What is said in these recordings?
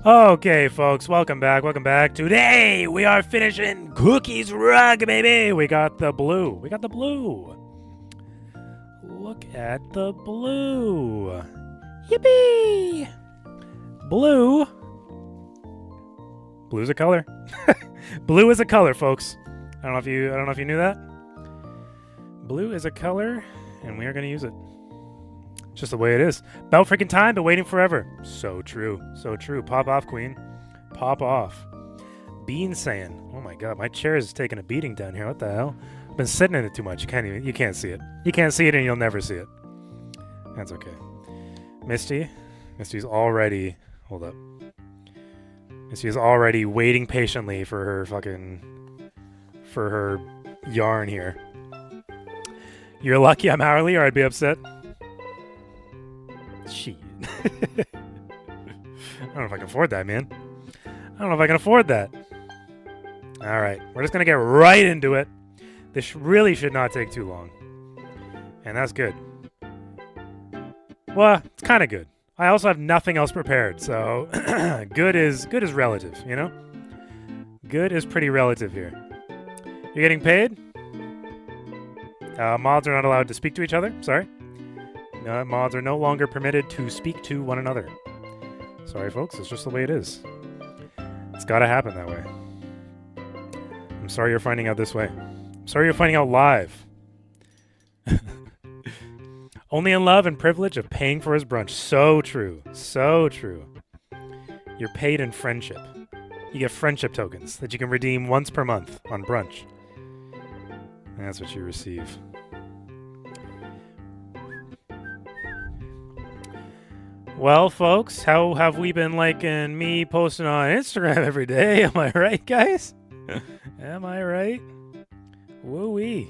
Okay, folks, welcome back. Welcome back. Today we are finishing Cookie's Rug, baby. We got the blue. We got the blue. Look at the blue. Yippee! Blue. Blue's a color. Blue is a color, folks. I don't know if you knew that. Blue is a color, and we are going to use it. Just the way it is. About freaking time, but waiting forever. So true. So true. Pop off, queen. Pop off. Bean saying, oh my god, my chair is taking a beating down here. What the hell? I've been sitting in it too much. You can't see it. You can't see it and you'll never see it. That's okay. Misty's already, hold up. Misty's already waiting patiently for her yarn here. You're lucky I'm hourly or I'd be upset. Shit. I don't know if I can afford that, man. I don't know if I can afford that. All right, we're just going to get right into it. This really should not take too long. And that's good. Well, it's kind of good. I also have nothing else prepared, so good is relative, you know? Good is pretty relative here. You're getting paid? Mods are not allowed to speak to each other. Sorry. Mods are no longer permitted to speak to one another. Sorry, folks. It's just the way it is. It's got to happen that way. I'm sorry you're finding out this way. I'm sorry you're finding out live. Only in love and privilege of paying for his brunch. So true. So true. You're paid in friendship. You get friendship tokens that you can redeem once per month on brunch. And that's what you receive. Well, folks, how have we been liking me posting on Instagram every day? Am I right, guys? Am I right? Woo-wee.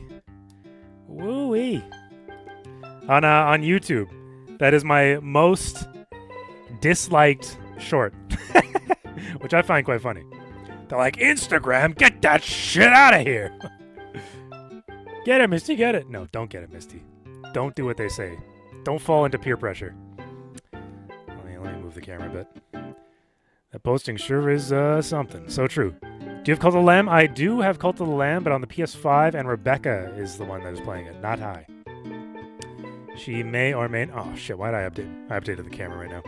Woo-wee. On YouTube. That is my most disliked short. Which I find quite funny. They're like, Instagram, get that shit out of here. Get it, Misty, get it. No, don't get it, Misty. Don't do what they say. Don't fall into peer pressure. Let me move the camera a bit. That posting sure is something. So true. Do you have Cult of the Lamb? I do have Cult of the Lamb, but on the PS5, and Rebecca is the one that is playing it, not High. She may or may... Oh, shit, why did I update? I updated the camera right now.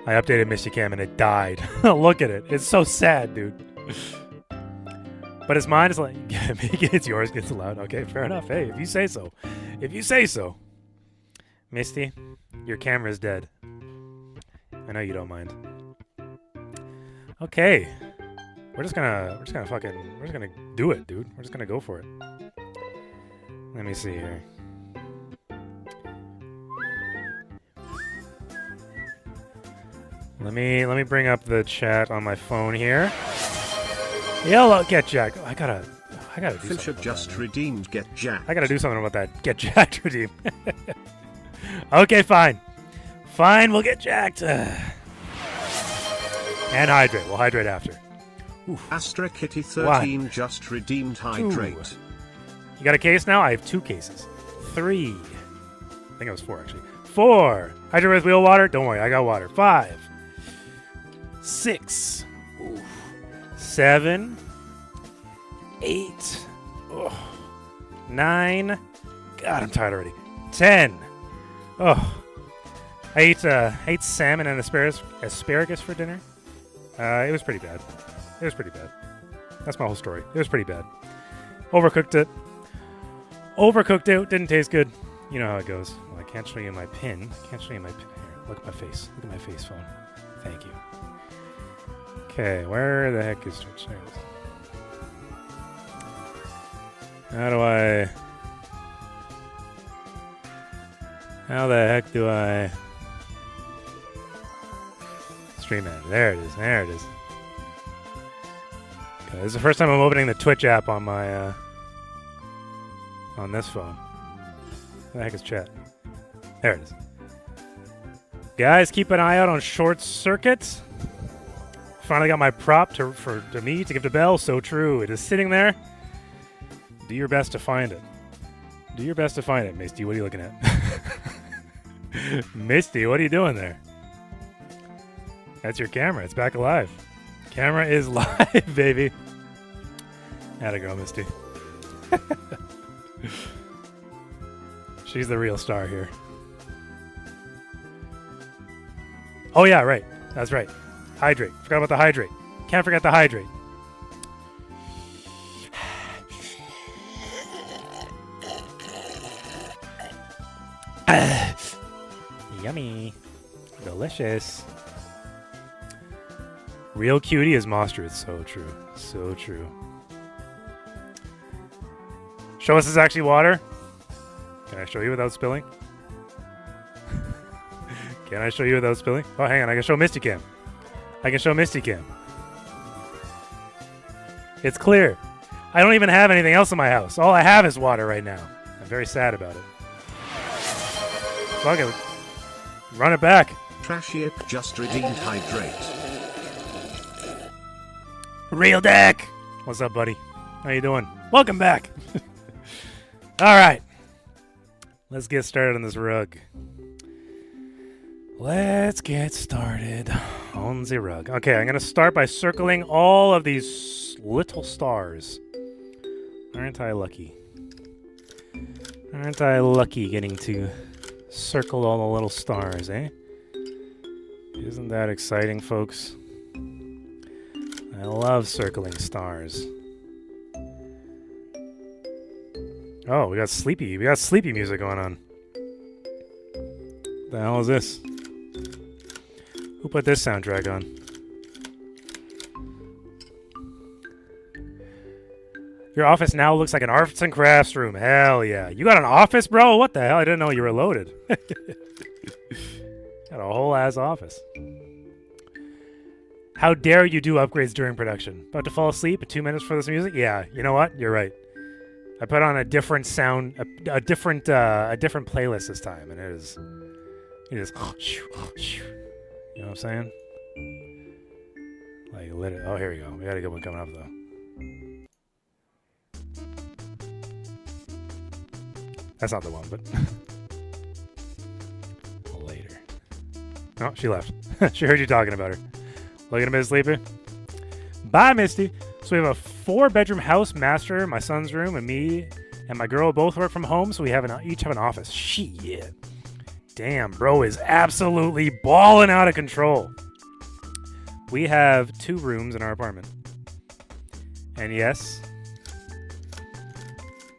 I updated Misty Cam and it died. Look at it. It's so sad, dude. But it's mine. It's like, it's yours. Gets allowed. Okay, fair enough. Hey, if you say so. If you say so. Misty, your camera is dead. I know you don't mind. Okay. We're just gonna do it, dude. We're just gonna go for it. Let me see here. Let me bring up the chat on my phone here. Yellow, get Jack. I gotta do Fincher something. just redeemed Get Jacked. I gotta do something about that. Get jacked redeem. Okay, fine. Fine, we'll get jacked. And hydrate. We'll hydrate after. Astra Kitty 13 just redeemed Hydrate. You got a case now? I have 2 cases. 3. I think it was 4, actually. 4. Hydrate with wheel water? Don't worry, I got water. 5. 6. Oof. 7. 8. Ugh. 9. God, I'm tired already. 10. Oh. I ate salmon and asparagus for dinner. It was pretty bad. It was pretty bad. That's my whole story. It was pretty bad. Overcooked it. Didn't taste good. You know how it goes. Well, I can't show you my pin. Here, look at my face. Look at my face, phone. Thank you. Okay, where the heck is Twitch? There it is. How the heck do I... Stream Manager. There it is. There it is. Okay, this is the first time I'm opening the Twitch app on my, on this phone. Where the heck is chat? There it is. Guys, keep an eye out on Short Circuit. Finally got my prop to me to give to Belle. So true. It is sitting there. Do your best to find it. Do your best to find it, Misty. What are you looking at? Misty, what are you doing there? That's your camera. It's back alive. Camera is live, baby. Atta girl, Misty. She's the real star here. Oh, yeah, right. That's right. Hydrate. Forgot about the hydrate. Can't forget the hydrate. Yummy. Delicious. Real cutie is Monster. It's so true. So true. Show us this actually water. Can I show you without spilling? Can I show you without spilling? Oh, hang on. I can show Misty Cam. It's clear. I don't even have anything else in my house. All I have is water right now. I'm very sad about it. Fuck it. Run it back. Traship just redeemed Hydrate. Real Deck. What's up, buddy? How you doing? Welcome back. All right. Let's get started on this rug. Let's get started on the rug. Okay, I'm going to start by circling all of these little stars. Aren't I lucky? Aren't I lucky getting to circle all the little stars, eh? Isn't that exciting, folks? I love circling stars. Oh, we got sleepy music going on. The hell is this? Who put this soundtrack on? Your office now looks like an arts and crafts room. Hell yeah. You got an office, bro? What the hell? I didn't know you were loaded. Got a whole ass office. How dare you do upgrades during production? About to fall asleep 2 minutes for this music? Yeah, you know what? You're right. I put on a different sound, a different playlist this time, and it is, you know what I'm saying? Like, let it. Oh, here we go. We got a good one coming up though. That's not the one, but later. Oh, she left. She heard you talking about her. Looking a bit sleepy. Bye, Misty. So we have a 4-bedroom house, master, my son's room, and me and my girl both work from home, so we each have an office. Shit. Damn, bro is absolutely balling out of control. We have 2 rooms in our apartment. And yes,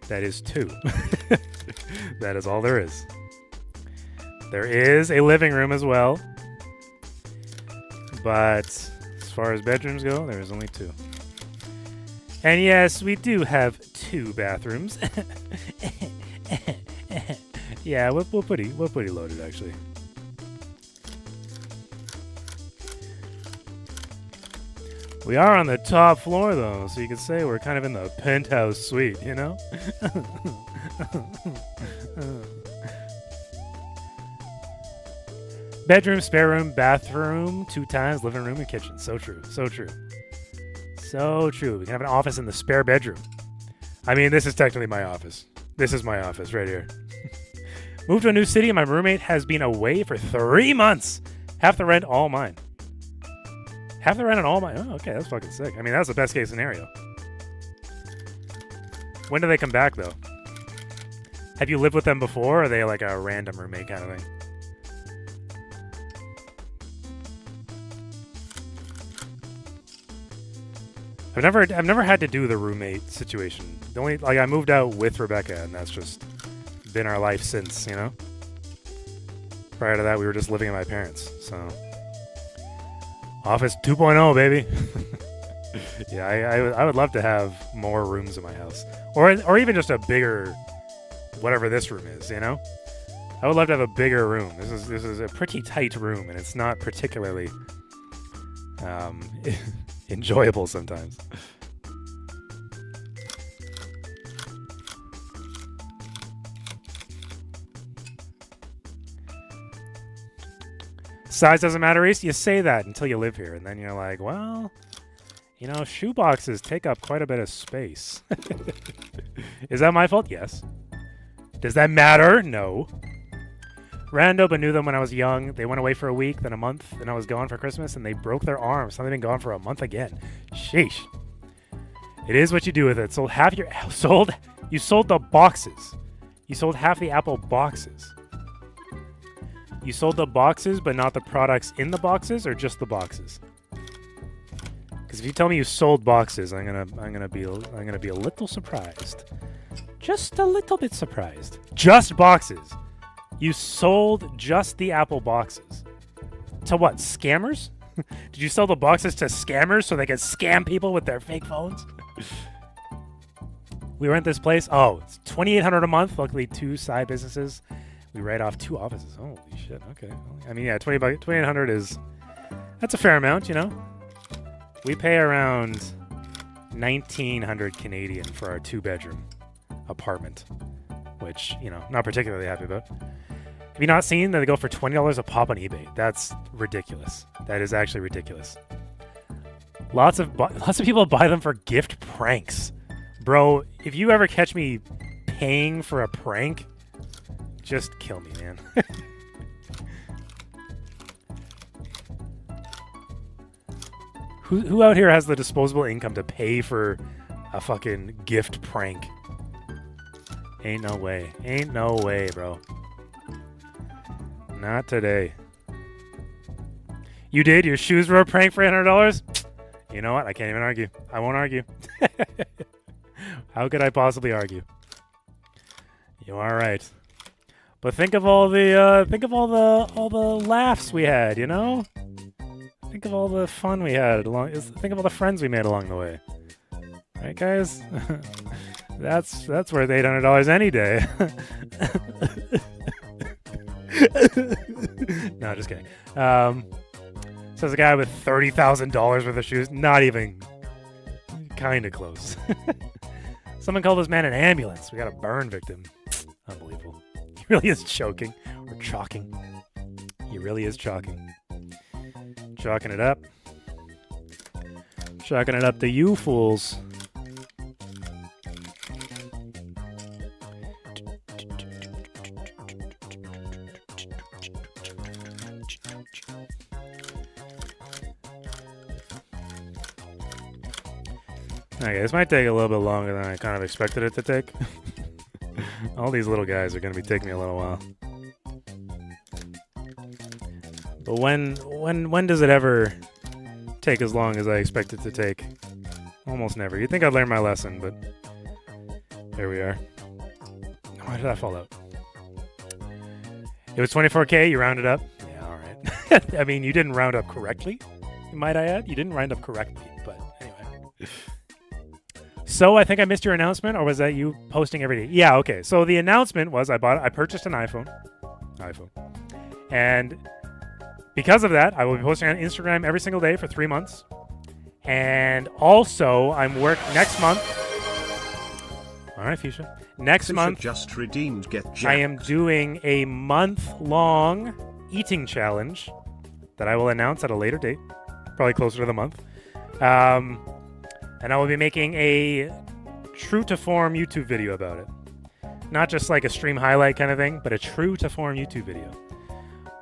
that is 2. That is all there is. There is a living room as well. But as far as bedrooms go, there's only 2. And yes, we do have 2 bathrooms. Yeah, we're pretty loaded actually. We are on the top floor though, so you could say we're kind of in the penthouse suite, you know? Bedroom, spare room, bathroom, 2 times, living room, and kitchen. So true. So true. So true. We can have an office in the spare bedroom. I mean, this is technically my office. This is my office right here. Moved to a new city and my roommate has been away for 3 months. Half the rent, all mine. Half the rent and all mine. Oh, okay. That's fucking sick. I mean, that's the best case scenario. When do they come back, though? Have you lived with them before, or are they like a random roommate kind of thing? I've never had to do the roommate situation. The only, like, I moved out with Rebecca, and that's just been our life since, you know? Prior to that, we were just living at my parents', so... Office 2.0, baby! Yeah, I would love to have more rooms in my house. Or even just a bigger... whatever this room is, you know? I would love to have a bigger room. This is a pretty tight room, and it's not particularly... enjoyable sometimes. Size doesn't matter, Reese. You say that until you live here, and then you're like, well, you know, shoe boxes take up quite a bit of space. Is that my fault? Yes. Does that matter? No. Rando, but knew them when I was young. They went away for a week, then a month, then I was gone for Christmas, and they broke their arms. So they've been gone for a month again. Sheesh. It is what you do with it. You sold the boxes. You sold half the Apple boxes. You sold the boxes, but not the products in the boxes, or just the boxes? Because if you tell me you sold boxes, I'm gonna be a little surprised. Just a little bit surprised. Just boxes. You sold just the Apple boxes. To what? Scammers? Did you sell the boxes to scammers so they could scam people with their fake phones? We rent this place. Oh, it's $2,800 a month. Luckily, 2 side businesses. We write off 2 offices. Holy shit. Okay. I mean, yeah, $2,800 is... That's a fair amount, you know? We pay around $1,900 Canadian for our 2-bedroom apartment. Which, you know, not particularly happy about. Have you not seen that they go for $20 a pop on eBay? That's ridiculous. That is actually ridiculous. Lots of people buy them for gift pranks. Bro, if you ever catch me paying for a prank, just kill me, man. Who out here has the disposable income to pay for a fucking gift prank? Ain't no way. Ain't no way, bro. Not today. You did? Your shoes were a prank for $800? You know what? I can't even argue. I won't argue. How could I possibly argue? You are right. But think of all the laughs we had, you know? Think of all the fun we had think of all the friends we made along the way. Right, guys? That's worth $800 any day. No, No, just kidding. Says a guy with $30,000 worth of shoes. Not even kind of close. Someone called this man an ambulance. We got a burn victim. Unbelievable. He really is choking. Or chalking. He really is chalking. Chalking it up. Chalking it up to you fools. Okay, this might take a little bit longer than I kind of expected it to take. All these little guys are going to be taking me a little while. But when does it ever take as long as I expect it to take? Almost never. You'd think I'd learn my lesson, but here we are. Why did that fall out? It was 24K, you rounded up? Yeah, alright. I mean, you didn't round up correctly, might I add? You didn't round up correctly, but anyway. So I think I missed your announcement, or was that you posting every day? Yeah, okay. So the announcement was I purchased an iPhone. And because of that, I will be posting on Instagram every single day for 3 months. And also, I'm next month. All right, Fuchsia. Next month, just redeemed, get jacked. I am doing a month-long eating challenge that I will announce at a later date, probably closer to the month. And I will be making a true-to-form YouTube video about it. Not just like a stream highlight kind of thing, but a true-to-form YouTube video.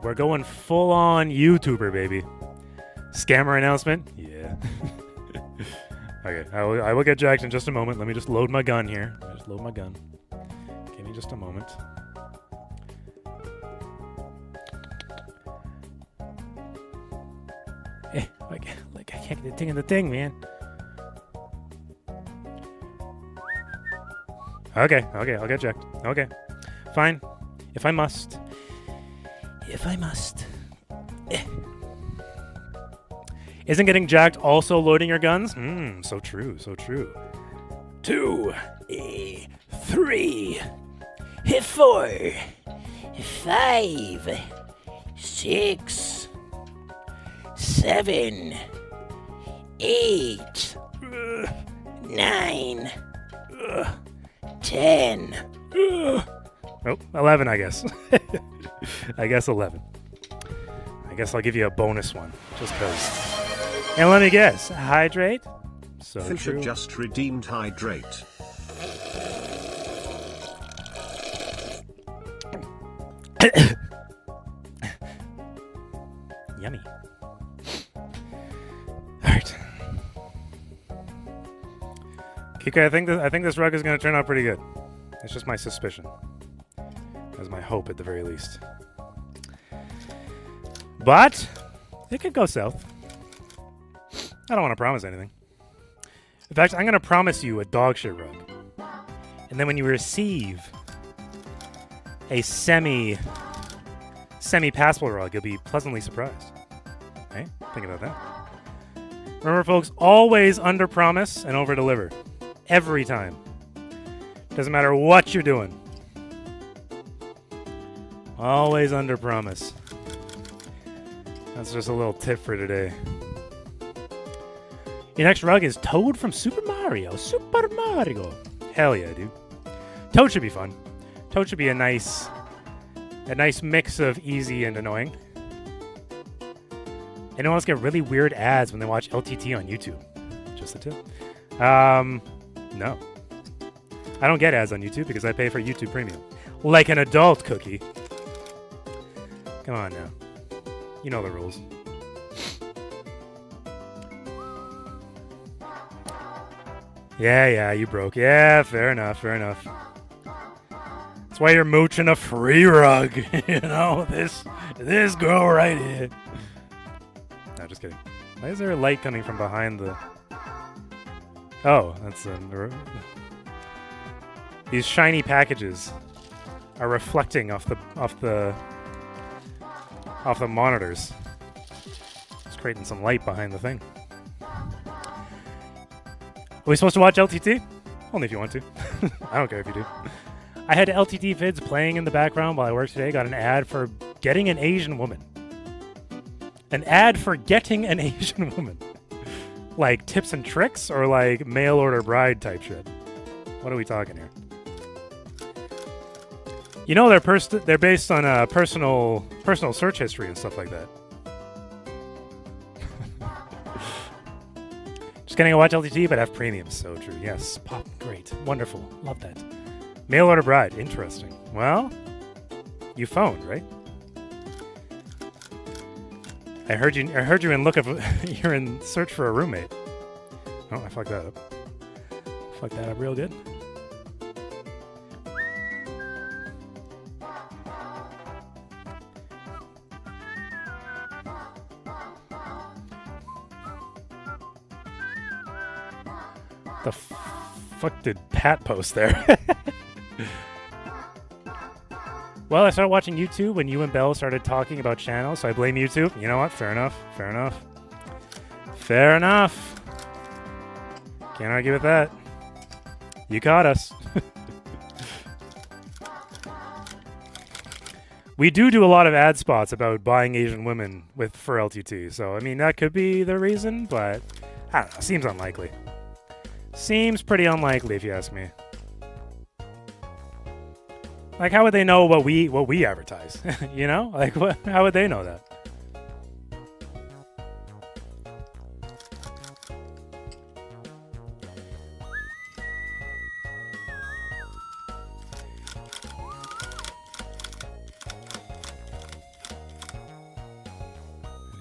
We're going full-on YouTuber, baby. Scammer announcement? Yeah. Okay, I will get jacked in just a moment. Let me just load my gun here. Just load my gun. Give me just a moment. Hey, like I can't get the thing in the thing, man. Okay, I'll get jacked. Okay, fine. If I must. Isn't getting jacked also loading your guns? So true. 2, 3, 4, 5, 6, 7, 8, 9, 10. Oh, 11, I guess. I guess 11. I guess I'll give you a bonus one, just because. And let me guess, hydrate? So Fisher true. just redeemed hydrate. Yummy. Alright. Kika, I think this rug is going to turn out pretty good. It's just my suspicion. That's my hope at the very least. But it could go south. I don't want to promise anything. In fact, I'm going to promise you a dog shit rug. And then when you receive a semi-passable rug, you'll be pleasantly surprised. Hey, think about that. Remember, folks, always under-promise and over-deliver. Every time. Doesn't matter what you're doing. Always under-promise. That's just a little tip for today. Your next rug is Toad from Super Mario. Super Mario. Hell yeah, dude. Toad should be fun. Toad should be a nice mix of easy and annoying. Anyone else get really weird ads when they watch LTT on YouTube? Just a tip. No. I don't get ads on YouTube because I pay for YouTube Premium. Like an adult, Cookie. Come on now. You know the rules. Yeah, you broke. Yeah, fair enough. That's why you're mooching a free rug. You know, this girl right here. No, just kidding. Why is there a light coming from behind the... Oh, that's... These shiny packages are reflecting off the monitors. It's creating some light behind the thing. Are we supposed to watch LTT? Only if you want to. I don't care if you do. I had LTT vids playing in the background while I worked today. Got an ad for getting an Asian woman. An ad for getting an Asian woman. Like tips and tricks or like mail order bride type shit? What are we talking here? You know they're based on personal search history and stuff like that. Just getting a watch LTT, but have premium. So true. Yes, pop, great, wonderful, love that. Mail order bride, interesting. Well, you phoned, right? I heard you in you're in search for a roommate. Oh, I fucked that up. Fucked that up real good. The fuck did Pat post there? Well, I started watching YouTube when you and Belle started talking about channels, so I blame YouTube. You know what? Fair enough. Fair enough. Fair enough. Can't argue with that. You caught us. We do a lot of ad spots about buying Asian women for LTT, so I mean that could be the reason, but I don't know. Seems unlikely. Seems pretty unlikely if you ask me. Like, how would they know what we advertise? You know? Like, how would they know that?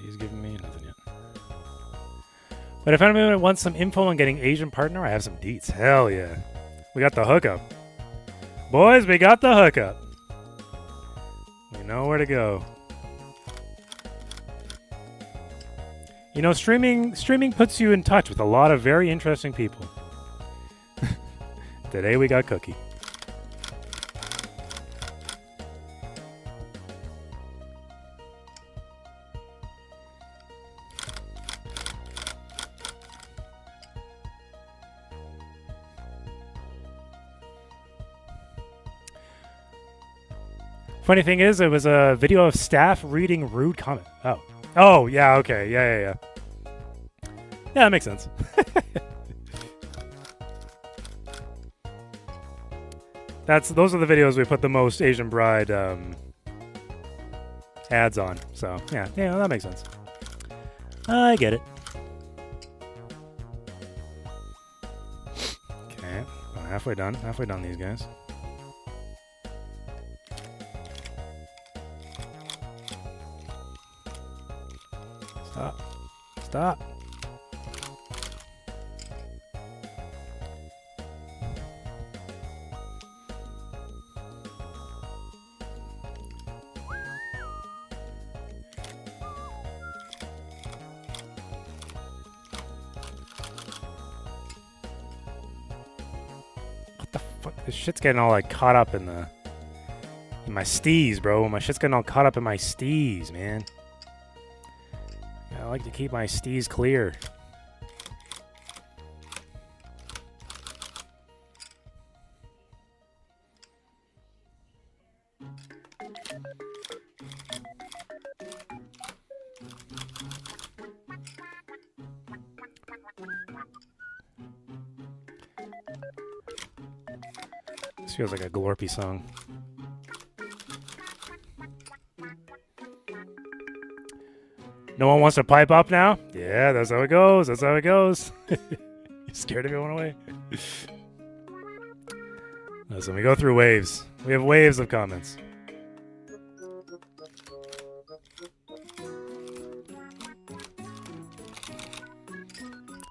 He's giving me nothing yet. But if anyone wants some info on getting Asian partner, I have some deets. Hell yeah. We got the hookup. Boys, we got the hookup. We know where to go. You know, streaming puts you in touch with a lot of very interesting people. Today we got Cookie. Funny thing is, it was a video of staff reading rude comment. Oh. Oh, yeah, okay. Yeah. Yeah, that makes sense. Those are the videos we put the most Asian bride ads on. So, yeah, that makes sense. I get it. Okay, well, halfway done these guys. Stop. What the fuck? This shit's getting all like caught up in my steez, bro. My shit's getting all caught up in my steez, man. I like to keep my steez clear. This feels like a Glorpy song. No one wants to pipe up now? Yeah, that's how it goes. That's how it goes. You scared everyone away? Listen, we go through waves. We have waves of comments.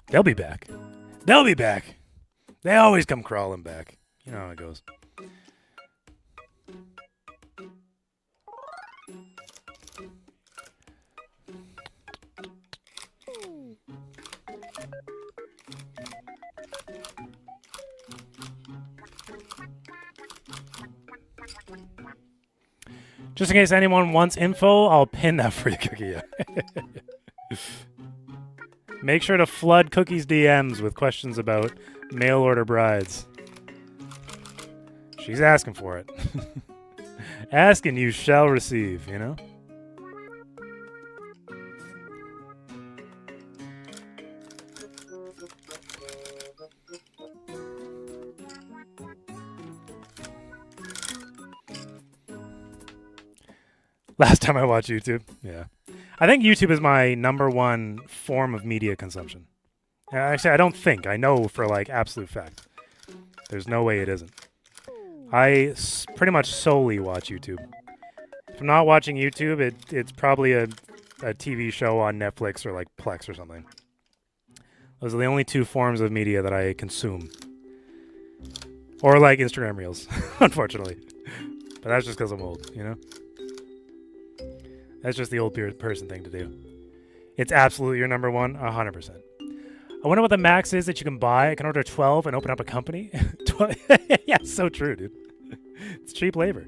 They'll be back. They'll be back. They always come crawling back. You know how it goes. Just in case anyone wants info, I'll pin that for you, Cookie. Make sure to flood Cookie's DMs with questions about mail order brides. She's asking for it. Asking you shall receive, you know? Last time I watched YouTube. Yeah. I think YouTube is my #1 form of media consumption. Actually, I don't think. I know for like absolute fact. There's no way it isn't. I pretty much solely watch YouTube. If I'm not watching YouTube, it's probably a TV show on Netflix or like Plex or something. Those are the only 2 forms of media that I consume. Or like Instagram Reels, unfortunately. But that's just because I'm old, you know? That's just the old person thing to do. It's absolutely your #1, 100%. I wonder what the max is that you can buy. I can order 12 and open up a company. Yeah, so true, dude. It's cheap labor.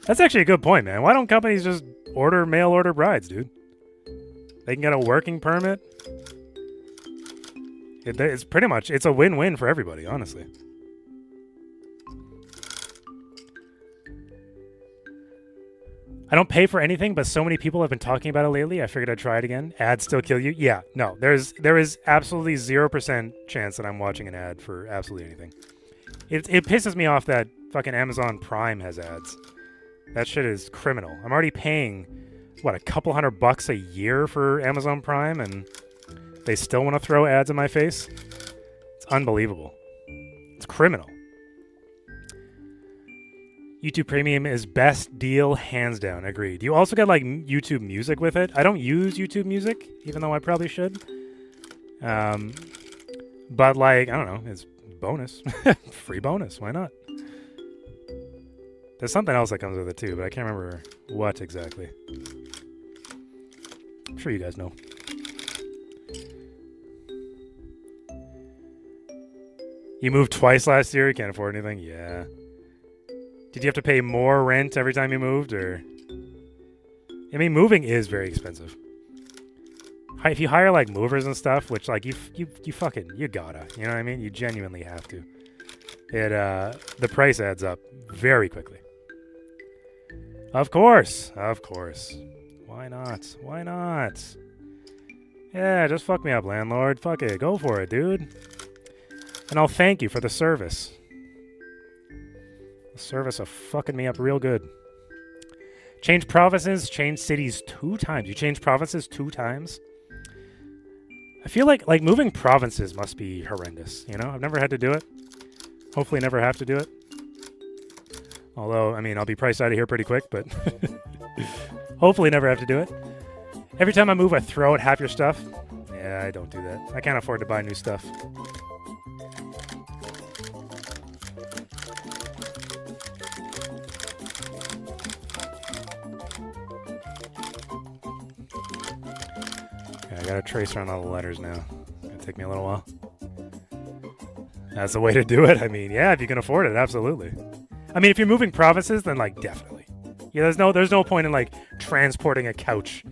That's actually a good point, man. Why don't companies just mail order brides, dude? They can get a working permit. It's pretty much, it's a win-win for everybody, honestly. I don't pay for anything, but so many people have been talking about it lately. I figured I'd try it again. Ads still kill you? Yeah, no. There is absolutely 0% chance that I'm watching an ad for absolutely anything. It pisses me off that fucking Amazon Prime has ads. That shit is criminal. I'm already paying, what, a couple $100 a year for Amazon Prime, and they still want to throw ads in my face? It's unbelievable. It's criminal. YouTube Premium is best deal, hands down. Agreed. You also get like YouTube Music with it. I don't use YouTube Music, even though I probably should. But like, I don't know, it's bonus. Free bonus, why not? There's something else that comes with it too, but I can't remember what exactly. I'm sure you guys know. You moved twice last year, you can't afford anything? Yeah. Did you have to pay more rent every time you moved, or? I mean, moving is very expensive. If you hire like movers and stuff, which like you gotta, you know what I mean? You genuinely have to. The price adds up very quickly. Of course. Why not? Why not? Yeah, just fuck me up, landlord. Fuck it, go for it, dude. And I'll thank you for the service. The service of fucking me up real good. Change provinces, change cities 2 times. You change provinces 2 times? I feel like moving provinces must be horrendous, you know? I've never had to do it. Hopefully never have to do it. Although, I mean, I'll be priced out of here pretty quick, but hopefully never have to do it. Every time I move, I throw out half your stuff. Yeah, I don't do that. I can't afford to buy new stuff. I gotta trace around all the letters now. It's gonna take me a little while. That's the way to do it. I mean, yeah, if you can afford it, absolutely. I mean, if you're moving provinces, then like definitely. Yeah, there's no point in like transporting a couch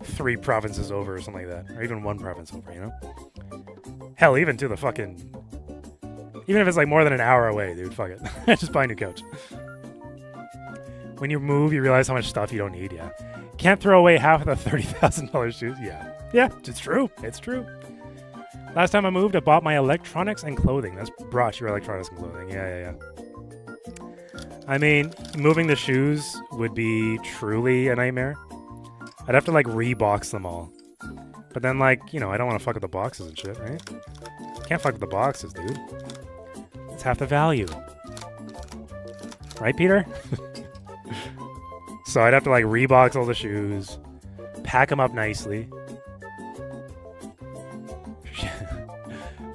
3 provinces over or something like that, or even 1 province over. You know? Hell, even to the fucking. Even if it's like more than an hour away, dude, fuck it. Just buy a new couch. When you move, you realize how much stuff you don't need. Yeah, can't throw away half of the $30,000 shoes. Yeah, it's true. It's true. Last time I moved, I bought my electronics and clothing. That's brought your electronics and clothing. Yeah. I mean, moving the shoes would be truly a nightmare. I'd have to like rebox them all. But then like, you know, I don't want to fuck with the boxes and shit, right? Can't fuck with the boxes, dude. It's half the value. Right, Peter? So I'd have to like rebox all the shoes, pack them up nicely.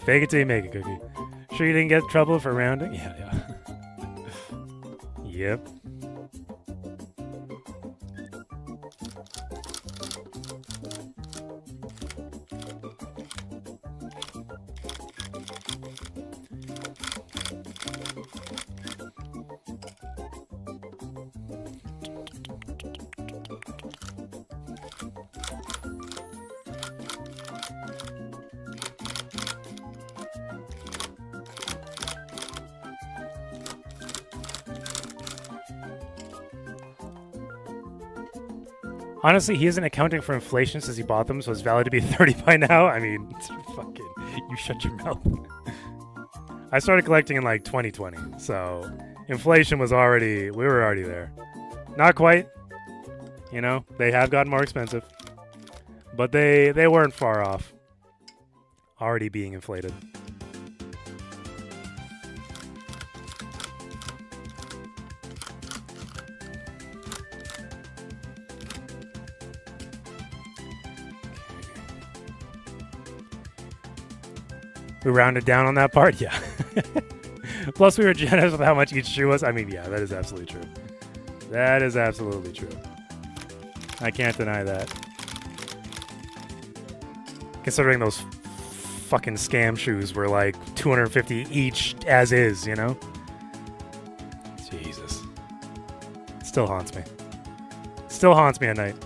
Fake it till you make it, Cookie. Sure you didn't get in trouble for rounding? Yeah. Yep. Honestly, he isn't accounting for inflation since he bought them, so it's valid to be 30 by now. I mean, fucking, you shut your mouth. I started collecting in like 2020, so inflation was we were already there. Not quite. You know, they have gotten more expensive. But they weren't far off. Already being inflated. We rounded down on that part? Yeah. Plus, we were generous with how much each shoe was. I mean, yeah, that is absolutely true. That is absolutely true. I can't deny that. Considering those fucking scam shoes were like $250 each as is, you know? Jesus. Still haunts me. Still haunts me at night.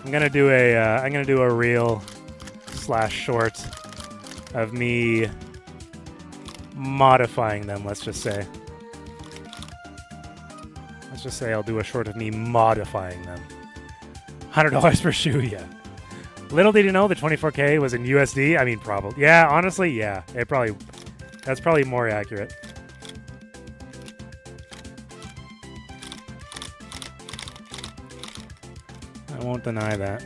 I'm gonna do a reel / short of me modifying them, let's just say. Let's just say I'll do a short of me modifying them. $100 per shoe, yeah. Little did you know the 24K was in USD. I mean, probably. Yeah, honestly, yeah. That's probably more accurate. I won't deny that.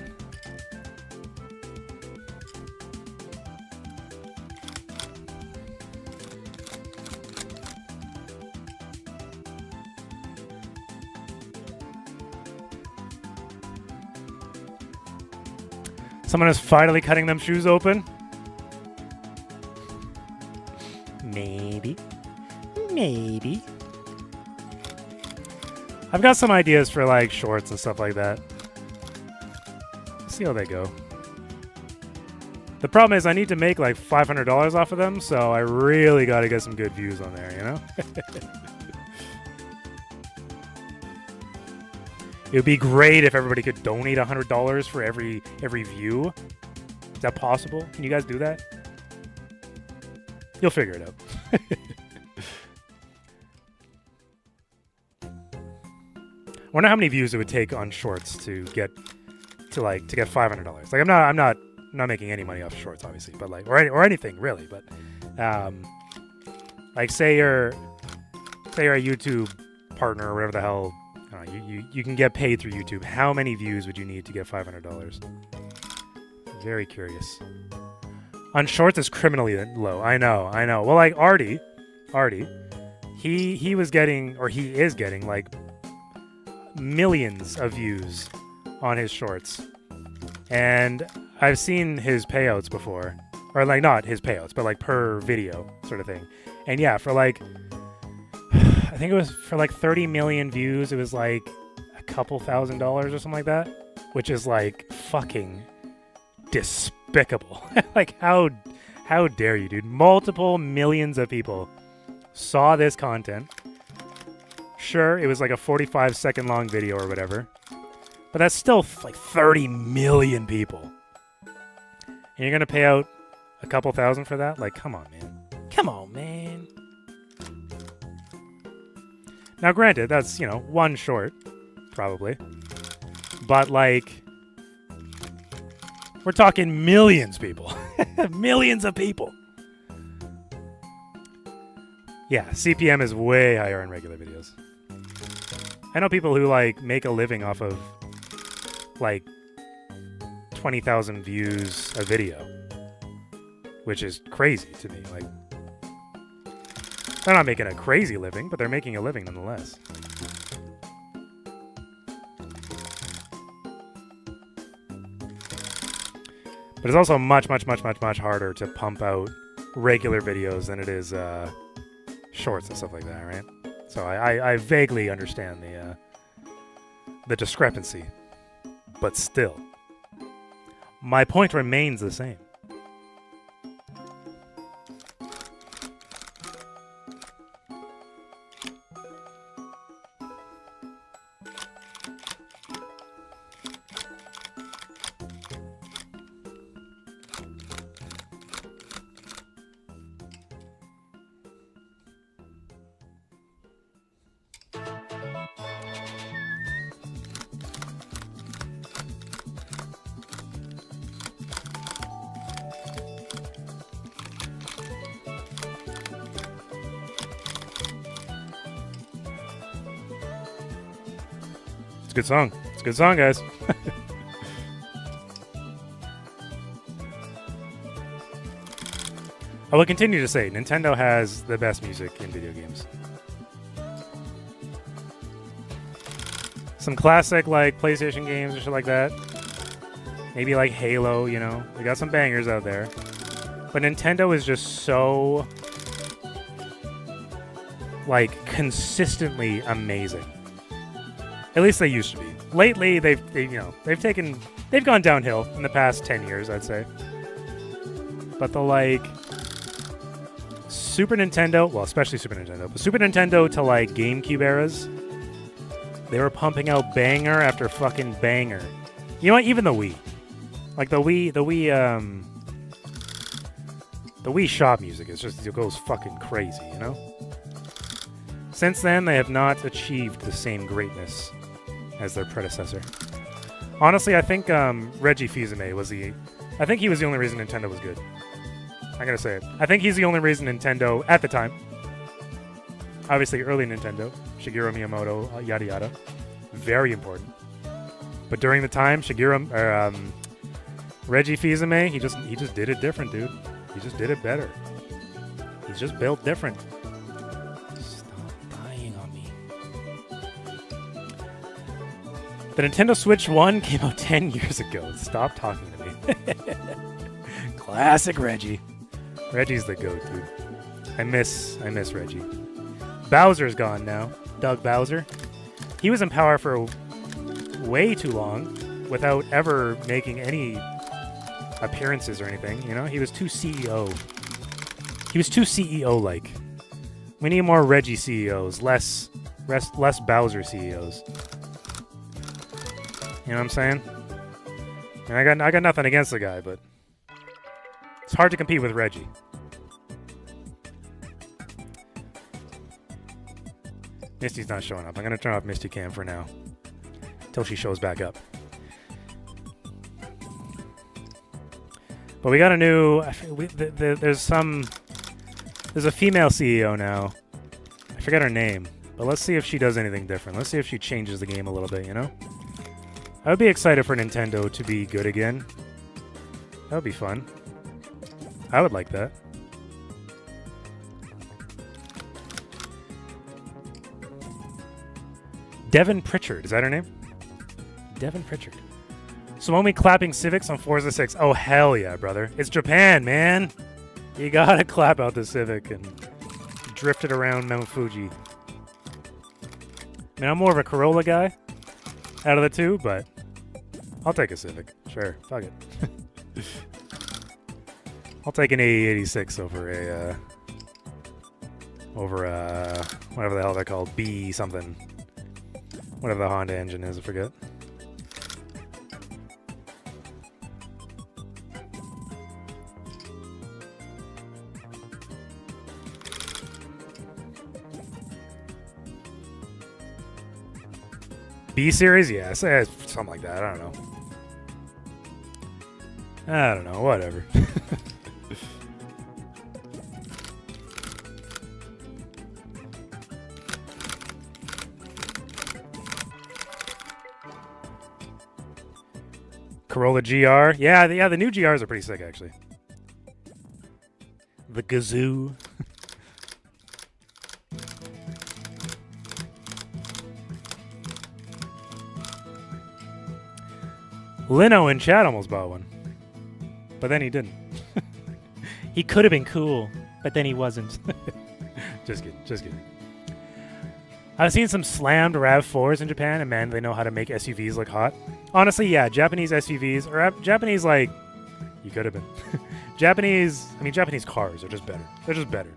Someone is finally cutting them shoes open. Maybe. Maybe. I've got some ideas for like shorts and stuff like that. See how they go. The problem is I need to make like $500 off of them, so I really got to get some good views on there, you know? It would be great if everybody could donate $100 for every view. Is that possible? Can you guys do that? You'll figure it out. I wonder how many views it would take on shorts to get $500. Like I'm not making any money off shorts, obviously, but like or anything really. But like say you're a YouTube partner or whatever the hell. You can get paid through YouTube. How many views would you need to get $500? Very curious. On shorts, it's criminally low. I know. Well, like Artie, he was getting, or he is getting, like millions of views on his shorts, and I've seen his payouts before, or like not his payouts, but like per video sort of thing. And yeah, for like. I think it was for like 30 million views. It was like a couple $1,000 or something like that, which is like fucking despicable. Like how dare you, dude? Multiple millions of people saw this content. Sure, it was like a 45-second long video or whatever, but that's still like 30 million people. And you're gonna pay out a couple thousand for that? Like, come on, man. Come on, man. Now, granted, that's, you know, one short, probably. But, like, we're talking millions, people. Millions of people. Yeah, CPM is way higher in regular videos. I know people who, like, make a living off of, like, 20,000 views a video. Which is crazy to me, like... They're not making a crazy living, but they're making a living nonetheless. But it's also much harder to pump out regular videos than it is shorts and stuff like that, right? So I vaguely understand the discrepancy. But still, my point remains the same. a good song. It's a good song, guys. I will continue to say, Nintendo has the best music in video games. Some classic, like, PlayStation games or shit like that. Maybe, like, Halo, you know? We got some bangers out there. But Nintendo is just so, like, consistently amazing. At least they used to be. Lately, they've gone downhill in the past 10 years, I'd say. But the, like, Super Nintendo, well, especially Super Nintendo, but Super Nintendo to, like, GameCube eras, they were pumping out banger after fucking banger. You know what? Even the Wii. Like, the Wii shop music is just, it goes fucking crazy, you know? Since then, they have not achieved the same greatness as their predecessor. Honestly, I think Reggie Fils-Aimé was I think he was the only reason Nintendo was good. I gotta say it. I think he's the only reason Nintendo, at the time, obviously early Nintendo, Shigeru Miyamoto, yada yada, very important. But during the time, Reggie Fils-Aimé, he just did it different, dude. He just did it better. He's just built different. Stop dying on me. The Nintendo Switch 1 came out 10 years ago. Stop talking to me. Classic Reggie. Reggie's the GOAT, dude. I miss Reggie. Bowser's gone now. Doug Bowser. He was in power for way too long without ever making any appearances or anything, you know? He was too CEO. He was too CEO-like. We need more Reggie CEOs, less Bowser CEOs. You know what I'm saying? And I got nothing against the guy, but it's hard to compete with Reggie. Misty's not showing up. I'm gonna turn off Misty Cam for now, till she shows back up. But we got a new. There's a female CEO now. I forget her name, but let's see if she does anything different. Let's see if she changes the game a little bit. You know, I would be excited for Nintendo to be good again. That would be fun. I would like that. Devin Pritchard, is that her name? Devin Pritchard. So when we clapping Civics on Forza 6? Oh, hell yeah, brother. It's Japan, man. You gotta clap out the Civic and drift it around Mount Fuji. I mean, I'm more of a Corolla guy out of the two, but I'll take a Civic. Sure, fuck it. I'll take an AE86 over whatever the hell they're called, B something. Whatever the Honda engine is, I forget. B series, yeah, something like that. I don't know. Whatever. Corolla GR. Yeah, the new GRs are pretty sick, actually. The Gazoo. Lino in chat almost bought one. But then he didn't. He could have been cool, but then he wasn't. Just kidding. I've seen some slammed RAV4s in Japan, and man, they know how to make SUVs look hot. Honestly, yeah, Japanese SUVs, or Japanese, like, you could have been. Japanese cars are just better. They're just better.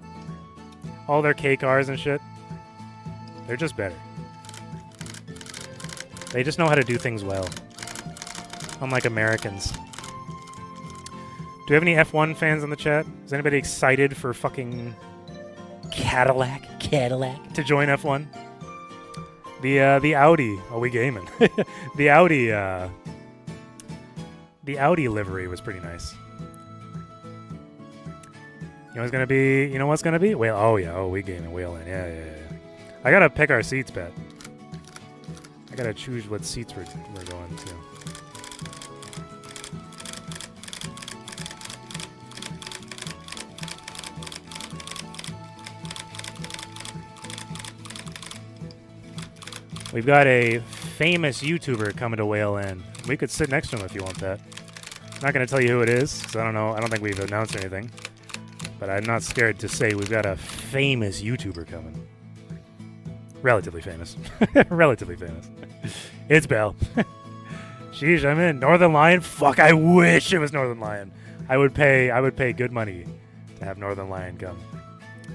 All their K cars and shit, they're just better. They just know how to do things well. Unlike Americans. Do we have any F1 fans in the chat? Is anybody excited for fucking Cadillac to join F1? The Audi. Oh, we gaming. the Audi livery was pretty nice. You know what's gonna be? Well, oh yeah, we gaming. Wheel in. Yeah. I gotta pick our seats, Pat. I gotta choose what seats we're going to. We've got a famous YouTuber coming to Whale Inn. We could sit next to him if you want that. I'm not going to tell you who it is, because I don't know. I don't think we've announced anything. But I'm not scared to say we've got a famous YouTuber coming. Relatively famous. Relatively famous. It's Belle. Sheesh, I'm in. Northern Lion? Fuck, I wish it was Northern Lion. I would pay good money to have Northern Lion come.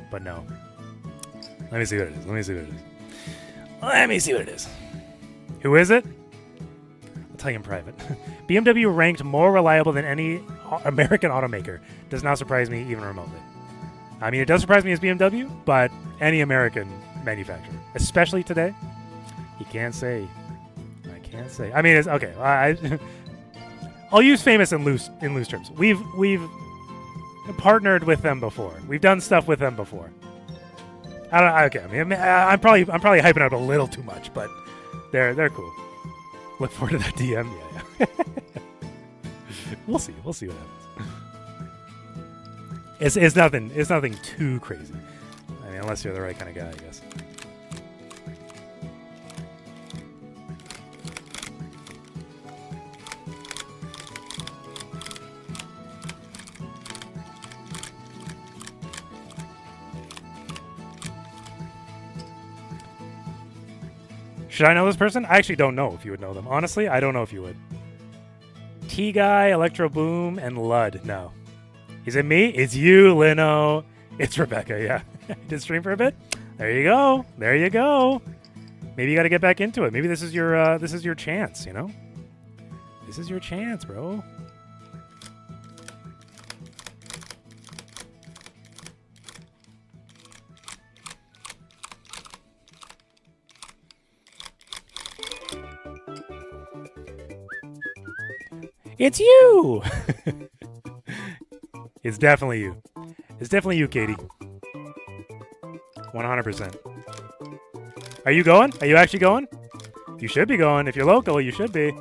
But no. Let me see what it is. Let me see what it is. Let me see what it is. Who is it? I'll tell you in private. BMW ranked more reliable than any American automaker. Does not surprise me even remotely. I mean, it does surprise me as BMW, but any American manufacturer, especially today, you can't say. I can't say. I mean, it's okay. I'll use famous in loose terms. We've partnered with them before. We've done stuff with them before. Okay, I mean, I'm probably hyping out a little too much, but they're cool. Look forward to that DM. Yeah. We'll see what happens. It's nothing too crazy. I mean, unless you're the right kind of guy, I guess. Should I know this person? I actually don't know if you would know them. Honestly, I don't know if you would. T-Guy, Electro Boom, and Lud. No. Is it me? It's you, Lino. It's Rebecca, yeah. Did stream for a bit? There you go. There you go. Maybe you got to get back into it. Maybe this is your chance, you know? This is your chance, bro. It's you! It's definitely you. It's definitely you, Katie. 100%. Are you going? Are you actually going? You should be going. If you're local, you should be.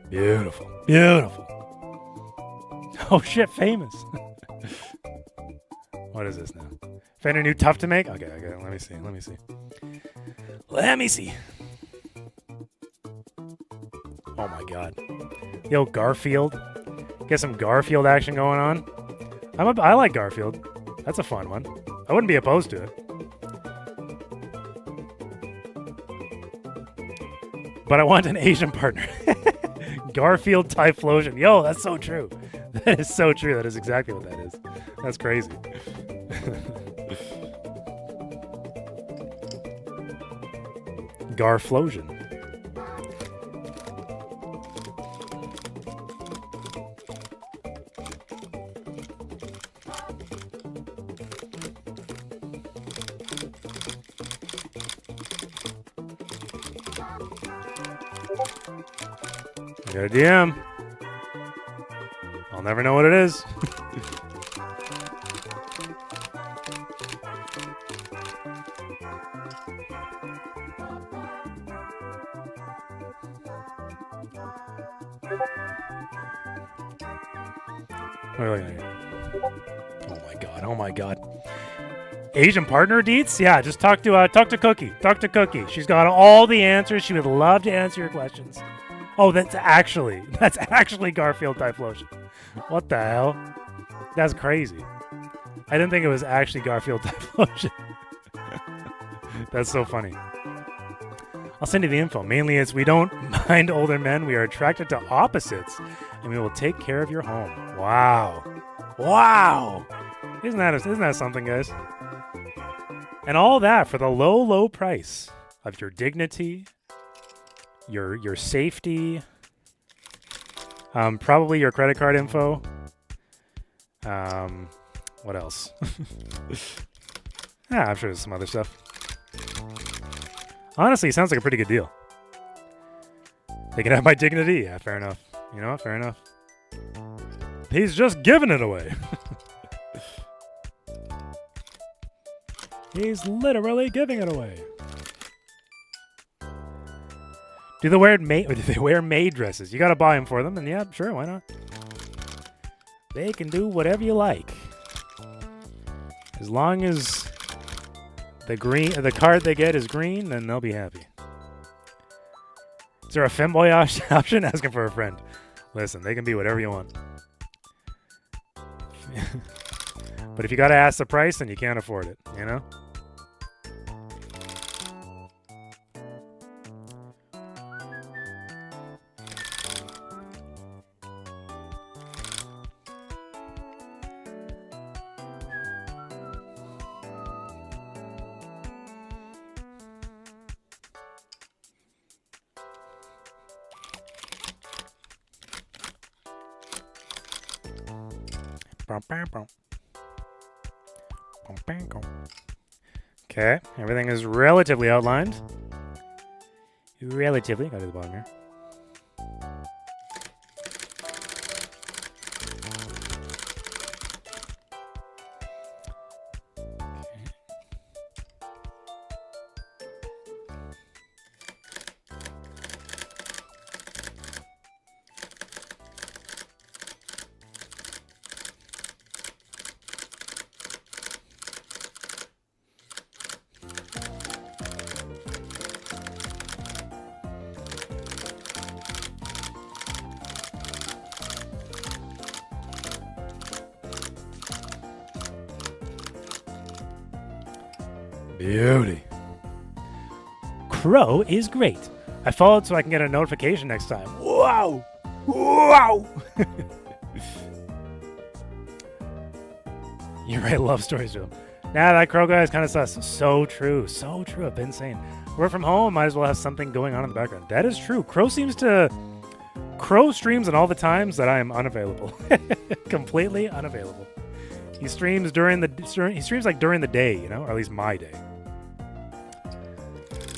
Beautiful. Beautiful. Oh shit, famous. What is this now? Fender new tough to make? Okay, let me see. Let me see. Oh my god. Yo, Garfield. Get some Garfield action going on. I like Garfield. That's a fun one. I wouldn't be opposed to it. But I want an Asian partner. Garfield Typhlosion. Yo, that's so true. That is so true. That is exactly what that is. That's crazy. Garflosion. I got a DM. I'll never know what it is. Oh my god. Asian partner deets? Yeah, just talk to Cookie. Talk to Cookie. She's got all the answers. She would love to answer your questions. Oh, that's actually Garfield Typhlosion. What the hell? That's crazy. I didn't think it was actually Garfield Typhlosion. That's so funny. I'll send you the info. Mainly it's we don't mind older men. We are attracted to opposites. And we will take care of your home. Wow. Wow. Isn't that something, guys? And all that for the low, low price of your dignity, your safety, probably your credit card info. What else? I'm sure there's some other stuff. Honestly, it sounds like a pretty good deal. They can have my dignity. Yeah, fair enough. You know what? Fair enough. He's just giving it away. He's literally giving it away. Do they wear maid dresses? You gotta buy them for them, and yeah, sure, why not? They can do whatever you like, as long as the card they get is green, then they'll be happy. Is there a femboy option? Asking for a friend. Listen, they can be whatever you want. But if you gotta ask the price, then you can't afford it, you know? Okay, everything is relatively outlined. Relatively, go to the bottom here. Beauty. Crow is great. I followed so I can get a notification next time. Wow! Wow! You write love stories to him. Nah, that Crow guy is kind of sus. So true. So true. I've been saying. Work from home, might as well have something going on in the background. That is true. Crow streams on all the times that I am unavailable. Completely unavailable. He streams during the day, you know, or at least my day.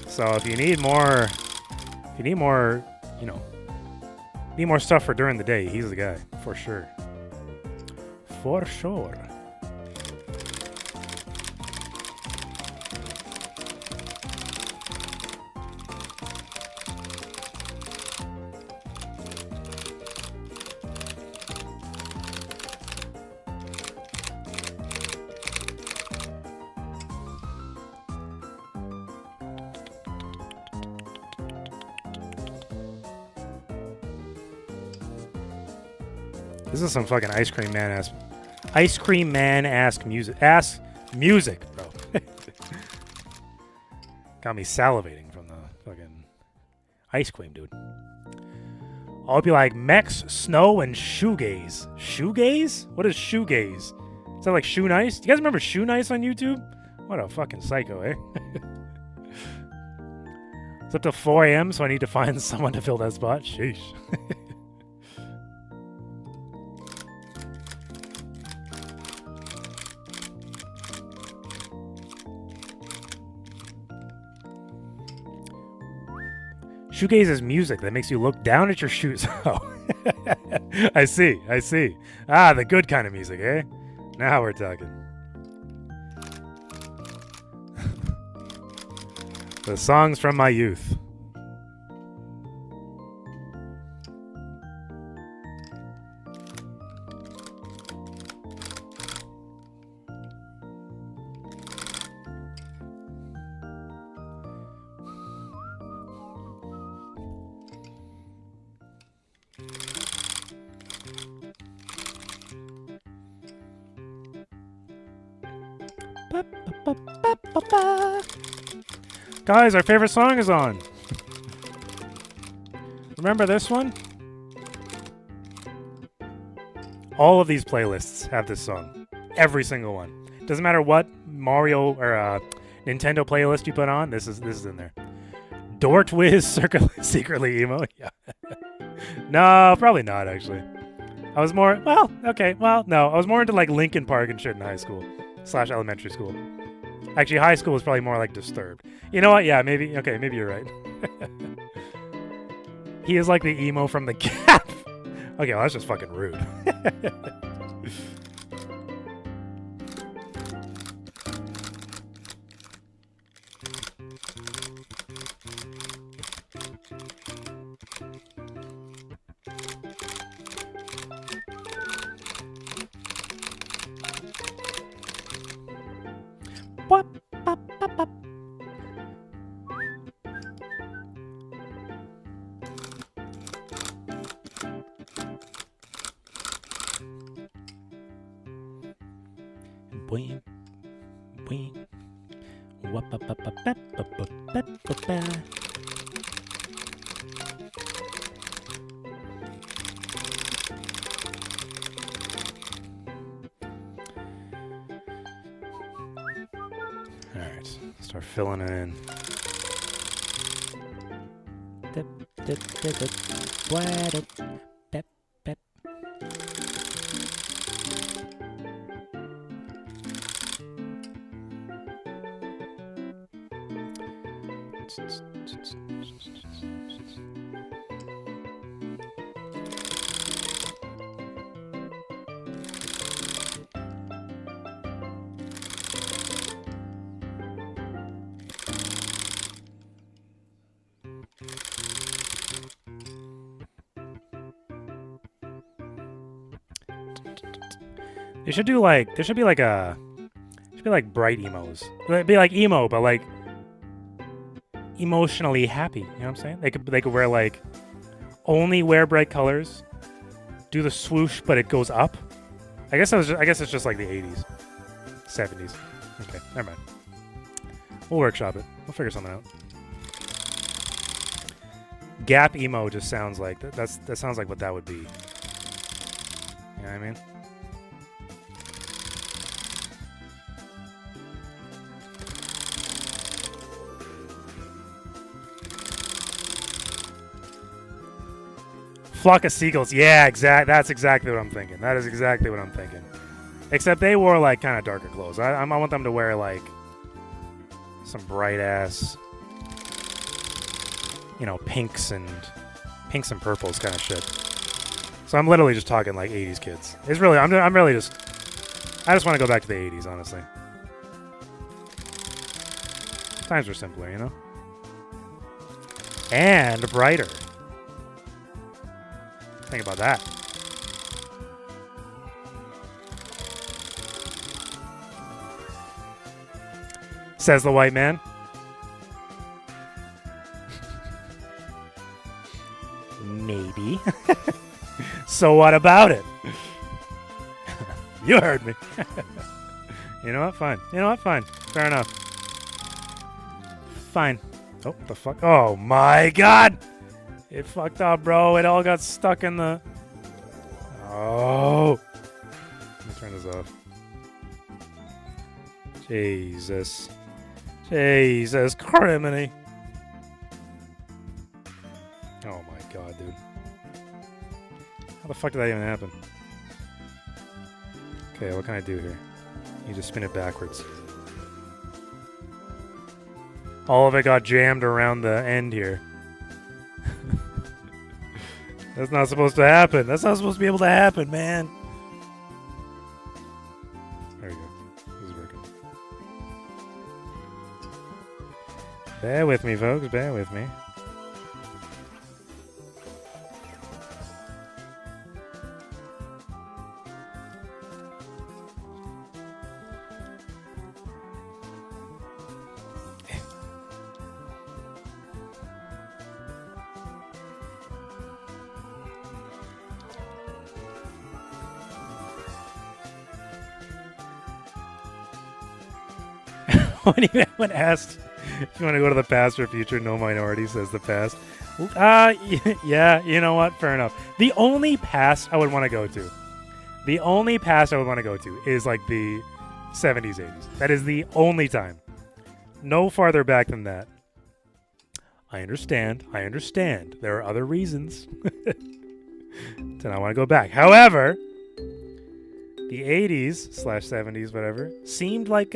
So if you need more, you know, need more stuff for during the day, he's the guy, for sure. For sure. This is some fucking ice cream man ass music, bro. Got me salivating from the fucking ice cream, dude. I hope you like mechs, snow, and shoegaze. Shoegaze? What is shoegaze? Is that like Shoe Nice? Do you guys remember Shoe Nice on YouTube? What a fucking psycho, eh? It's up to 4 a.m., so I need to find someone to fill that spot. Sheesh. Shoegaze is music that makes you look down at your shoes. Oh, I see. Ah, the good kind of music, eh? Now we're talking. The songs from my youth. Guys, our favorite song is on. Remember this one? All of these playlists have this song. Every single one. Doesn't matter what Mario or Nintendo playlist you put on, this is in there. Dortwiz secretly emo. Yeah. No, probably not actually. I was more no. I was more into like Linkin Park and shit in high school / elementary school. Actually, high school was probably more like Disturbed. You know what? Yeah, maybe. Okay, maybe you're right. He is like the emo from the Gap. Okay, well, that's just fucking rude. What? Bop, bop, bop. Boing, boing. Wap, bop, bop, bop, bop, bop, bop, bop, bop, bop. All right, start filling it in. Dip, dip, dip, dip. Blah, dip, dip, dip. They should do like there should be like bright emos. It'd be like emo, but like emotionally happy. You know what I'm saying? They could wear like only wear bright colors, do the swoosh, but it goes up. I guess it's just like the 80s, 70s. Okay, never mind. We'll workshop it. We'll figure something out. Gap emo just sounds like that sounds like what that would be. You know what I mean? Flock of Seagulls. Yeah, that's exactly what I'm thinking. That is exactly what I'm thinking. Except they wore like kind of darker clothes. I want them to wear like some bright ass, you know, pinks and purples kind of shit. So I'm literally just talking like 80s kids. It's really I just want to go back to the 80s, honestly. Times were simpler, you know? And brighter. Think about that. Says the white man. Maybe. So what about it? You heard me. You know what? Fine. You know what? Fine. Fair enough. Fine. Oh, the fuck? Oh my god! It fucked up, bro. It all got stuck in the... Oh. Let me turn this off. Jesus. Jesus criminy. Oh my god, dude. How the fuck did that even happen? Okay, what can I do here? You just spin it backwards. All of it got jammed around the end here. That's not supposed to happen. That's not supposed to be able to happen, man. There we go. This is working. Bear with me, folks. Bear with me. When asked if you want to go to the past or future, no minority says the past. Yeah, you know what? Fair enough. The only past I would want to go to, is like the 70s, 80s. That is the only time. No farther back than that. I understand. There are other reasons to not want to go back. However, the 80s / 70s, whatever, seemed like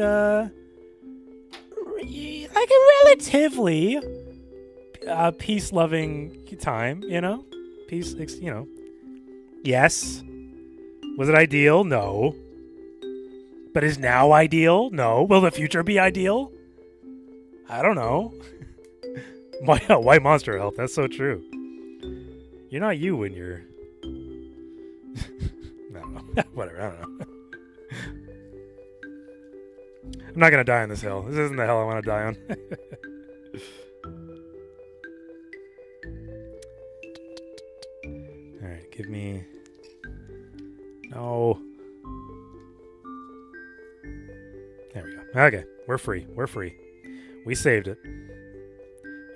like a relatively peace-loving time, you know? Peace, you know. Yes. Was it ideal? No. But is now ideal? No. Will the future be ideal? I don't know. White monster help. That's so true. You're not you when you're... no. Whatever. I don't know. I'm not going to die on this hill. This isn't the hill I want to die on. Alright, give me... No. There we go. Okay, we're free. We're free. We saved it.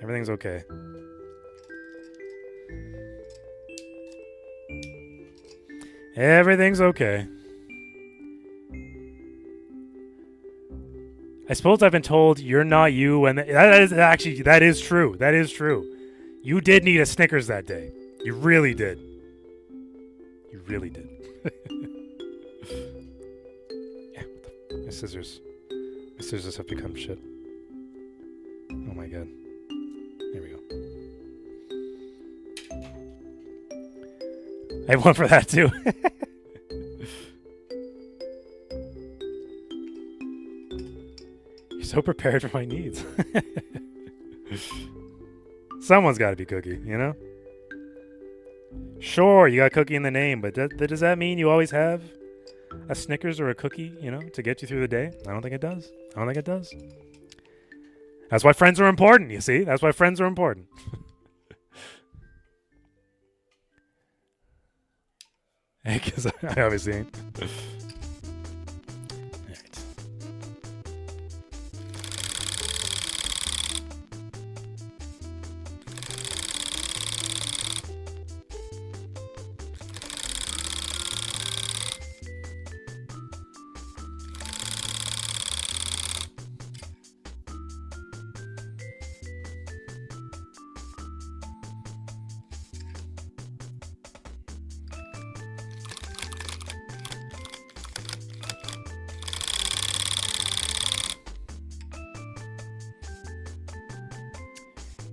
Everything's okay. Everything's okay. I suppose I've been told you're not you, and that is true. That is true. You did need a Snickers that day. You really did. You really did. Yeah, my scissors. My scissors have become shit. Oh my god. There we go. I have one for that too. You're so prepared for my needs. Someone's got to be Cookie, you know? Sure, you got Cookie in the name, but does that mean you always have a Snickers or a cookie, you know, to get you through the day? I don't think it does. I don't think it does. That's why friends are important, you see? That's why friends are important. Because I obviously ain't. Alright.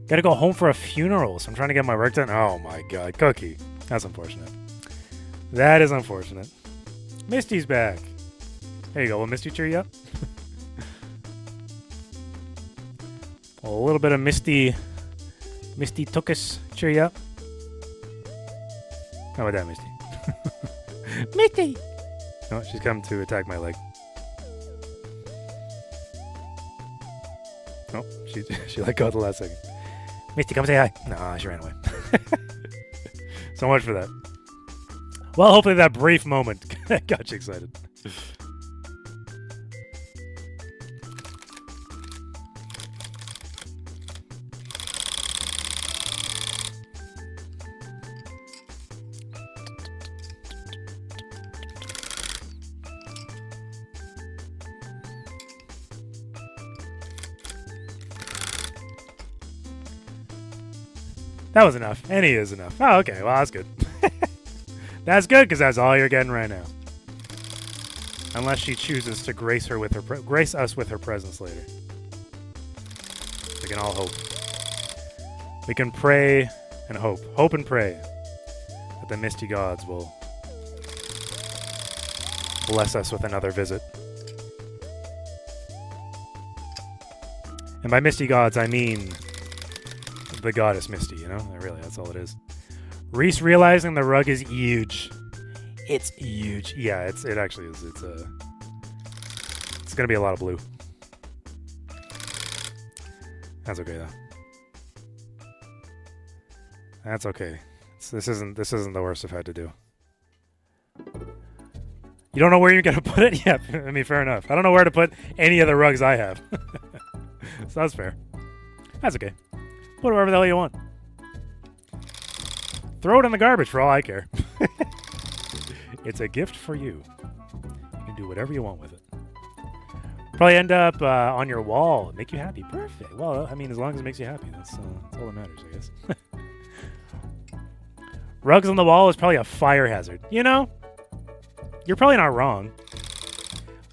Gotta go home for a funeral, so I'm trying to get my work done. Oh my god, Cookie. That's unfortunate. That is unfortunate. Misty's back. There you go. Will Misty cheer you up? A little bit of Misty Tookus cheer you up. How about that, Misty? Misty! Oh, she's come to attack my leg. Oh, she let go at the last second. Misty, come say hi. Nah, she ran away. So much for that. Well, hopefully that brief moment got you excited. That was enough. Any is enough. Oh, okay. Well, that's good. That's good, because that's all you're getting right now. Unless she chooses to grace us with her presence later. We can all hope. We can pray and hope. Hope and pray that the Misty Gods will bless us with another visit. And by Misty Gods, I mean the goddess Misty, you know? Really, that's all it is. Reese realizing the rug is huge. It's huge. Yeah, it actually is. It's gonna be a lot of blue. That's okay though. That's okay. This isn't the worst I've had to do. You don't know where you're gonna put it? Yeah, I mean, fair enough. I don't know where to put any of the rugs I have. So that's fair. That's okay. Put it wherever the hell you want. Throw it in the garbage for all I care. It's a gift for you. You can do whatever you want with it. Probably end up on your wall and make you happy. Perfect. Well, I mean, as long as it makes you happy, that's all that matters, I guess. Rugs on the wall is probably a fire hazard. You know? You're probably not wrong.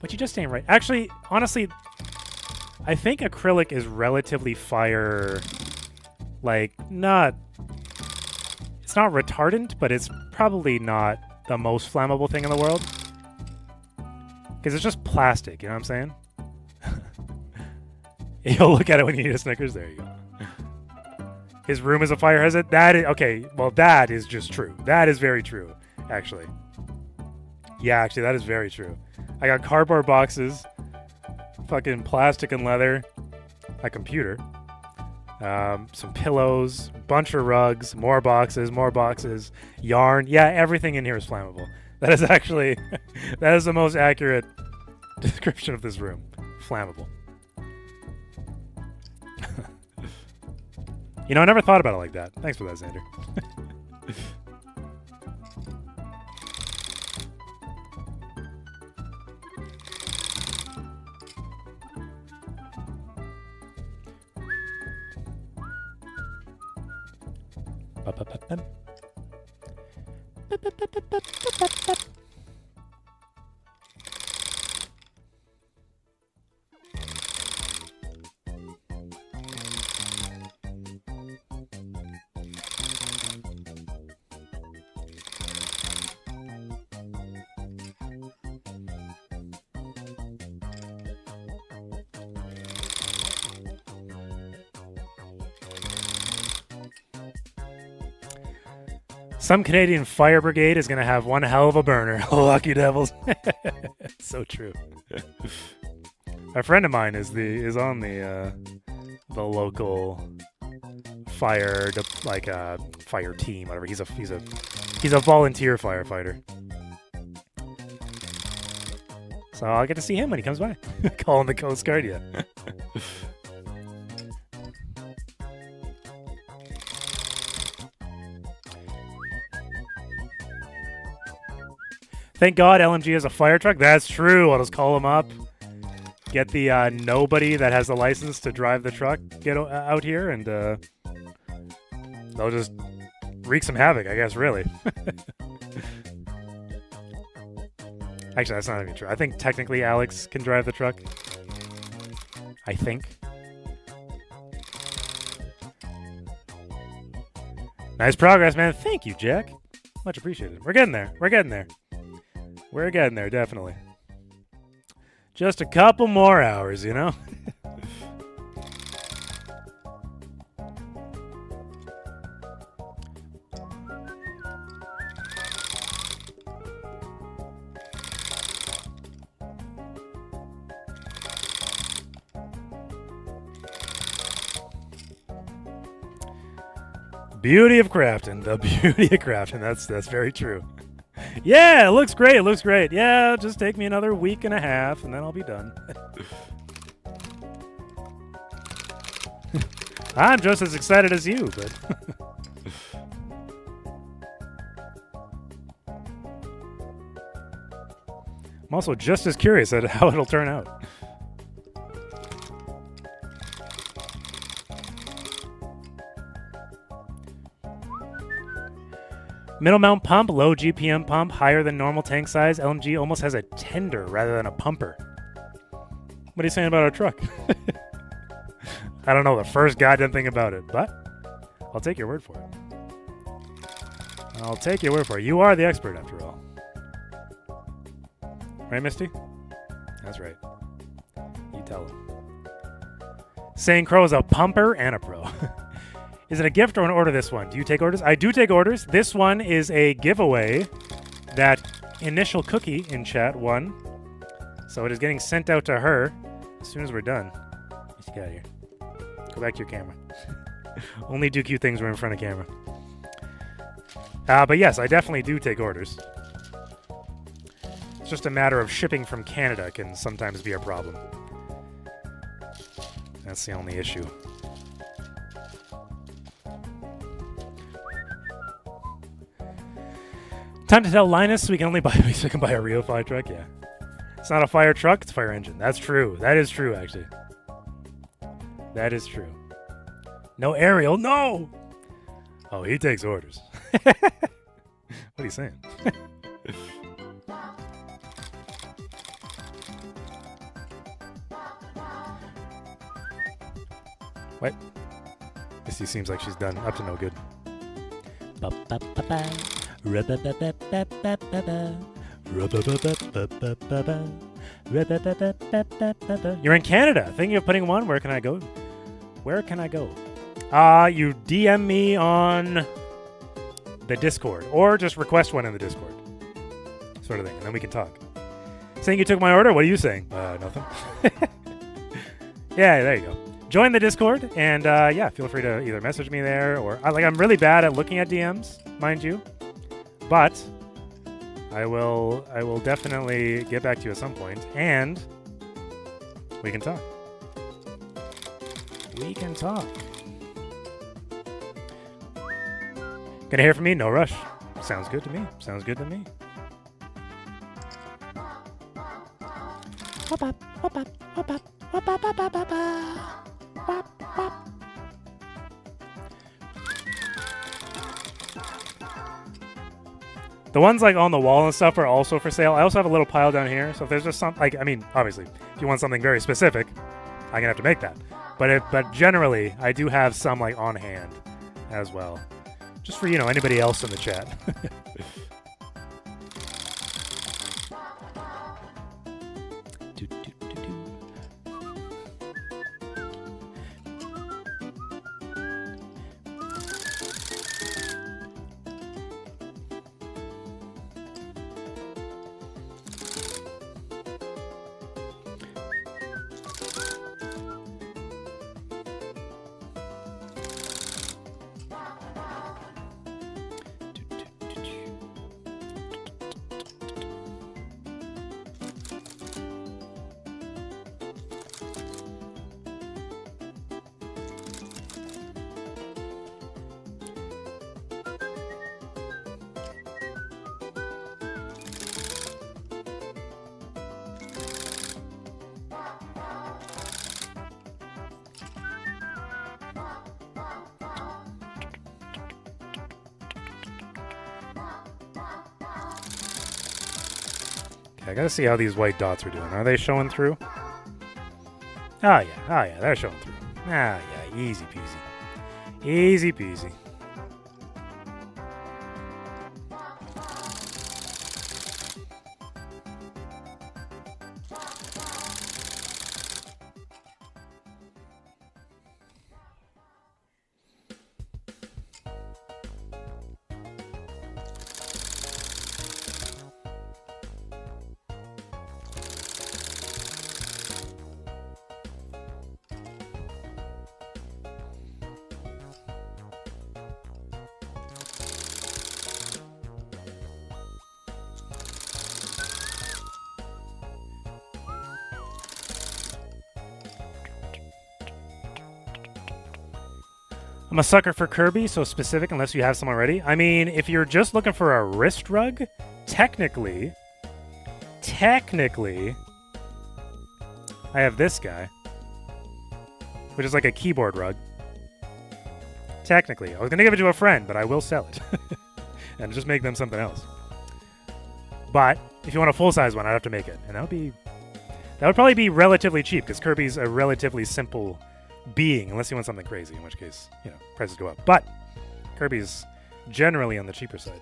But you just ain't right. Actually, honestly, I think acrylic is relatively fire, like, not... It's not retardant, but it's probably not the most flammable thing in the world. Because it's just plastic, you know what I'm saying? You'll look at it when you need a Snickers. There you go. His room is a fire hazard? That is... Okay, well, that is just true. That is very true, actually. Yeah, actually, that is very true. I got cardboard boxes, fucking plastic and leather, a computer, some pillows, bunch of rugs, more boxes, yarn. Yeah, everything in here is flammable. That is actually, that is the most accurate description of this room. Flammable. You know, I never thought about it like that. Thanks for that, Xander. Some Canadian fire brigade is going to have one hell of a burner. Lucky devils. So true. A friend of mine is on the local fire fire team, whatever. He's a volunteer firefighter. So I'll get to see him when he comes by. Calling the Coast Guard, yeah. Thank God LMG has a fire truck. That's true. I'll just call him up. Get the nobody that has the license to drive the truck out here, and they'll just wreak some havoc, I guess, really. Actually, that's not even true. I think technically Alex can drive the truck. I think. Nice progress, man. Thank you, Jack. Much appreciated. We're getting there. We're getting there. We're getting there, definitely. Just a couple more hours, you know? Beauty of crafting. The beauty of crafting. That's very true. Yeah, it looks great. It looks great. Yeah, just take me another week and a half, and then I'll be done. I'm just as excited as you, but... I'm also just as curious at how it'll turn out. Middle mount pump, low GPM pump, higher than normal tank size. LMG almost has a tender rather than a pumper. What are you saying about our truck? I don't know the first goddamn thing about it, but I'll take your word for it. I'll take your word for it. You are the expert, after all. Right, Misty? That's right. You tell him. Saying Crow is a pumper and a pro. Is it a gift or an order, this one? Do you take orders? I do take orders. This one is a giveaway that initial cookie in chat won. So it is getting sent out to her as soon as we're done. Let's get out of here. Go back to your camera. Only do cute things when we're in front of camera. But yes, I definitely do take orders. It's just a matter of shipping from Canada can sometimes be a problem. That's the only issue. Time to tell Linus we can only buy a real fire truck. Yeah, it's not a fire truck; it's a fire engine. That's true. That is true, actually. That is true. No aerial. No. Oh, he takes orders. What are you saying? What? Misty seems like she's done up to no good. You're in Canada. Thinking of putting one? Where can I go? Where can I go? You DM me on the Discord, or just request one in the Discord, sort of thing, and then we can talk. Saying you took my order? What are you saying? Nothing. Yeah, there you go. Join the Discord, and yeah, feel free to either message me there, or I'm really bad at looking at DMs, mind you, but I will definitely get back to you at some point, and we can talk. We can talk. Gonna hear from me? No rush. Sounds good to me. Sounds good to me. Whoop up, whoop up, whoop up, whoop up, whoop up, whoop up. Whoop, whoop. The ones like on the wall and stuff are also for sale. I also have a little pile down here, so if there's just some, like, I mean, obviously, if you want something very specific, I'm gonna have to make that. But generally, I do have some like on hand as well, just for anybody else in the chat. I gotta see how these white dots are doing. Are they showing through? Oh yeah, they're showing through. Ah yeah, easy peasy. Easy peasy. I'm a sucker for Kirby, so specific unless you have some already. I mean, if you're just looking for a wrist rug, technically, I have this guy, which is like a keyboard rug. Technically. I was going to give it to a friend, but I will sell it. And just make them something else. But if you want a full-size one, I'd have to make it. And that would probably be relatively cheap, because Kirby's a relatively simple being, unless you want something crazy, in which case, prices go up. But Kirby's generally on the cheaper side.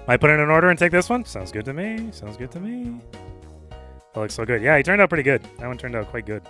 Might put in an order and take this one? Sounds good to me. Sounds good to me. That looks so good. Yeah, he turned out pretty good. That one turned out quite good.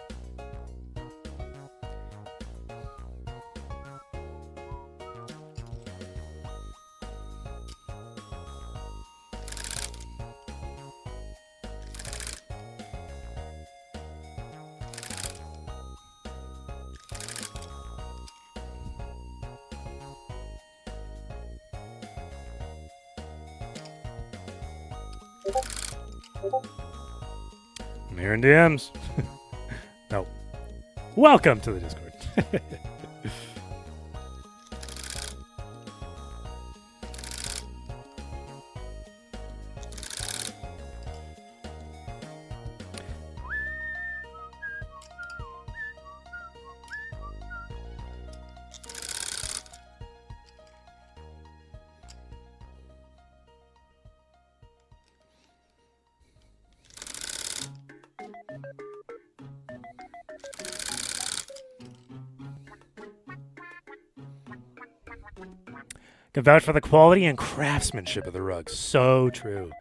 I'm here in DMs. No. Welcome to the Discord. Can vouch for the quality and craftsmanship of the rug. So true.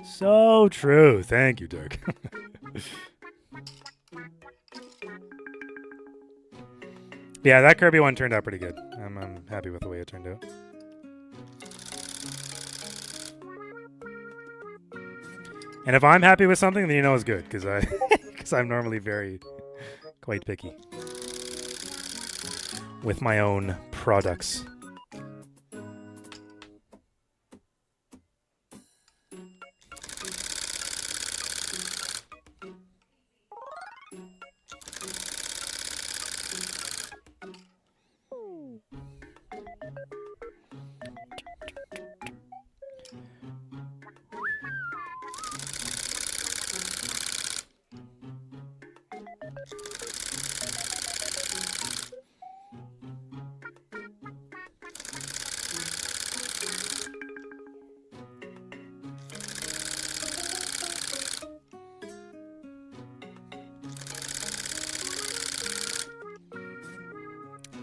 So true. Thank you, Dirk. Yeah, that Kirby one turned out pretty good. I'm happy with the way it turned out. And if I'm happy with something, then you know it's good, because I'm normally quite picky with my own products.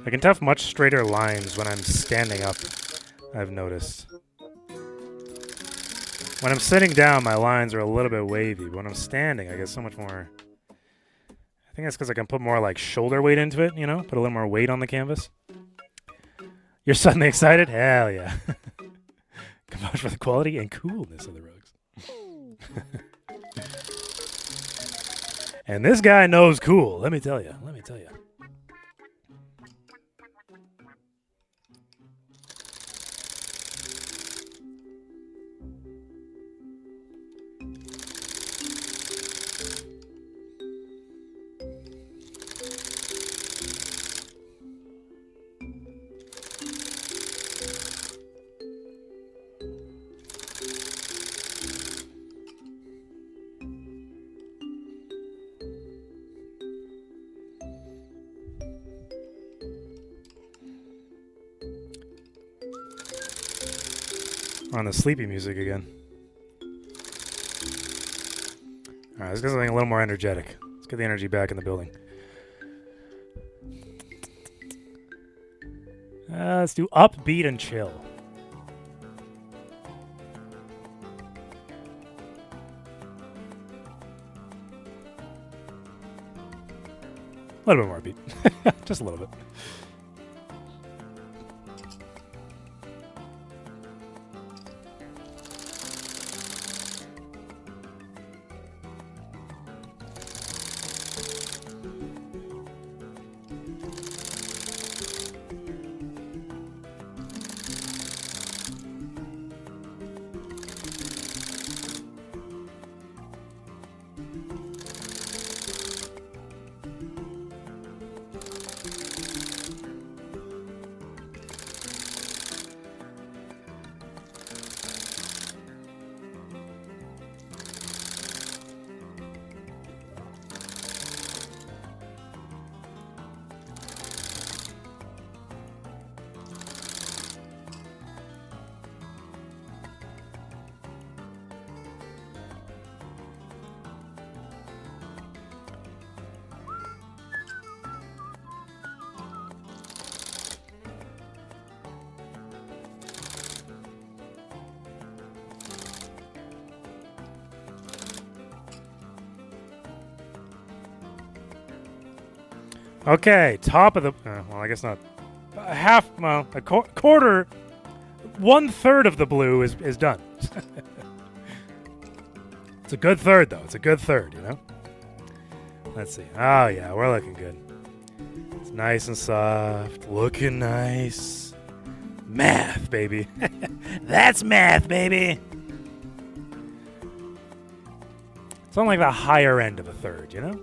I can tell much straighter lines when I'm standing up, I've noticed. When I'm sitting down, my lines are a little bit wavy, but when I'm standing, I get so much more... I think that's because I can put more, like, shoulder weight into it, you know? Put a little more weight on the canvas. You're suddenly excited? Hell yeah. Come on for the quality and coolness of the rugs. And this guy knows cool, let me tell you. Let me tell you. On the sleepy music again. Alright, let's get something a little more energetic. Let's get the energy back in the building. Let's do upbeat and chill. A little bit more upbeat. Just a little bit. Okay, top of the... well, I guess not. Half... Well, a quarter... 1/3 of the blue is done. It's a good third, though. It's a good third, you know? Let's see. Oh, yeah, we're looking good. It's nice and soft. Looking nice. Math, baby. That's math, baby. It's on like the higher end of a third, you know?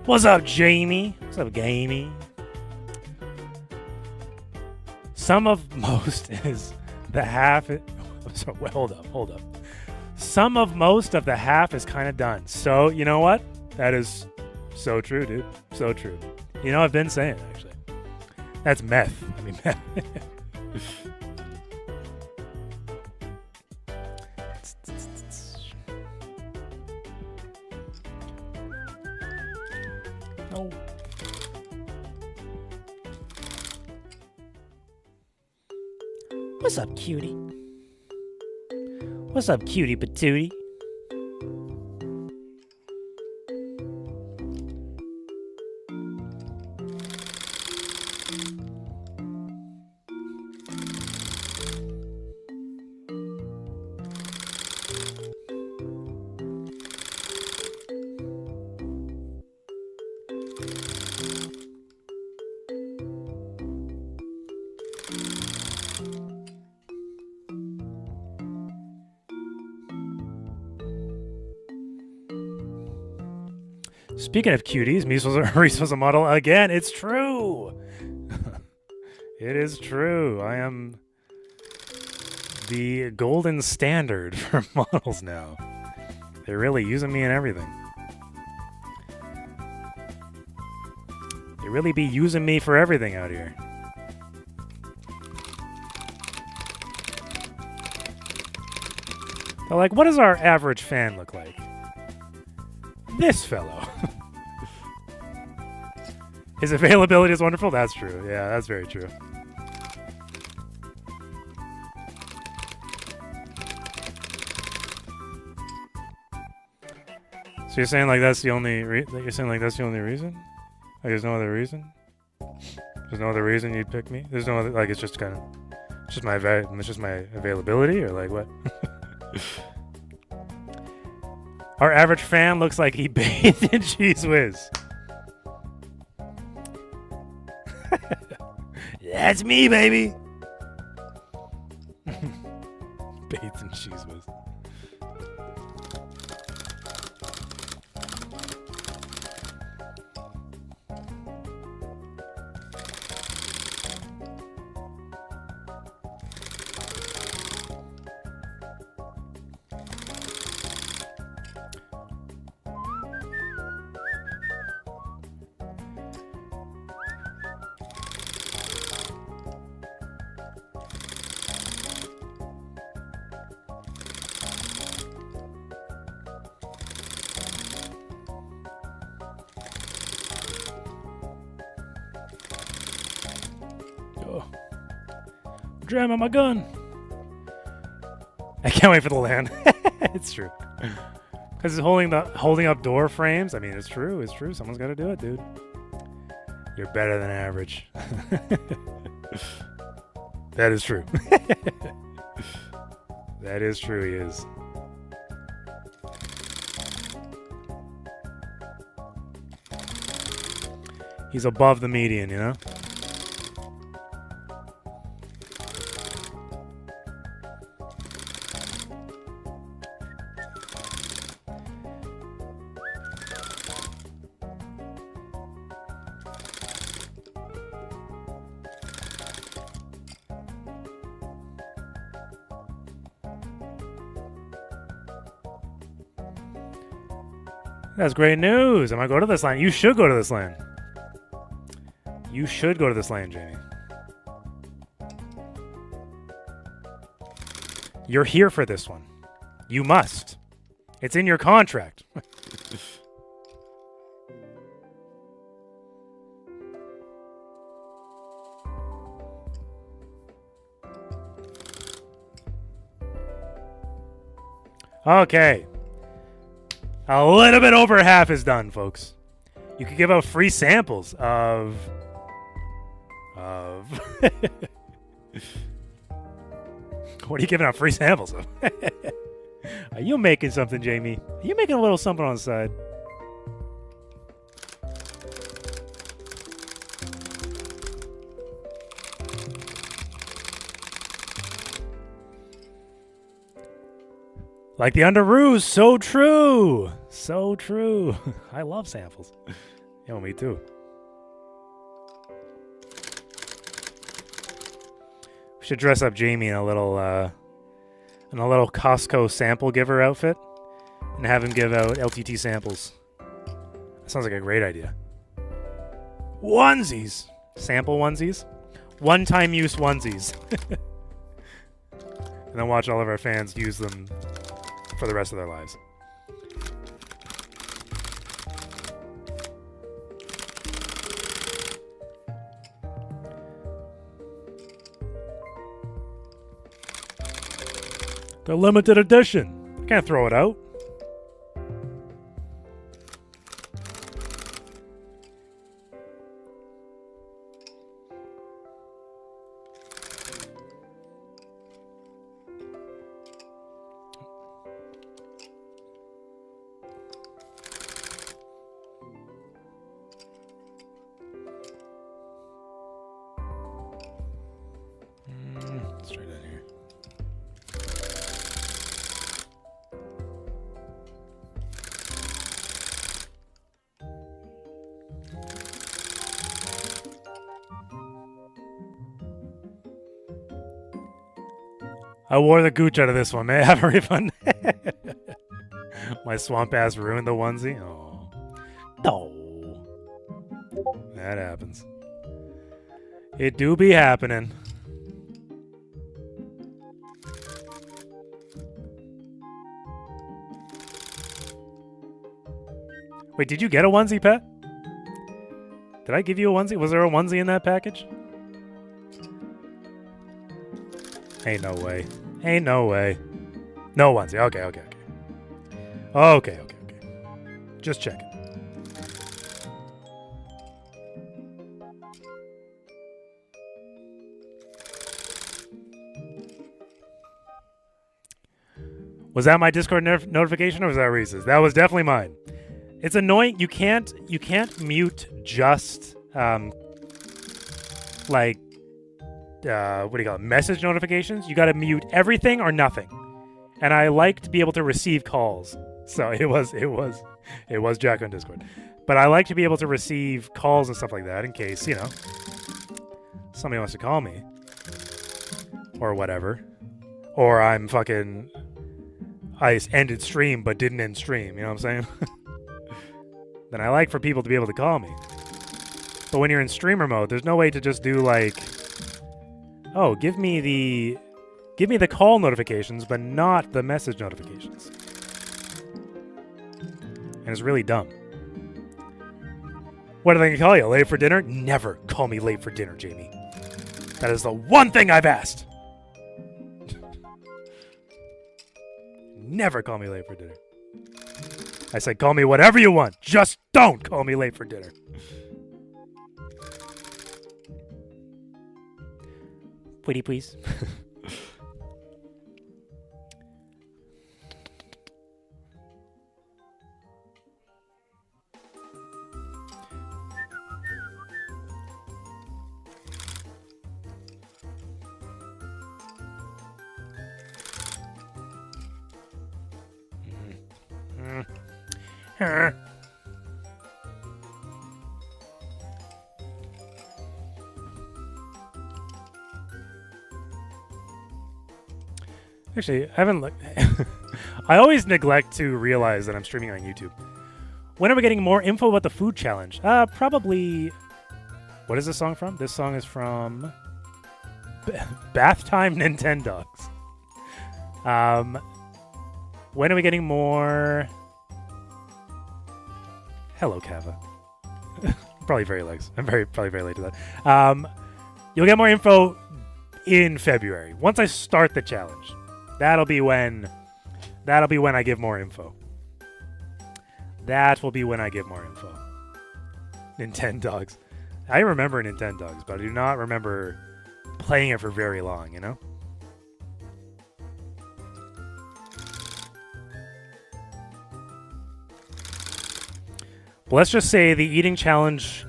What's up, Jamie? What's up, Gamey? Some of most is the half. So, wait, hold up. Some of most of the half is kind of done. So, you know what? That is so true, dude. So true. You know, I've been saying it, actually. That's meth. I mean, meth. No. What's up, cutie? What's up, cutie patootie? Speaking of cuties, Reese was a model again. It's true. It is true. I am the golden standard for models now. They're really using me in everything. They really be using me for everything out here. They're like, what does our average fan look like? This fellow. His availability is wonderful. That's true. Yeah, that's very true. So you're saying like that's the only you're saying like that's the only reason? Like there's no other reason? There's no other reason you'd pick me? There's no other, like it's just kind of it's just my availability or like what? Our average fan looks like he bathed in Cheese Whiz. That's me, baby. Bathed in Cheese Whiz. Jamming my gun. I can't wait for the land. It's true. Because it's holding up door frames. I mean, it's true. It's true. Someone's got to do it, dude. You're better than average. That is true. That is true. He is. He's above the median, you know? That's great news. I'm going to go to this land. You should go to this land. You should go to this land, Jamie. You're here for this one. You must. It's in your contract. Okay. A little bit over half is done, folks. You could give out free samples of... What are you giving out free samples of? Are you making something, Jamie? Are you making a little something on the side? Like the Underoos, so true. So true. I love samples. Yeah, well, me too. We should dress up Jamie in a little Costco sample giver outfit and have him give out LTT samples. That sounds like a great idea. Onesies! Sample onesies? One-time use onesies. And then watch all of our fans use them for the rest of their lives. The limited edition. I can't throw it out. Straight in here. I wore the gooch out of this one. May I have a refund? My swamp ass ruined the onesie. Oh. No. That happens. It do be happening. Wait, did you get a onesie, Pat? Did I give you a onesie? Was there a onesie in that package? Ain't no way. Ain't no way. No onesie. Okay. Okay. Just checking. Was that my Discord notification or was that Reese's? That was definitely mine. It's annoying. You can't mute just like what do you call it? Message notifications. You got to mute everything or nothing. And I like to be able to receive calls. So it was Jack on Discord. But I like to be able to receive calls and stuff like that in case, you know, somebody wants to call me or whatever. Or I'm fucking I ended stream but didn't end stream, you know what I'm saying? Then I like for people to be able to call me. But when you're in streamer mode, there's no way to just do like, oh, give me the call notifications, but not the message notifications. And it's really dumb. What are they gonna call you? Late for dinner? Never call me late for dinner, Jamie. That is the one thing I've asked. Never call me late for dinner. I said, call me whatever you want. Just don't call me late for dinner. Pretty please. Actually, I haven't looked. I always neglect to realize that I'm streaming on YouTube. When are we getting more info about the food challenge? Probably. What is this song from? This song is from Bath Time Nintendogs. When are we getting more? Hello, Kava. Probably very late. I'm probably very late to that. You'll get more info in February once I start the challenge. That'll be when I give more info. That will be when I give more info. Nintendogs. I remember Nintendogs, but I do not remember playing it for very long, you know? But let's just say the eating challenge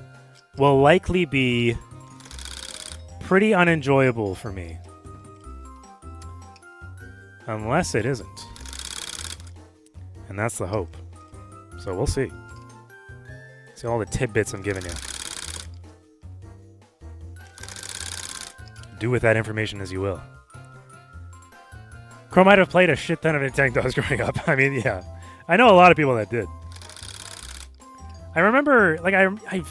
will likely be pretty unenjoyable for me. Unless it isn't. And that's the hope. So we'll see. See all the tidbits I'm giving you. Do with that information as you will. Crow might have played a shit ton of Nintendos growing up. I mean, yeah. I know a lot of people that did. I remember, like, I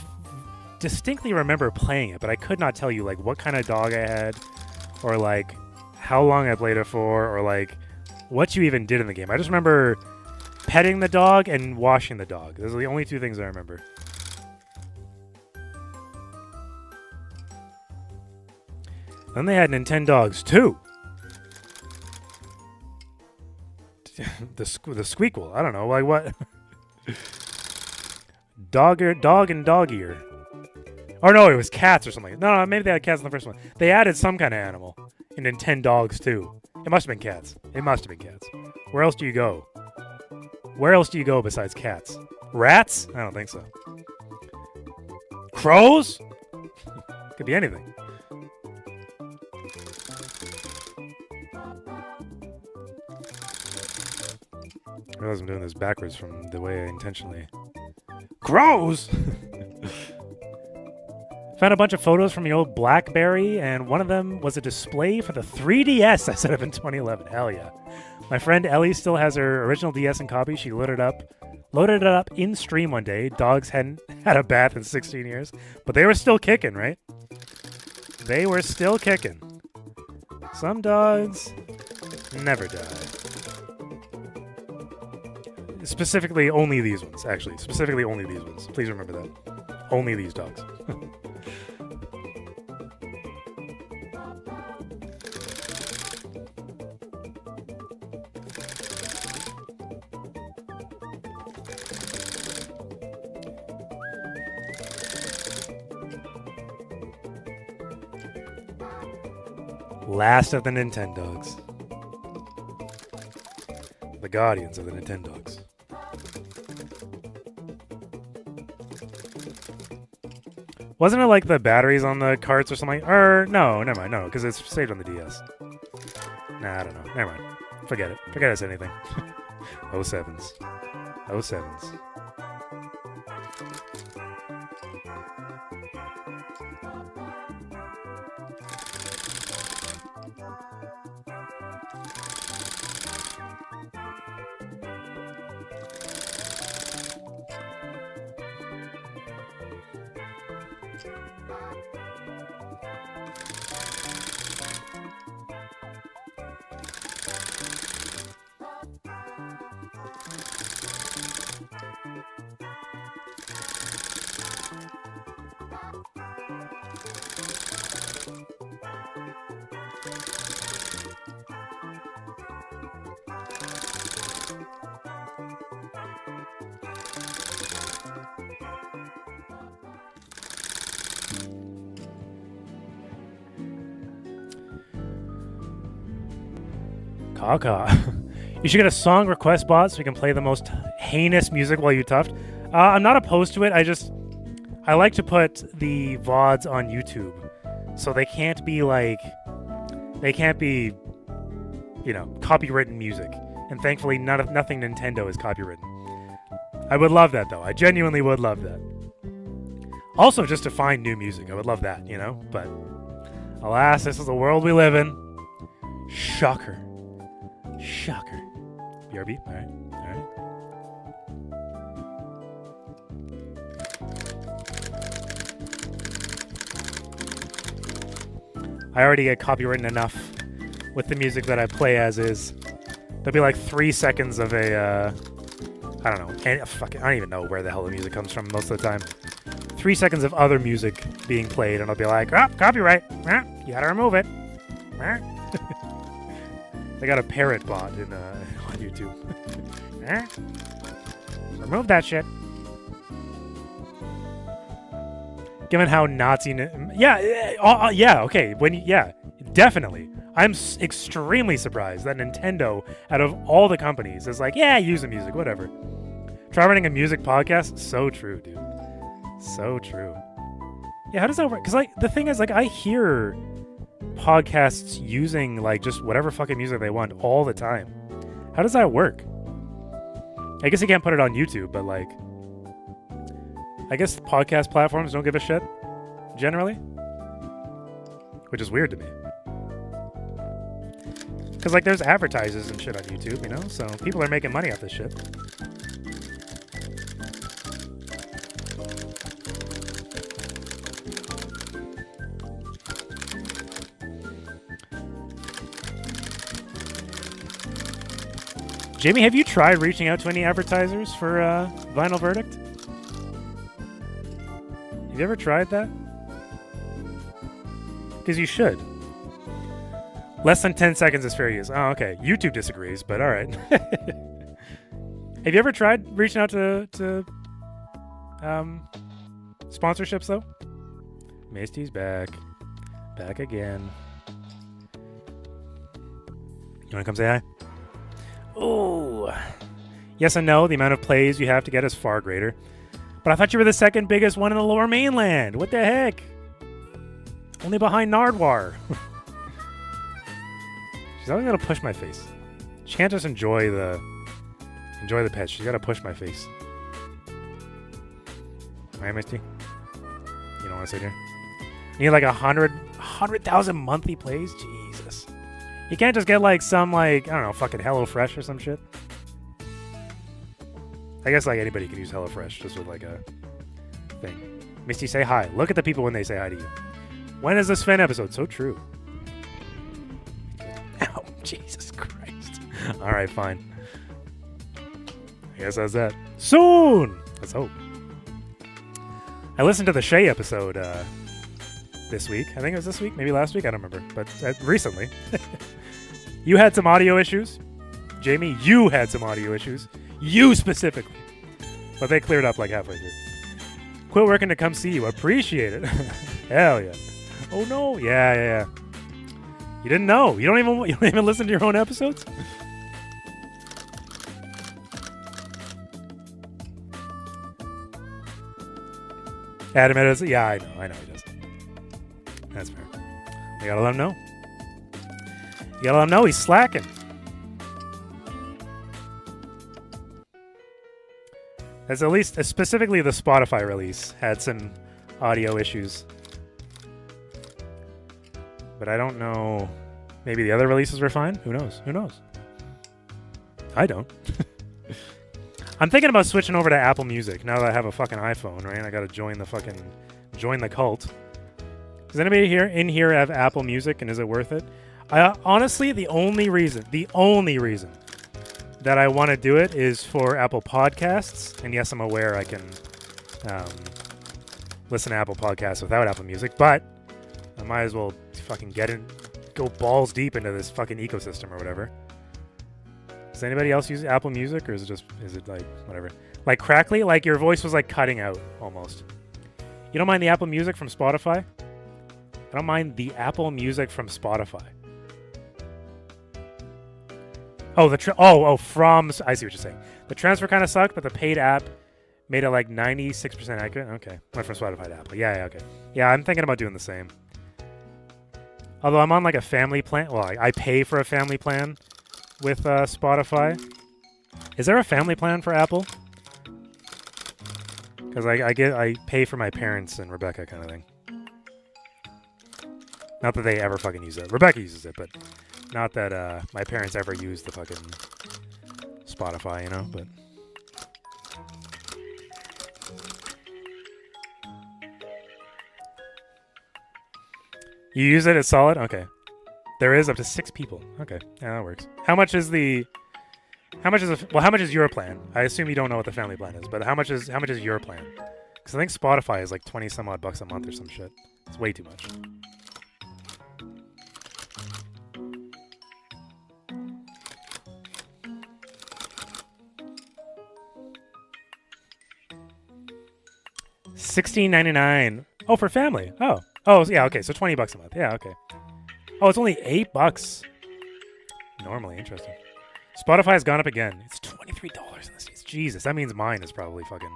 distinctly remember playing it, but I could not tell you, like, what kind of dog I had, or, like, how long I played it for, or, like, what you even did in the game. I just remember petting the dog and washing the dog. Those are the only two things I remember. Then they had Nintendogs too. the squeakle. I don't know. Like what? Dog and dog ear. Or no, it was cats or something. No, maybe they had cats in the first one. They added some kind of animal in Nintendogs too. It must have been cats. It must have been cats. Where else do you go? Where else do you go besides cats? Rats? I don't think so. Crows? Could be anything. I realize I'm doing this backwards from the way I intentionally... Crows! Found a bunch of photos from the old BlackBerry, and one of them was a display for the 3DS I set up in 2011. Hell yeah. My friend Ellie still has her original DS in copy. She loaded it up in stream one day. Dogs hadn't had a bath in 16 years, but they were still kicking, right? They were still kicking. Some dogs never die. Specifically, only these ones, actually. Specifically, only these ones. Please remember that. Only these dogs. Last of the Nintendogs. The guardians of the Nintendogs. Wasn't it like the batteries on the carts or something? Or, no, never mind. No, because it's saved on the DS. Nah, I don't know. Never mind. Forget it. Forget I said anything. 07s. 07s. Kaka. You should get a song request bot so we can play the most heinous music while you tuft. I'm not opposed to it. I like to put the VODs on YouTube. So they can't be copywritten music. And thankfully nothing Nintendo is copywritten. I would love that though. I genuinely would love that. Also just to find new music. I would love that, you know? But alas, this is the world we live in. Shocker. Shocker. BRB? Alright. Alright. I already get copywritten enough with the music that I play as is. There'll be like 3 seconds of a, I don't know. I don't even know where the hell the music comes from most of the time. 3 seconds of other music being played, and I'll be like, oh, copyright. You gotta remove it. They got a parrot bot on YouTube. Remove that shit. Given how Nazi... yeah, okay. Definitely. I'm extremely surprised that Nintendo, out of all the companies, is like, yeah, use the music, whatever. Try running a music podcast? So true, dude. So true. Yeah, how does that work? Because, like, the thing is, like, I hear podcasts using, like, just whatever fucking music they want all the time. How does that work? I guess you can't put it on YouTube, but, like, I guess podcast platforms don't give a shit, generally. Which is weird to me. Because, like, there's advertisers and shit on YouTube, you know? So people are making money off this shit. Jamie, have you tried reaching out to any advertisers for Vinyl Verdict? Have you ever tried that? Because you should. Less than 10 seconds is fair use. Oh, okay. YouTube disagrees, but all right. Have you ever tried reaching out to sponsorships, though? Misty's back. Back again. You want to come say hi? Oh. Yes and no. The amount of plays you have to get is far greater. But I thought you were the second biggest one in the Lower Mainland. What the heck? Only behind Nardwar. She's always gotta push my face. She can't just enjoy the pet. She's gotta push my face. Alright, Misty? You don't want to sit here? You need like 100,000 monthly plays? Jesus. You can't just get like some like, I don't know, fucking HelloFresh or some shit. I guess like anybody can use HelloFresh just with like a thing. Misty, say hi. Look at the people when they say hi to you. When is this fan episode? So true. Ow, Jesus Christ. Alright, fine. I guess that's that. Soon! Let's hope. I listened to the Shay episode this week. I think it was this week, maybe last week, I don't remember. But recently. You had some audio issues. Jamie, you had some audio issues. You specifically. But they cleared up like halfway through. Quit working to come see you. Appreciate it. Hell yeah. Oh no. Yeah. You didn't know. You don't even listen to your own episodes? Adam does. Yeah, I know he does. That's fair. You gotta let him know. You gotta let him know he's slacking. As at least, specifically the Spotify release had some audio issues. But I don't know. Maybe the other releases were fine? Who knows? I don't. I'm thinking about switching over to Apple Music now that I have a fucking iPhone, right? I gotta join the cult. Does anybody in here have Apple Music, and is it worth it? Honestly, the only reason that I want to do it is for Apple Podcasts. And yes, I'm aware I can listen to Apple Podcasts without Apple Music, but I might as well fucking go balls deep into this fucking ecosystem or whatever. Does anybody else use Apple Music, or is it like whatever? Like crackly? Like your voice was like cutting out almost. You don't mind the Apple Music from Spotify? I don't mind the Apple Music from Spotify. Oh, I see what you're saying. The transfer kind of sucked, but the paid app made it like 96% accurate. Okay. Went from Spotify to Apple. Yeah, okay. Yeah, I'm thinking about doing the same. Although I'm on like a family plan. Well, I pay for a family plan with Spotify. Is there a family plan for Apple? Because I pay for my parents and Rebecca kind of thing. Not that they ever fucking use it. Rebecca uses it, but not that my parents ever use the fucking Spotify, you know, but... You use it, it's solid? Okay. There is up to 6 people. Okay, yeah, that works. How much is your plan? I assume you don't know what the family plan is, but how much is your plan? Because I think Spotify is like 20 some odd bucks a month or some shit. It's way too much. $16.99. Oh, for family. Oh, yeah, okay. So 20 bucks a month. Yeah, okay. Oh, it's only $8 normally. Interesting. Spotify has gone up again. It's $23 in the States. Jesus, that means mine is probably fucking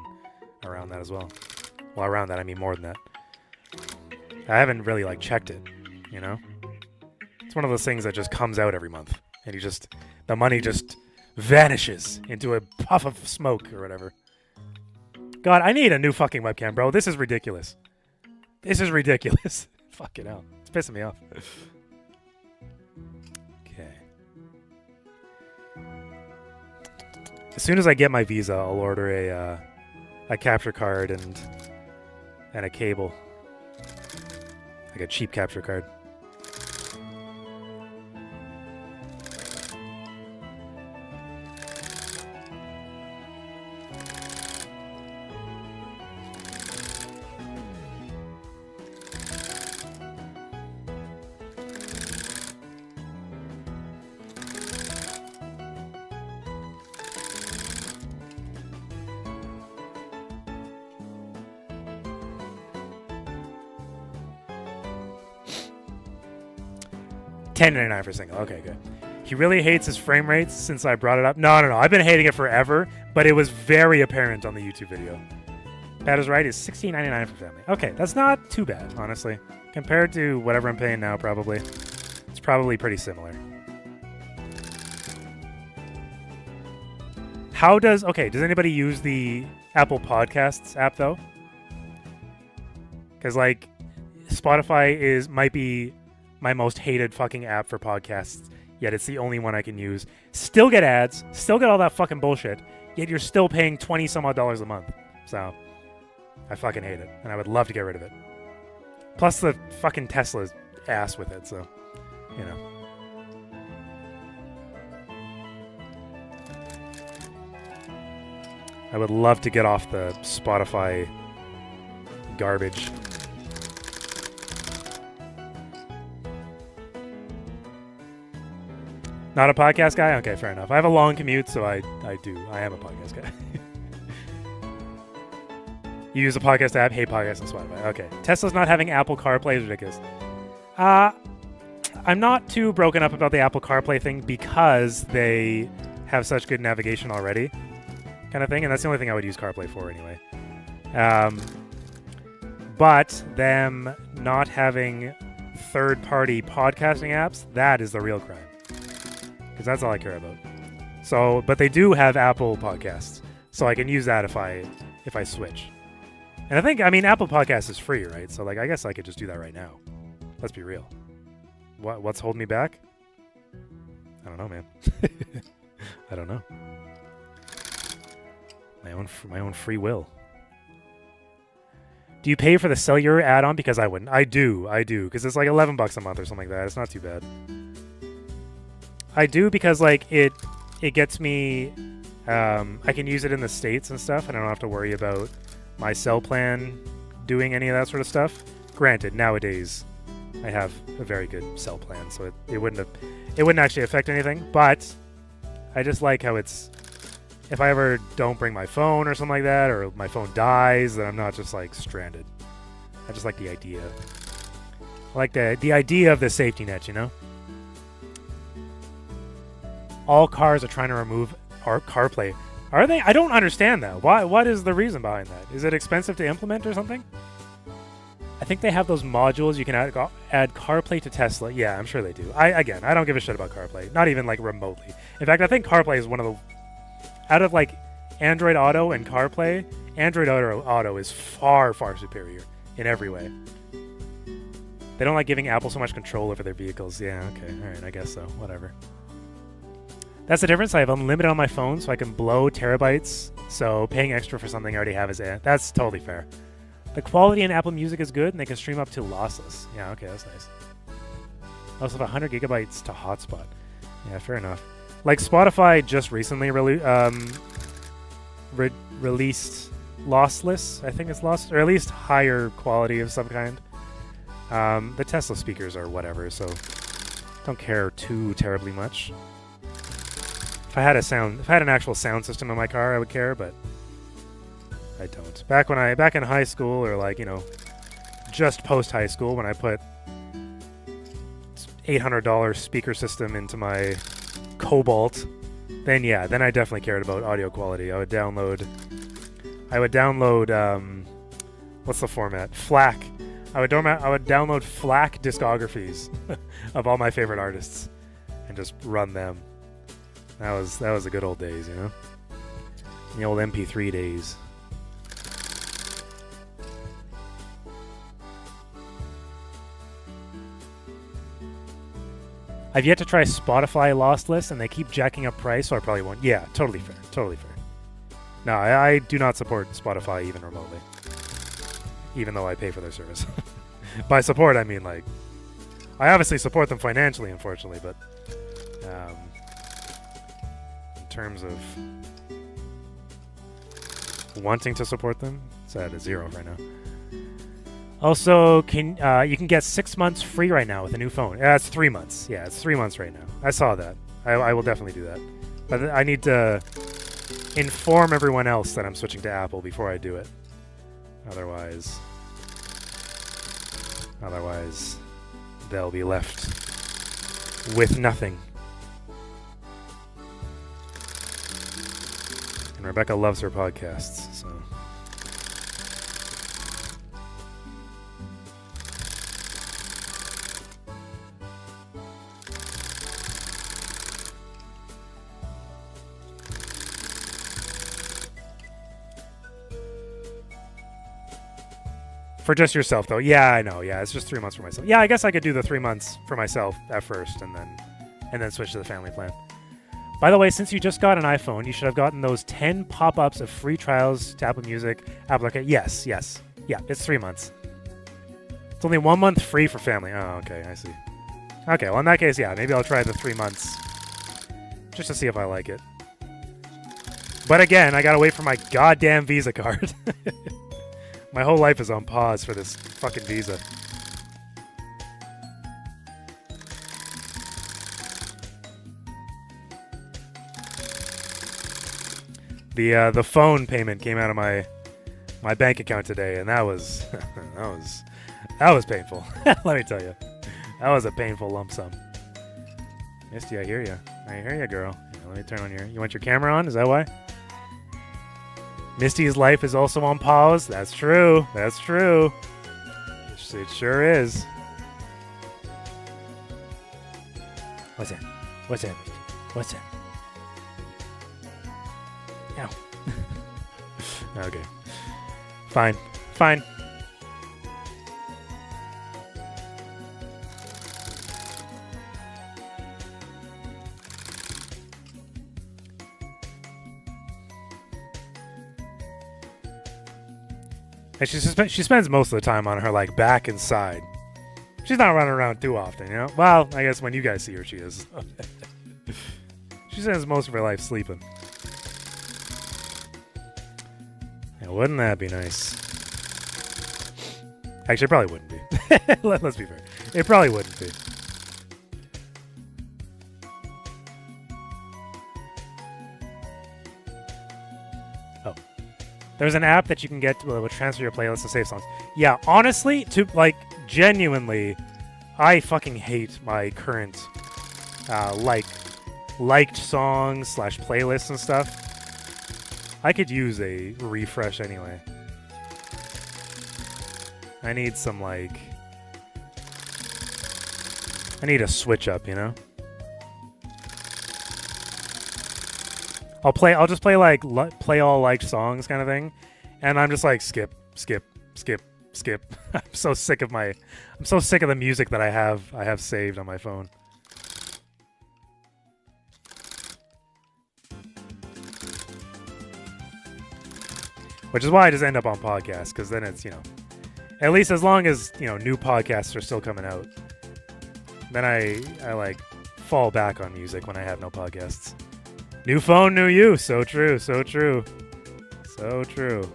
around that as well. Well, around that, I mean more than that. I haven't really, like, checked it, you know? It's one of those things that just comes out every month. And the money just vanishes into a puff of smoke or whatever. God, I need a new fucking webcam, bro. This is ridiculous. This is ridiculous. Fucking hell. It's pissing me off. Okay. As soon as I get my visa, I'll order a capture card and a cable. Like a cheap capture card. $10.99 for single. Okay, good. He really hates his frame rates since I brought it up. No. I've been hating it forever, but it was very apparent on the YouTube video. Pat is right. Is $16.99 for family. Okay, that's not too bad, honestly. Compared to whatever I'm paying now, probably. It's probably pretty similar. Does anybody use the Apple Podcasts app, though? Because, like, Spotify might be my most hated fucking app for podcasts, yet it's the only one I can use. Still get ads, still get all that fucking bullshit, yet you're still paying $20 some odd a month. So, I fucking hate it, and I would love to get rid of it. Plus the fucking Tesla's ass with it, so, you know. I would love to get off the Spotify garbage. Not a podcast guy? Okay, fair enough. I have a long commute, so I am a podcast guy. You use a podcast app, hate podcasts on Spotify. Okay. Tesla's not having Apple CarPlay is ridiculous. I'm not too broken up about the Apple CarPlay thing because they have such good navigation already, kind of thing, and that's the only thing I would use CarPlay for anyway. But them not having third-party podcasting apps, that is the real crime. Because that's all I care about. So, but they do have Apple Podcasts, so I can use that if I switch. And I mean, Apple Podcasts is free, right? So, like, I guess I could just do that right now. Let's be real. What's holding me back? I don't know, man. I don't know. My own free will. Do you pay for the Cellular add-on? Because I wouldn't. I do. Because it's like $11 a month or something like that. It's not too bad. I do because, like, it gets me... I can use it in the States and stuff, and I don't have to worry about my cell plan doing any of that sort of stuff. Granted, nowadays, I have a very good cell plan, so it wouldn't actually affect anything, but I just like how it's... If I ever don't bring my phone or something like that, or my phone dies, then I'm not just, like, stranded. I just like the idea. I like the idea of the safety net, you know? All cars are trying to remove CarPlay. Are they? I don't understand that. Why? What is the reason behind that? Is it expensive to implement or something? I think they have those modules you can add CarPlay to Tesla. Yeah, I'm sure they do. I don't give a shit about CarPlay. Not even, like, remotely. In fact, I think CarPlay is one of the... Out of, like, Android Auto and CarPlay, Android Auto is far, far superior in every way. They don't like giving Apple so much control over their vehicles. Yeah, okay. All right, I guess so. Whatever. That's the difference. I have unlimited on my phone, so I can blow terabytes. So paying extra for something I already have is that's totally fair. The quality in Apple Music is good, and they can stream up to lossless. Yeah, okay, that's nice. I also have 100 gigabytes to hotspot. Yeah, fair enough. Like, Spotify just recently released lossless. I think it's lossless, or at least higher quality of some kind. The Tesla speakers are whatever, so don't care too terribly much. If I had an actual sound system in my car, I would care, but I don't. Back in high school, or, like, you know, just post high school, when I put $800 speaker system into my Cobalt, then I definitely cared about audio quality. I would download what's the format? FLAC. I would download FLAC discographies of all my favorite artists and just run them. That was the good old days, you know? The old MP3 days. I've yet to try Spotify lost list, and they keep jacking up price, so I probably won't. Yeah, totally fair. Totally fair. No, I do not support Spotify even remotely, even though I pay for their service. By support, I mean, like, I obviously support them financially, unfortunately, but in terms of wanting to support them, it's at a 0 right now. Also, you can get 6 months free right now with a new phone. Yeah, it's 3 months. Yeah, it's 3 months right now. I saw that. I will definitely do that. But I need to inform everyone else that I'm switching to Apple before I do it. Otherwise, they'll be left with nothing. And Rebecca loves her podcasts, so. For just yourself, though. Yeah, I know. Yeah, it's just 3 months for myself. Yeah, I guess I could do the 3 months for myself at first, and then switch to the family plan. By the way, since you just got an iPhone, you should have gotten those 10 pop-ups of free trials to Apple Music. Apple Arcade. Yes. Yeah, it's 3 months. It's only 1 month free for family. Oh, okay, I see. Okay, well, in that case, yeah, maybe I'll try the 3 months just to see if I like it. But again, I gotta wait for my goddamn Visa card. My whole life is on pause for this fucking Visa. The phone payment came out of my bank account today, and that was that was painful. Let me tell you, that was a painful lump sum. Misty, I hear you. I hear you, girl. Yeah, let me turn on you want your camera on? Is that why? Misty's life is also on pause. That's true. That's true. It sure is. What's that? What's that, Misty? What's that? Ow. Okay. Fine. Fine. And she spends most of the time on her, like, back and side. She's not running around too often, you know? Well, I guess when you guys see her, she is. She spends most of her life sleeping. Yeah, wouldn't that be nice? Actually, it probably wouldn't be. Let's be fair. It probably wouldn't be. There's an app that you can get that will transfer your playlist to save songs. Yeah, honestly, genuinely, I fucking hate my current, liked songs / playlists and stuff. I could use a refresh anyway. I need some, I need a switch up, you know? I'll just play play all liked songs kind of thing, and I'm just like skip. I'm so sick of the music that I have saved on my phone. Which is why I just end up on podcasts, because then it's, at least as long as, new podcasts are still coming out, then I like fall back on music when I have no podcasts. New phone, new you. So true, so true. So true.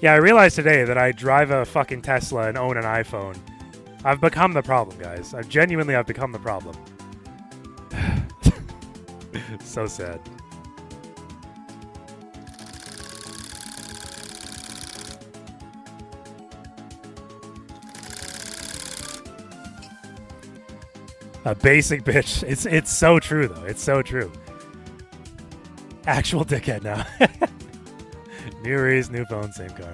Yeah, I realized today that I drive a fucking Tesla and own an iPhone. I've become the problem, guys. I've become the problem. So sad. A basic bitch. It's so true, though. It's so true. Actual dickhead now. New raise, new phone, same car.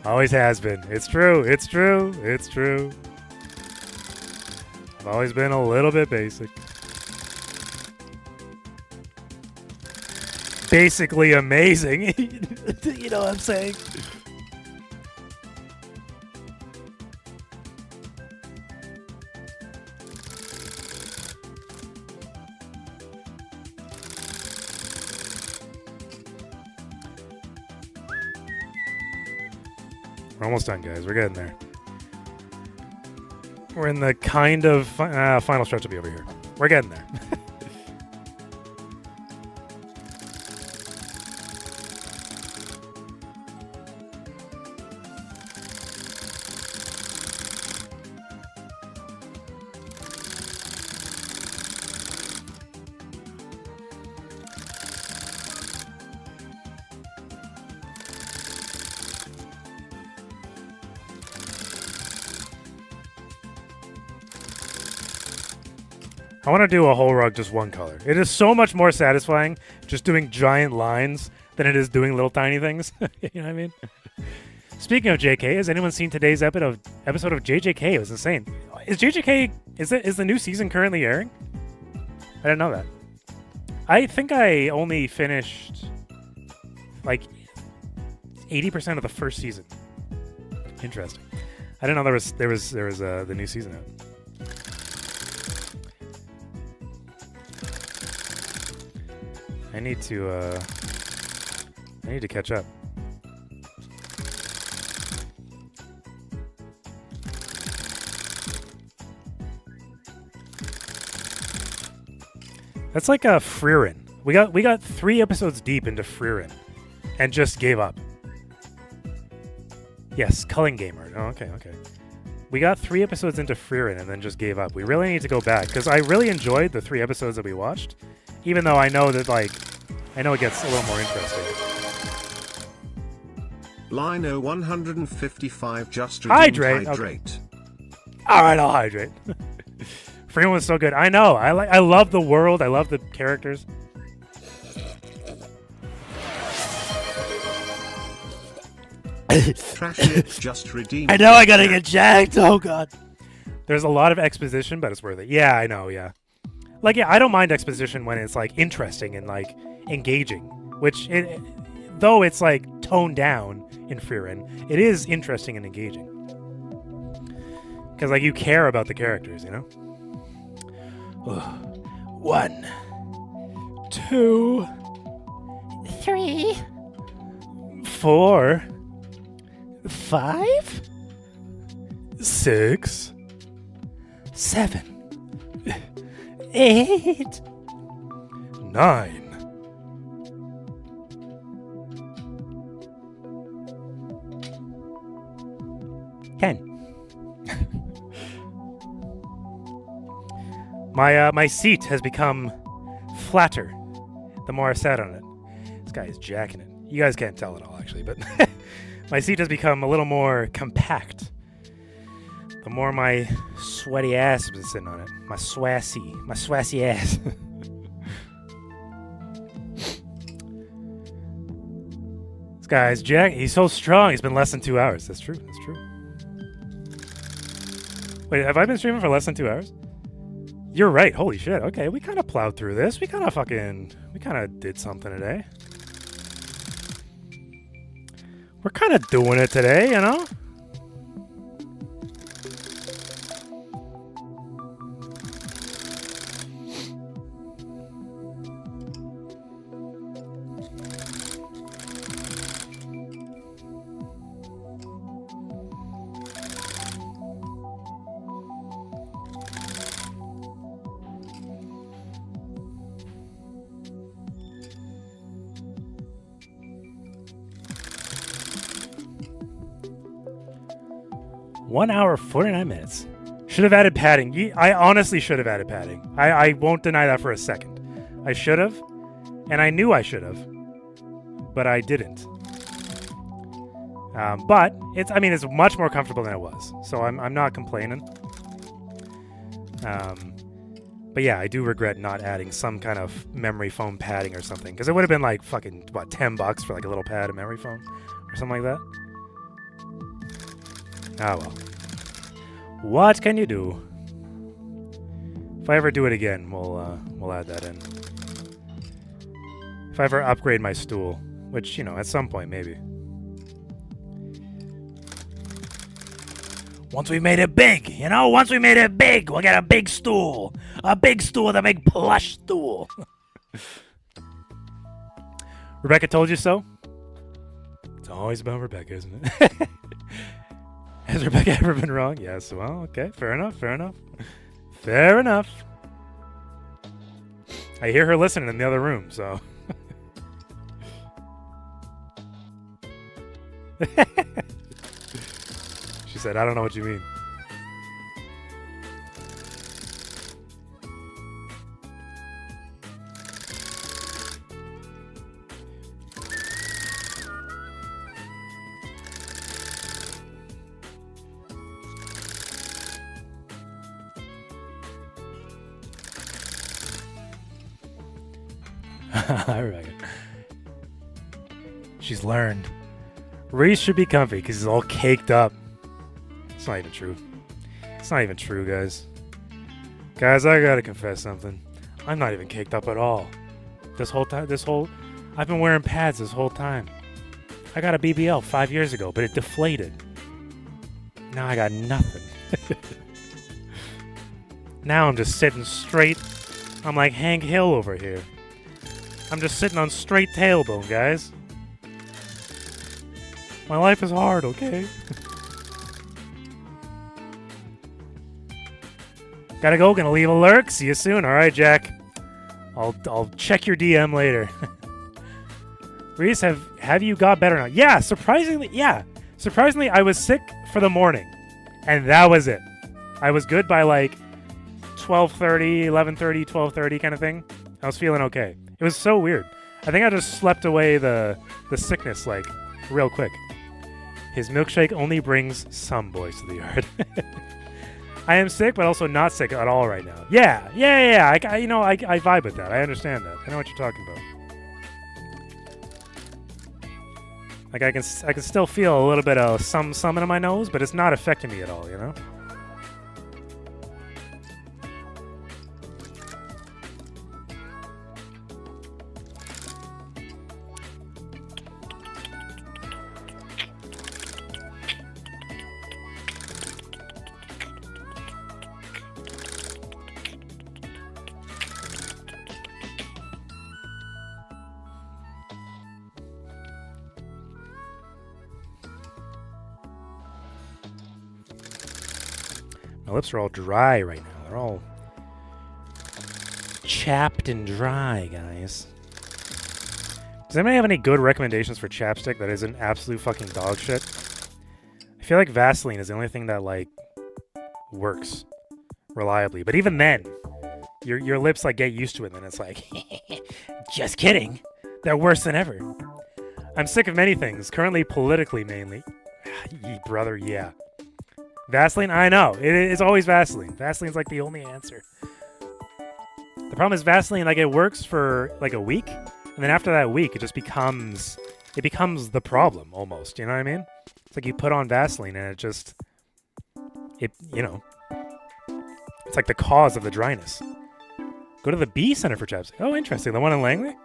Always has been. It's true. It's true. It's true. I've always been a little bit basic. Basically amazing. You know what I'm saying? We're almost done, guys. We're getting there. We're in the kind of final stretch will be over here. We're getting there. I want to do a whole rug just one color. It is so much more satisfying just doing giant lines than it is doing little tiny things. You know what I mean? Speaking of JK, has anyone seen today's episode of JJK? It was insane. Is JJK, is the new season currently airing? I didn't know that. I think I only finished like 80% of the first season. Interesting. I didn't know there was the new season out. I need to catch up. That's like a Frieren. We got 3 episodes deep into Frieren and just gave up. Yes, Culling Gamer. Oh, okay. We got 3 episodes into Frieren and then just gave up. We really need to go back because I really enjoyed the 3 episodes that we watched, even though I know that I know it gets a little more interesting. Lino 155 just redeemed hydrate. Okay. All right, I'll hydrate. Frieren was so good. I know. I love the world. I love the characters. Trashix just redeemed. I know I gotta get jacked. Oh god. There's a lot of exposition, but it's worth it. Yeah, I know. Yeah. Like, yeah, I don't mind exposition when it's like interesting and like engaging. Though it's like toned down in Frieren, it is interesting and engaging. Because like you care about the characters, you know. 1, 2, 3, 4, 5, 6, 7, 8, 9. 10. My seat has become flatter the more I sat on it. This guy is jacking it. You guys can't tell at all, actually, but my seat has become a little more compact. The more my sweaty ass has been sitting on it. My swassy ass. This guy's jacking. He's so strong. He's been less than 2 hours. That's true. Wait, have I been streaming for less than 2 hours? You're right. Holy shit. Okay, we kind of plowed through this. We kind of did something today. We're kind of doing it today, you know? One hour, 49 minutes. Should have added padding. I honestly should have added padding. I won't deny that for a second. I should have, and I knew I should have, but I didn't. But it's much more comfortable than it was, so I'm not complaining. But yeah, I do regret not adding some kind of memory foam padding or something, because it would have been like fucking $10 for like a little pad of memory foam or something like that. Ah well. What can you do? If I ever do it again, we'll add that in. If I ever upgrade my stool, which, you know, at some point maybe. Once we made it big, you know? Once we made it big, we'll get a big stool. A big stool, the big plush stool. Rebecca told you so? It's always about Rebecca, isn't it? Has Rebecca ever been wrong? Yes. Well, okay. Fair enough. Fair enough. Fair enough. I hear her listening in the other room, so. She said, I don't know what you mean. I reckon. She's learned. Reese should be comfy because he's all caked up. It's not even true. It's not even true, guys. Guys, I gotta confess something. I'm not even caked up at all. I've been wearing pads this whole time. I got a BBL 5 years ago, but it deflated. Now I got nothing. Now I'm just sitting straight. I'm like Hank Hill over here. I'm just sitting on straight tailbone, guys. My life is hard, okay? Gotta go, gonna leave a lurk. See you soon. Alright, Jack. I'll check your DM later. Reese, have you got better now? Yeah, surprisingly, Surprisingly, I was sick for the morning. And that was it. I was good by like 12:30, 11:30, 12:30 kind of thing. I was feeling okay. It was so weird. I think I just slept away the sickness, like, real quick. His milkshake only brings some boys to the yard. I am sick, but also not sick at all right now. Yeah. I vibe with that. I understand that. I know what you're talking about. Like, I can still feel a little bit of some in my nose, but it's not affecting me at all, you know? My lips are all dry right now. They're all chapped and dry, guys. Does anybody have any good recommendations for chapstick that isn't absolute fucking dog shit? I feel like Vaseline is the only thing that, like, works reliably. But even then, your lips, like, get used to it, and then it's like, just kidding. They're worse than ever. I'm sick of many things, currently politically mainly. Brother, yeah. Vaseline? I know. It's always Vaseline. Vaseline's like the only answer. The problem is Vaseline, like, it works for like a week, and then after that week, it just becomes the problem almost. You know what I mean? It's like you put on Vaseline and it's like the cause of the dryness. Go to the B Center for chapstick. Oh, interesting. The one in Langley?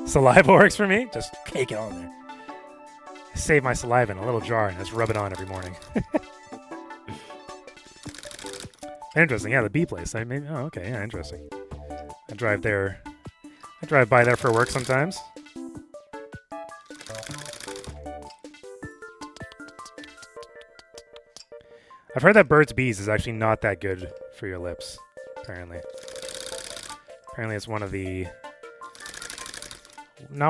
Saliva works for me. Just cake it on there. I save my saliva in a little jar and just rub it on every morning. Interesting, yeah, the B place. Okay, yeah, interesting. I drive by there for work sometimes. I've heard that Burt's Bees is actually not that good for your lips, apparently. Apparently it's not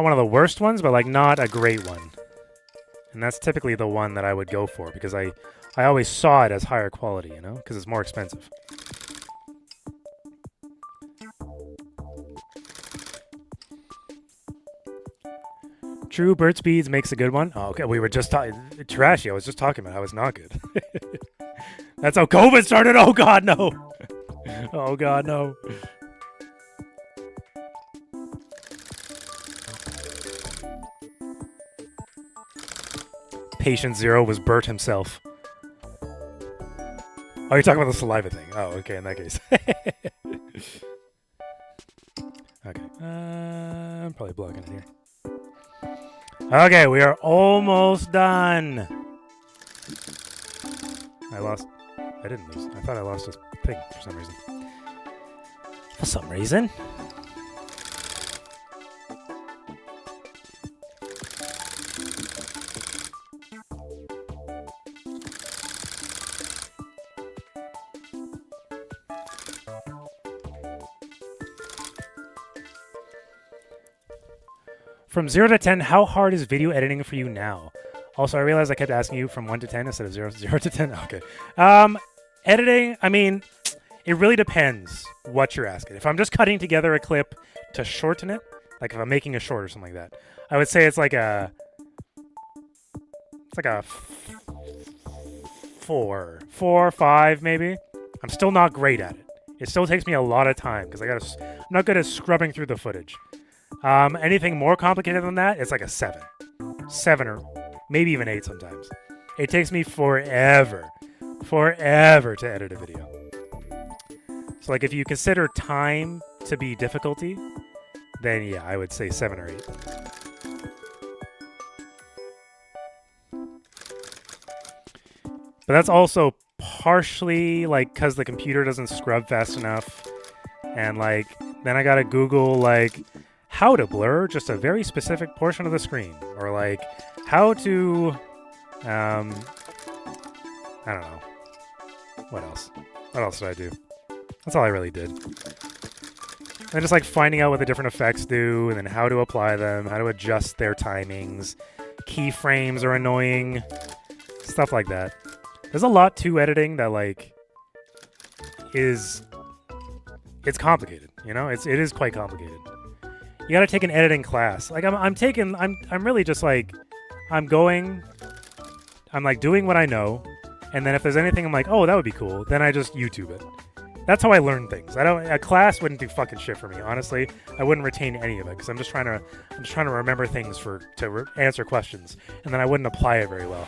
one of the worst ones, but like not a great one. And that's typically the one that I would go for, because I always saw it as higher quality, you know, because it's more expensive. True, Burt's Bees makes a good one. Oh, okay, we were just talking... Trashy, I was just talking about how it's not good. That's how COVID started! Oh god, no! Oh god, no. Patient Zero was Bert himself. Oh, you're talking about the saliva thing. Oh, okay, in that case. Okay. I'm probably blocking it here. Okay, we are almost done. I didn't lose. I thought I lost this thing for some reason. For some reason. From 0 to 10, how hard is video editing for you now? Also, I realized I kept asking you from 1 to 10 instead of 0 to 10. Okay. Editing, I mean, it really depends what you're asking. If I'm just cutting together a clip to shorten it, like if I'm making a short or something like that, I would say it's like a 4 or 5 maybe. I'm still not great at it. It still takes me a lot of time because I'm not good at scrubbing through the footage. Anything more complicated than that, it's like a 7 or maybe even 8 sometimes. It takes me forever to edit a video. So like if you consider time to be difficulty, then yeah, I would say 7 or 8. But that's also partially like because the computer doesn't scrub fast enough, and like then I gotta Google like how to blur just a very specific portion of the screen, or like how to I don't know. What else did I do? That's all I really did. And just like finding out what the different effects do, and then how to apply them, how to adjust their timings. Keyframes are annoying. Stuff like that. There's a lot to editing that like it's complicated, you know? It is quite complicated. You gotta take an editing class. Like I'm really just like I'm like doing what I know, and then if there's anything I'm like, oh, that would be cool, then I just YouTube it. That's how I learn things. A class wouldn't do fucking shit for me, honestly. I wouldn't retain any of it because I'm just trying to remember things to answer questions, and then I wouldn't apply it very well.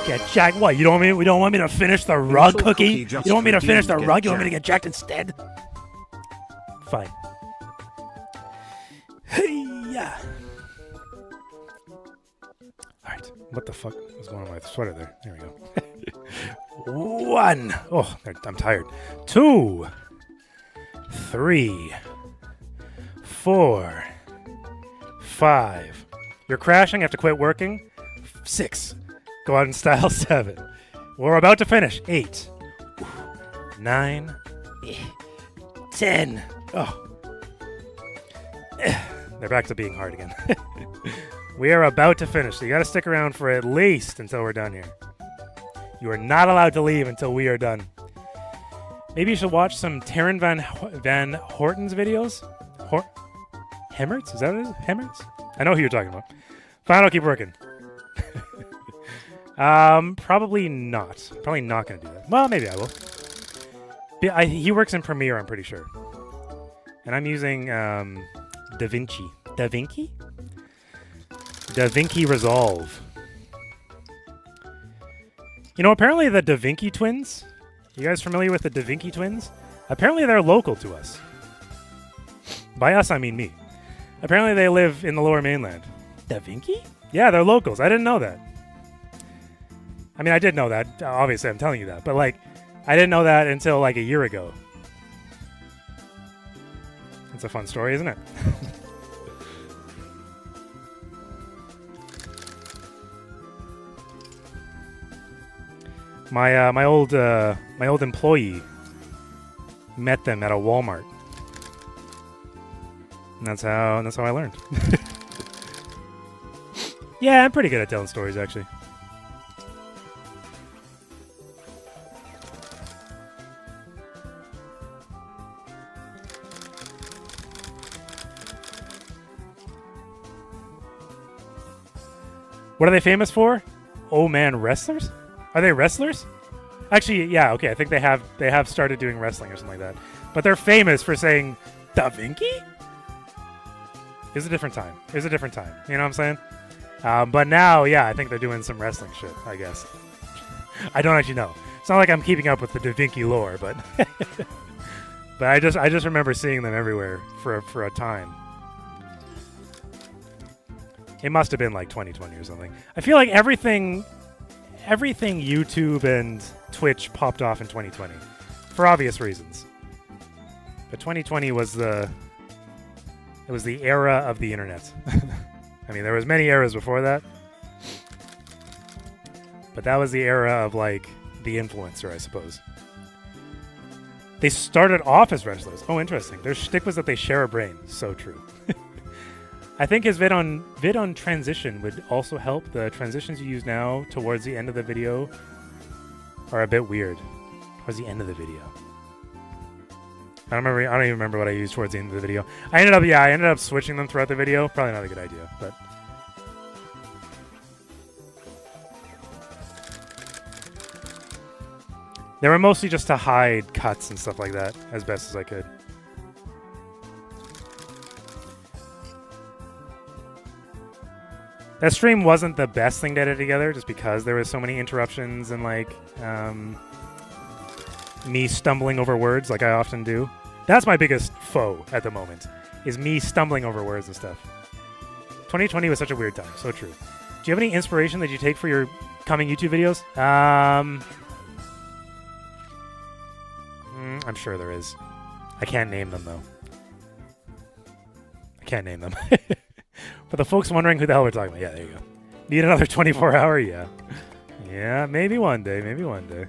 Get jacked? What? You don't want me to finish the rug, Cookie? You don't want me to finish the rug? You want me to get jacked instead? Fine. Hey, yeah. All right. What the fuck was going on with my sweater there? There we go. 1. Oh, I'm tired. 2. 3. 4. 5. You're crashing. I have to quit working. 6. Go out in style. 7. We're about to finish. 8. 9. 10. Oh. They're back to being hard again. We are about to finish, so you gotta stick around for at least until we're done here. You are not allowed to leave until we are done. Maybe you should watch some Taron Van Horten's videos? Hemmerts? Is that what it is? Hemmerts? I know who you're talking about. Fine, I'll keep working. Probably not. Probably not gonna do that. Well, maybe I will. He works in Premiere, I'm pretty sure. And I'm using DaVinci. DaVinci? DaVinci Resolve. You know, apparently the DaVinci twins, you guys familiar with the DaVinci twins? Apparently they're local to us. By us, I mean me. Apparently they live in the Lower Mainland. DaVinci? Yeah, they're locals. I didn't know that. I mean, I did know that. Obviously, I'm telling you that. But, like, I didn't know that until, like, a year ago. It's a fun story, isn't it? My old employee met them at a Walmart, and that's how I learned. Yeah, I'm pretty good at telling stories, actually. What are they famous for? Oh man, wrestlers? Are they wrestlers? Actually, yeah, okay. I think they have started doing wrestling or something like that. But they're famous for saying DaVinci? It was a different time. You know what I'm saying? But now, yeah, I think they're doing some wrestling shit, I guess. I don't actually know. It's not like I'm keeping up with the DaVinci lore, but but I just remember seeing them everywhere for a time. It must have been like 2020 or something. I feel like everything YouTube and Twitch popped off in 2020 for obvious reasons. But 2020 was the era of the internet. I mean, there was many eras before that, but that was the era of like the influencer, I suppose. They started off as wrestlers. Oh, interesting. Their shtick was that they share a brain. So true. I think his vid on transition would also help. The transitions you use now towards the end of the video are a bit weird. Towards the end of the video. I don't even remember what I used towards the end of the video. I ended up switching them throughout the video. Probably not a good idea, but they were mostly just to hide cuts and stuff like that as best as I could. That stream wasn't the best thing to edit together just because there was so many interruptions and like me stumbling over words like I often do. That's my biggest foe at the moment, is me stumbling over words and stuff. 2020 was such a weird time. So true. Do you have any inspiration that you take for your coming YouTube videos? I'm sure there is. I can't name them, though. I can't name them. For the folks wondering who the hell we're talking about, yeah, there you go. Need another 24-hour? Yeah. Yeah, maybe one day. Maybe one day.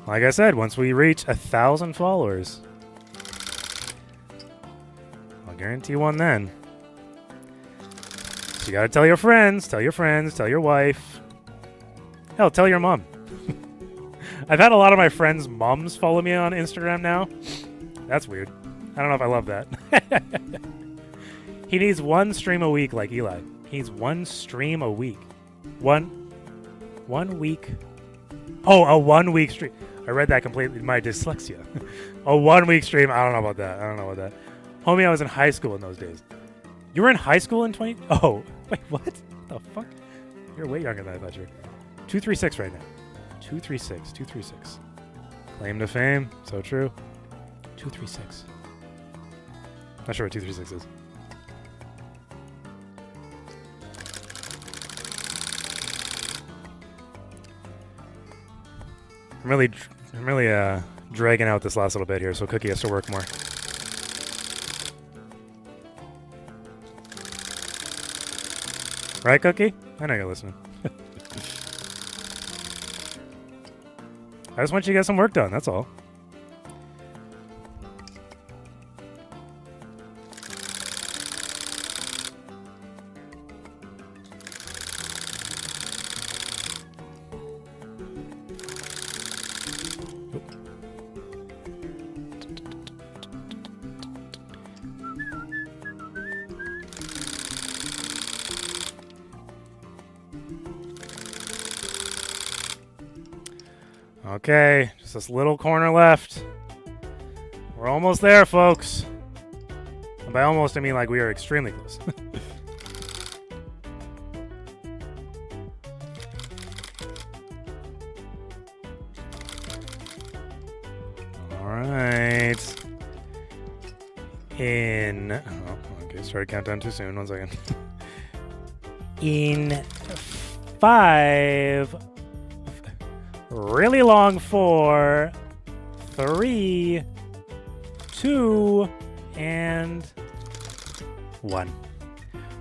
Like I said, once we reach 1,000 followers, I'll guarantee one then. So you gotta tell your friends, tell your wife. Hell, tell your mom. I've had a lot of my friends' moms follow me on Instagram now. That's weird. I don't know if I love that. He needs one stream a week like Eli. He needs one stream a week. One week. Oh, a 1 week stream. I read that completely. My dyslexia. A 1 week stream. I don't know about that. Homie, I was in high school in those days. You were in high school in 20... Oh, wait, what? The fuck? You're way younger than I thought you were. 236 right now. 236. Claim to fame. So true. 236. Not sure what 236 is. I'm really dragging out this last little bit here, so Cookie has to work more. Right, Cookie? I know you're listening. I just want you to get some work done, that's all. Okay, just this little corner left. We're almost there, folks. And by almost, I mean like we are extremely close. Alright. Okay, started countdown too soon. 1 second. In 5... Really long 4, 3, 2, and 1.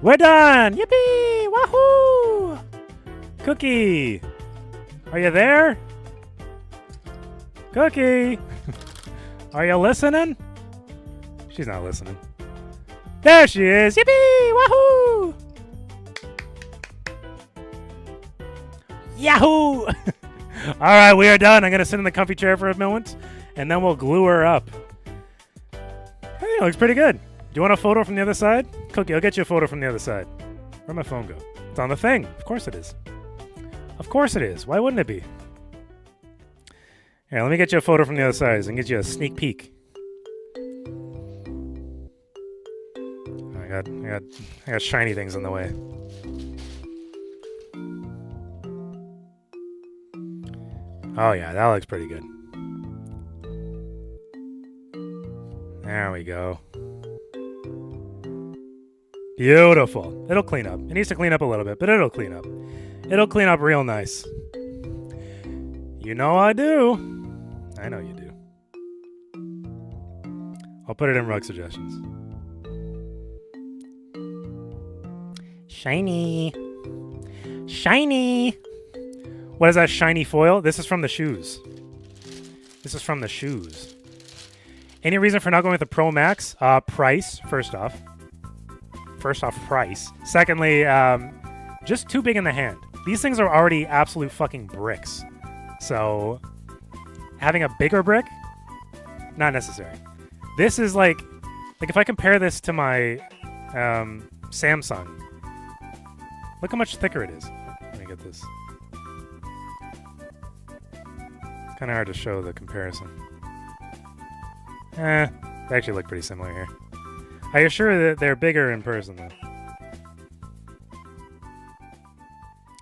We're done! Yippee! Wahoo! Cookie! Are you there? Cookie! Are you listening? She's not listening. There she is! Yippee! Wahoo! Yahoo! All right, we are done. I'm going to sit in the comfy chair for a moment, and then we'll glue her up. I think it looks pretty good. Do you want a photo from the other side? Cookie, I'll get you a photo from the other side. Where'd my phone go? It's on the thing. Of course it is. Of course it is. Why wouldn't it be? Here, let me get you a photo from the other side and get you a sneak peek. I got shiny things in the way. Oh yeah, that looks pretty good. There we go. Beautiful. It'll clean up. It needs to clean up a little bit, but it'll clean up. It'll clean up real nice. You know I do. I know you do. I'll put it in rug suggestions. Shiny. Shiny. What is that shiny foil? This is from the shoes. Any reason for not going with the Pro Max? Price, first off. First off, price. Secondly, just too big in the hand. These things are already absolute fucking bricks. So, having a bigger brick, not necessary. This is like if I compare this to my Samsung, look how much thicker it is. Let me get this. It's kind of hard to show the comparison. They actually look pretty similar here. I assure that they're bigger in person, though.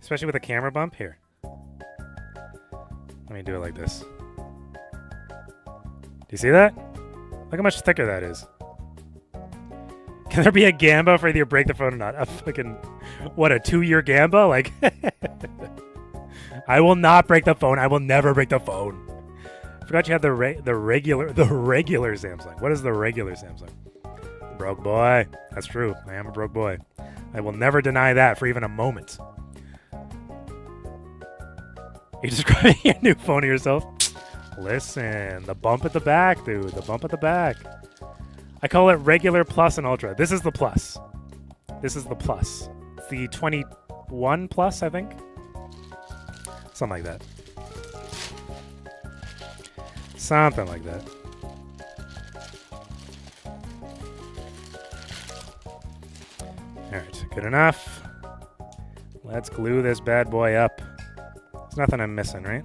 Especially with a camera bump. Here. Let me do it like this. Do you see that? Look how much thicker that is. Can there be a Gamba for either break the phone or not? A fucking, what, a 2-year Gamba? Like, I will not break the phone. I will never break the phone. Forgot you had the regular Samsung. What is the regular Samsung? Broke boy. That's true. I am a broke boy. I will never deny that for even a moment. You describing your new phone to yourself? Listen, the bump at the back, dude. The bump at the back. I call it regular, plus, and ultra. This is the plus. This is the plus. It's the 21 plus, I think. Something like that. Something like that. Alright, good enough. Let's glue this bad boy up. There's nothing I'm missing, right?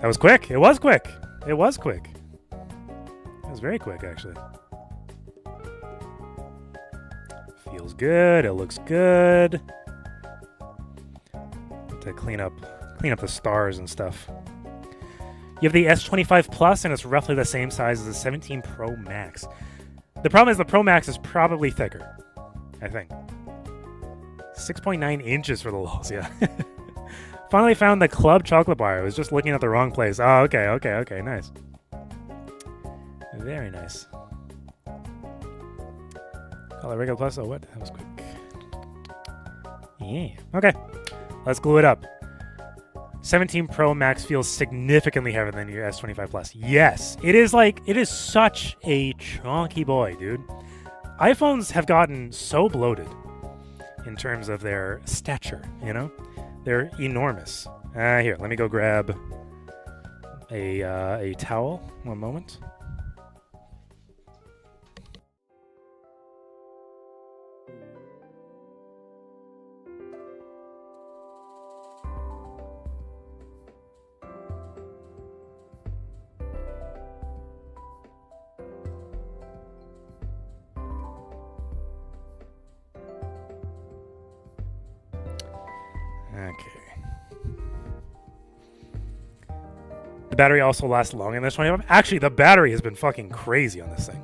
That was quick. It was quick. It was quick. It was very quick, actually. Feels good. It looks good. To clean up the stars and stuff. You have the S25 Plus, and it's roughly the same size as the 17 Pro Max. The problem is the Pro Max is probably thicker, I think. 6.9 inches for the lulz, yeah. Finally found the Club chocolate bar. I was just looking at the wrong place. Oh, okay, nice. Very nice. Oh, the regular plus. Oh, what? That was quick. Yeah. Okay. Let's glue it up. 17 Pro Max feels significantly heavier than your S25 Plus. Yes. It is such a chunky boy, dude. iPhones have gotten so bloated in terms of their stature, you know? They're enormous. Here, let me go grab a towel. One moment. Okay. The battery also lasts longer than this 25. Actually, the battery has been fucking crazy on this thing.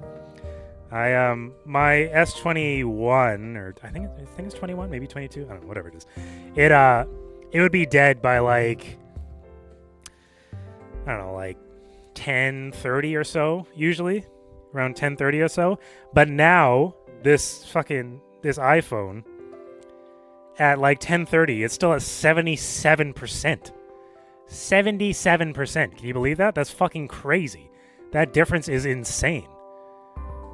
My S21, or I think it's 21, maybe 22. I don't know, whatever it is. It would be dead by like, I don't know, like 10:30 or so, usually around 10:30 or so. But now this iPhone at like 10:30, it's still at 77%. 77%. Can you believe that? That's fucking crazy. That difference is insane.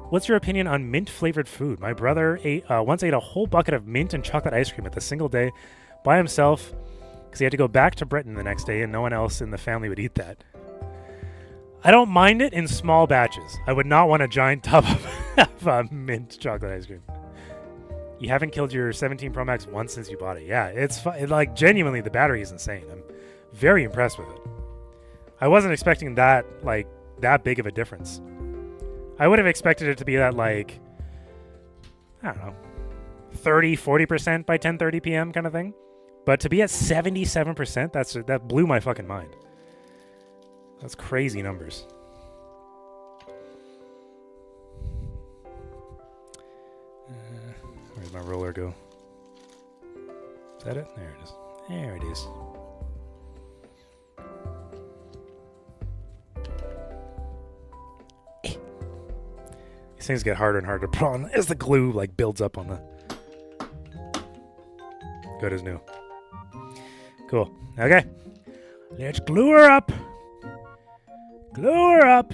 What's your opinion on mint-flavored food? My brother once ate a whole bucket of mint and chocolate ice cream at the single day by himself because he had to go back to Britain the next day and no one else in the family would eat that. I don't mind it in small batches. I would not want a giant tub of mint chocolate ice cream. You haven't killed your 17 Pro Max once since you bought it. Yeah, it's like genuinely the battery is insane. I'm very impressed with it. I wasn't expecting that big of a difference. I would have expected it to be that like, I don't know, 30-40% by 10:30 p.m. kind of thing. But to be at 77%, that blew my fucking mind. That's crazy numbers. Where's my roller go? Is that it? There it is. There it is. These things get harder and harder to put on as the glue like builds up on the... Good as new. Cool. Okay. Let's glue her up. Glue her up.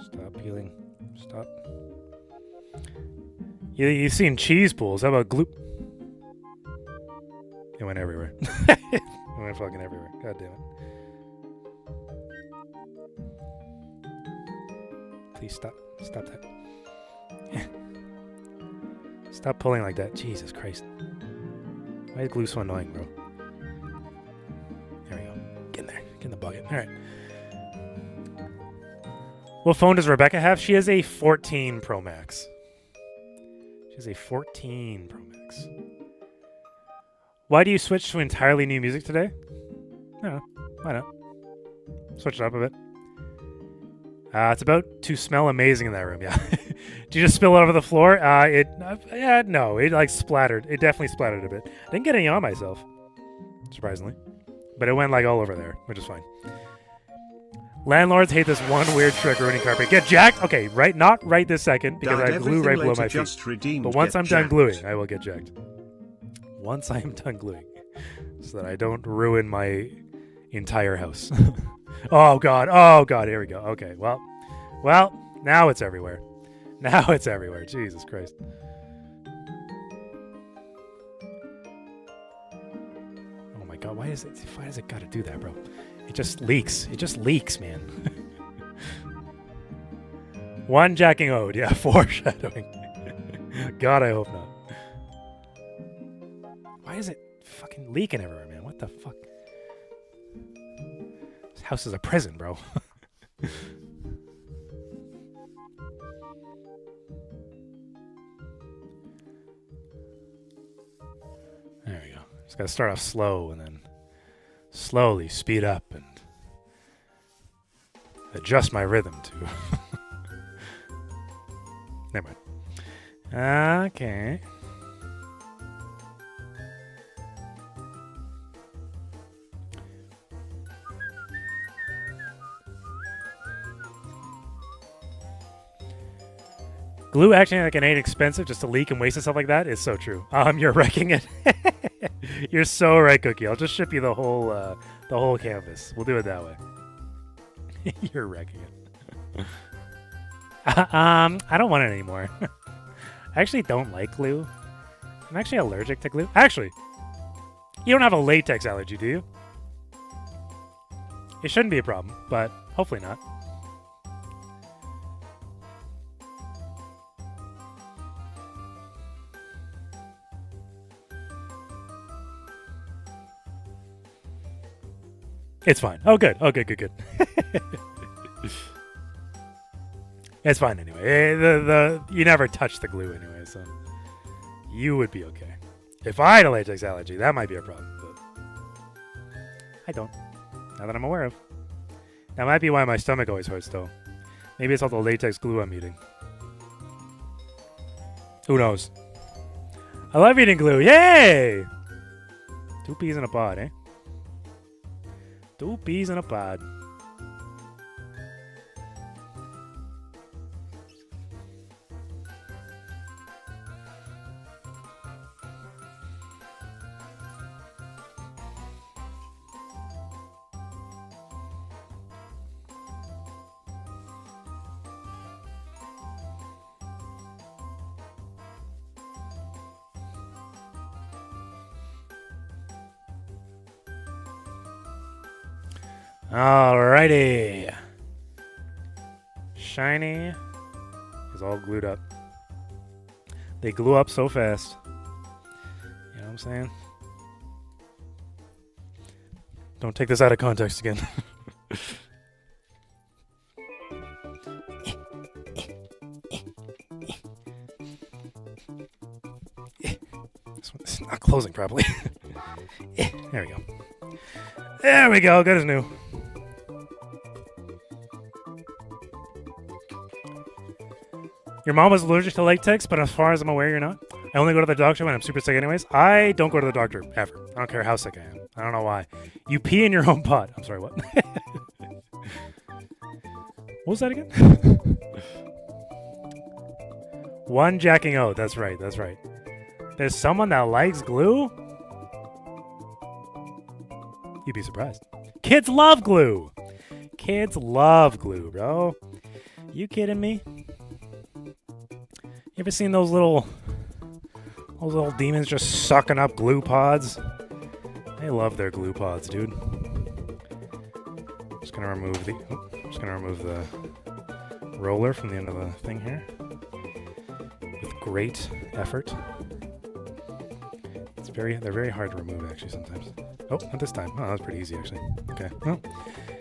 Stop peeling. Stop. You've seen cheese pools. How about glue? It went everywhere. It went fucking everywhere. God damn it. Please stop. Stop that. Stop pulling like that. Jesus Christ. Why is glue so annoying, bro? There we go. Get in there. Get in the bucket. All right. What phone does Rebecca have? She has a 14 Pro Max. She has a 14 Pro Max. Why do you switch to entirely new music today? I don't know. Why not? Switch it up a bit. It's about to smell amazing in that room, yeah. Did you just spill it over the floor? No. It like splattered. It definitely splattered a bit. I didn't get any on myself, surprisingly. But it went like all over there, which is fine. Landlords hate this one weird trick ruining carpet. Get jacked? Okay, right, not right this second, because I have glue right below my feet. But once I'm done gluing, I will get jacked. Once I am done gluing. So that I don't ruin my entire house. Oh god, here we go. Okay, well, now it's everywhere. Now it's everywhere. Jesus Christ. Oh my god, why does it gotta do that, bro? It just leaks. It just leaks, man. One jacking ode, yeah, foreshadowing. God, I hope not. Why is it fucking leaking everywhere, man? What the fuck? This house is a prison, bro. There we go. Just gotta start off slow and then slowly speed up and adjust my rhythm to. Never mind. Okay. Glue acting like it ain't expensive just to leak and waste and stuff like that is so true. You're wrecking it. You're so right, Cookie. I'll just ship you the whole canvas. We'll do it that way. You're wrecking it. I don't want it anymore. I actually don't like glue. I'm actually allergic to glue. Actually, you don't have a latex allergy, do you? It shouldn't be a problem, but hopefully not. It's fine. Oh, good. Oh, good. It's fine anyway. You never touch the glue anyway, so you would be okay. If I had a latex allergy, that might be a problem, but I don't. Not that I'm aware of. That might be why my stomach always hurts, though. Maybe it's all the latex glue I'm eating. Who knows? I love eating glue. Yay! 2 peas in a pod, eh? 2 peas in a pod. Alrighty. Shiny is all glued up. They glue up so fast. You know what I'm saying? Don't take this out of context again. It's not closing properly. There we go. There we go. Good as new. Your mom was allergic to latex, but as far as I'm aware, you're not. I only go to the doctor when I'm super sick anyways. I don't go to the doctor, ever. I don't care how sick I am. I don't know why. You pee in your own pot. I'm sorry, what? What was that again? One jacking out. That's right. There's someone that likes glue? You'd be surprised. Kids love glue. Kids love glue, bro. You kidding me? You ever seen those little demons just sucking up glue pods? They love their glue pods, dude. Just gonna remove the roller from the end of the thing here with great effort. They're very hard to remove actually sometimes. Oh, not this time. Oh, that was pretty easy actually. Okay. Well,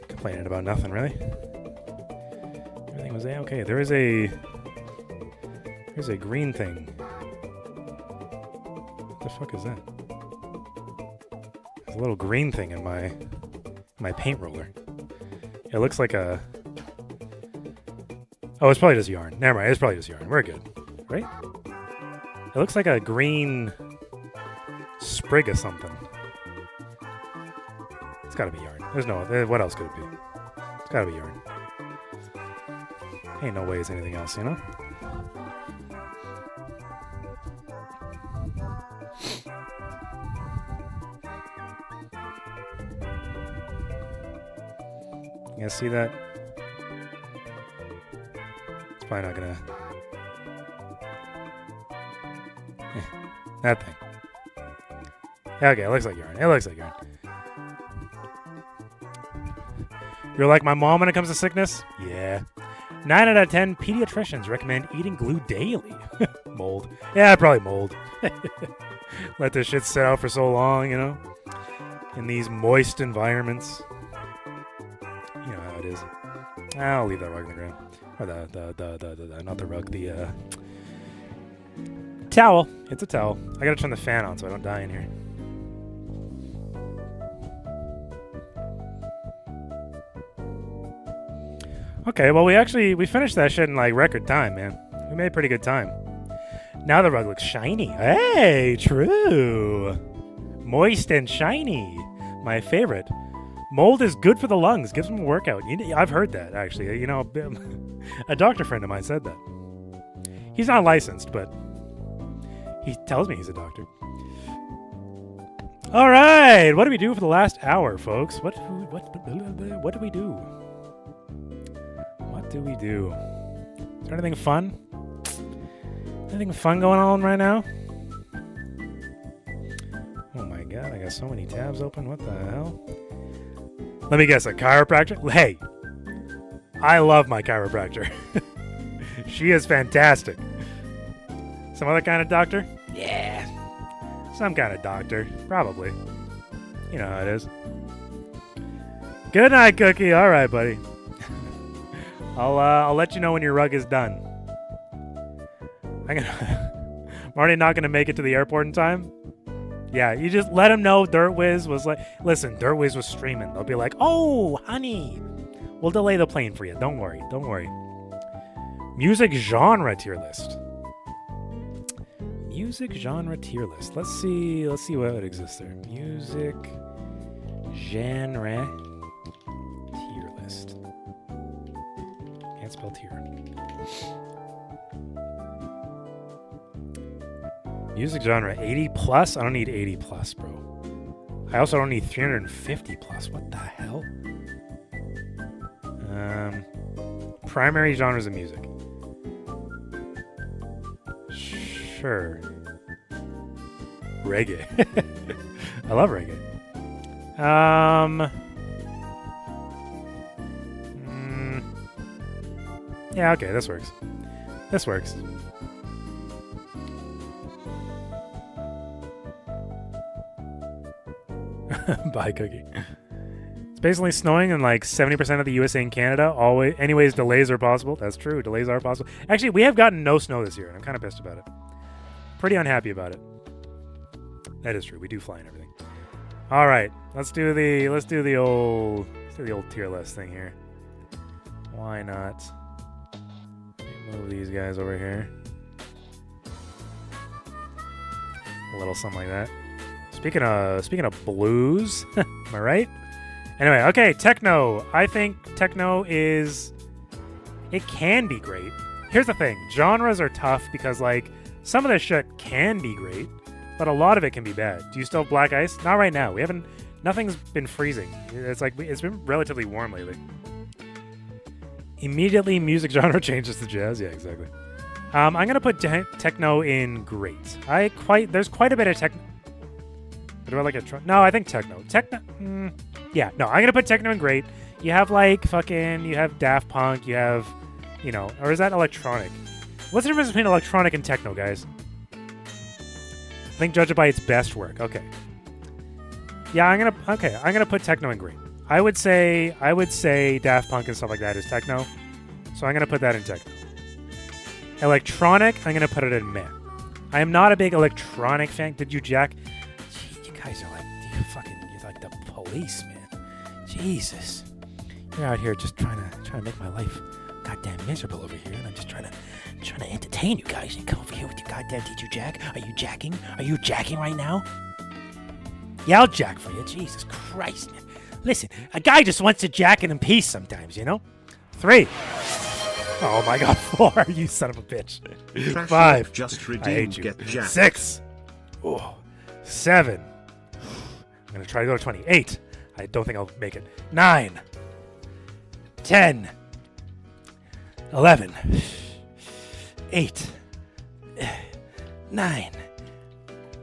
complaining about nothing really. Everything was okay. There's a green thing. What the fuck is that? There's a little green thing in my paint roller. It looks like a... Oh, it's probably just yarn. Never mind, it's probably just yarn. We're good. Right? It looks like a green sprig of something. It's gotta be yarn. There's no... What else could it be? It's gotta be yarn. Ain't no way it's anything else, you know? You guys see that? It's probably not gonna... that thing. Okay, it looks like yarn. It looks like yarn. You're like my mom when it comes to sickness? Yeah. 9 out of 10 pediatricians recommend eating glue daily. Mold. Yeah, probably mold. Let this shit sit out for so long, you know? In these moist environments. You know how it is. I'll leave that rug on the ground. Or the not the rug, the towel. It's a towel. I gotta turn the fan on so I don't die in here. Okay, well we finished that shit in like record time, man. We made pretty good time. Now the rug looks shiny. Hey, true. Moist and shiny. My favorite. Mold is good for the lungs. Gives them a workout. I've heard that, actually. You know, a doctor friend of mine said that. He's not licensed, but he tells me he's a doctor. All right. What do we do for the last hour, folks? What do we do? What do we do? Is there anything fun? Anything fun going on right now? Oh my god, I got so many tabs open. What the hell? Let me guess, a chiropractor? Hey, I love my chiropractor. She is fantastic. Some other kind of doctor? Yeah. Some kind of doctor. Probably. You know how it is. Good night, Cookie. All right, buddy. I'll let you know when your rug is done. I'm already not gonna make it to the airport in time. Yeah, you just let them know Dirtwiz was like, listen, Dirtwiz was streaming. They'll be like, oh, honey, we'll delay the plane for you. Don't worry. Don't worry. Music genre tier list. Music genre tier list. Let's see what exists there. Music genre tier list. Can't spell tier. Music genre 80 plus? I don't need 80 plus, bro. I also don't need 350 plus. What the hell? Primary genres of music. Sure. Reggae. I love reggae. Yeah, okay, this works. This works. Bye, Cookie. It's basically snowing in like 70% of the USA and Canada. Anyways, delays are possible. That's true. Delays are possible. Actually, we have gotten no snow this year, and I'm kind of pissed about it. Pretty unhappy about it. That is true. We do fly and everything. All right, let's do the old tier list thing here. Why not? Move these guys over here. A little something like that. Speaking of blues, am I right? Anyway, okay, techno. I think techno it can be great. Here's the thing. Genres are tough because, like, some of this shit can be great, but a lot of it can be bad. Do you still have Black Ice? Not right now. We haven't Nothing's been freezing. It's like it's been relatively warm lately. Immediately, music genre changes to jazz. Yeah, exactly. I'm gonna put techno in great. There's quite a bit of techno. What about like a no? I think techno. Yeah, no. I'm gonna put techno in great. You have like you have Daft Punk. You have, or is that electronic? What's the difference between electronic and techno, guys? I think judge it by its best work. Okay. Yeah, I'm gonna put techno in great. I would say Daft Punk and stuff like that is techno, so I'm gonna put that in techno. Electronic, I'm gonna put it in meh. I am not a big electronic fan. Did you, Jack? Gee, you guys are you're like the police, man. Jesus, you're out here just trying to make my life goddamn miserable over here, and I'm just trying to entertain you guys. You come over here with your goddamn Did you, Jack? Are you jacking? Are you jacking right now? Yeah, I'll jack for you. Jesus Christ, man. Listen, a guy just wants to jack it in peace sometimes, 3. Oh my God, 4. You son of a bitch. 5. Just I hate redeemed. you. Get jacked. 6. Ooh. 7. I'm gonna try to go to 20. 8. I don't think I'll make it. 9. 10. 11. 8. 9.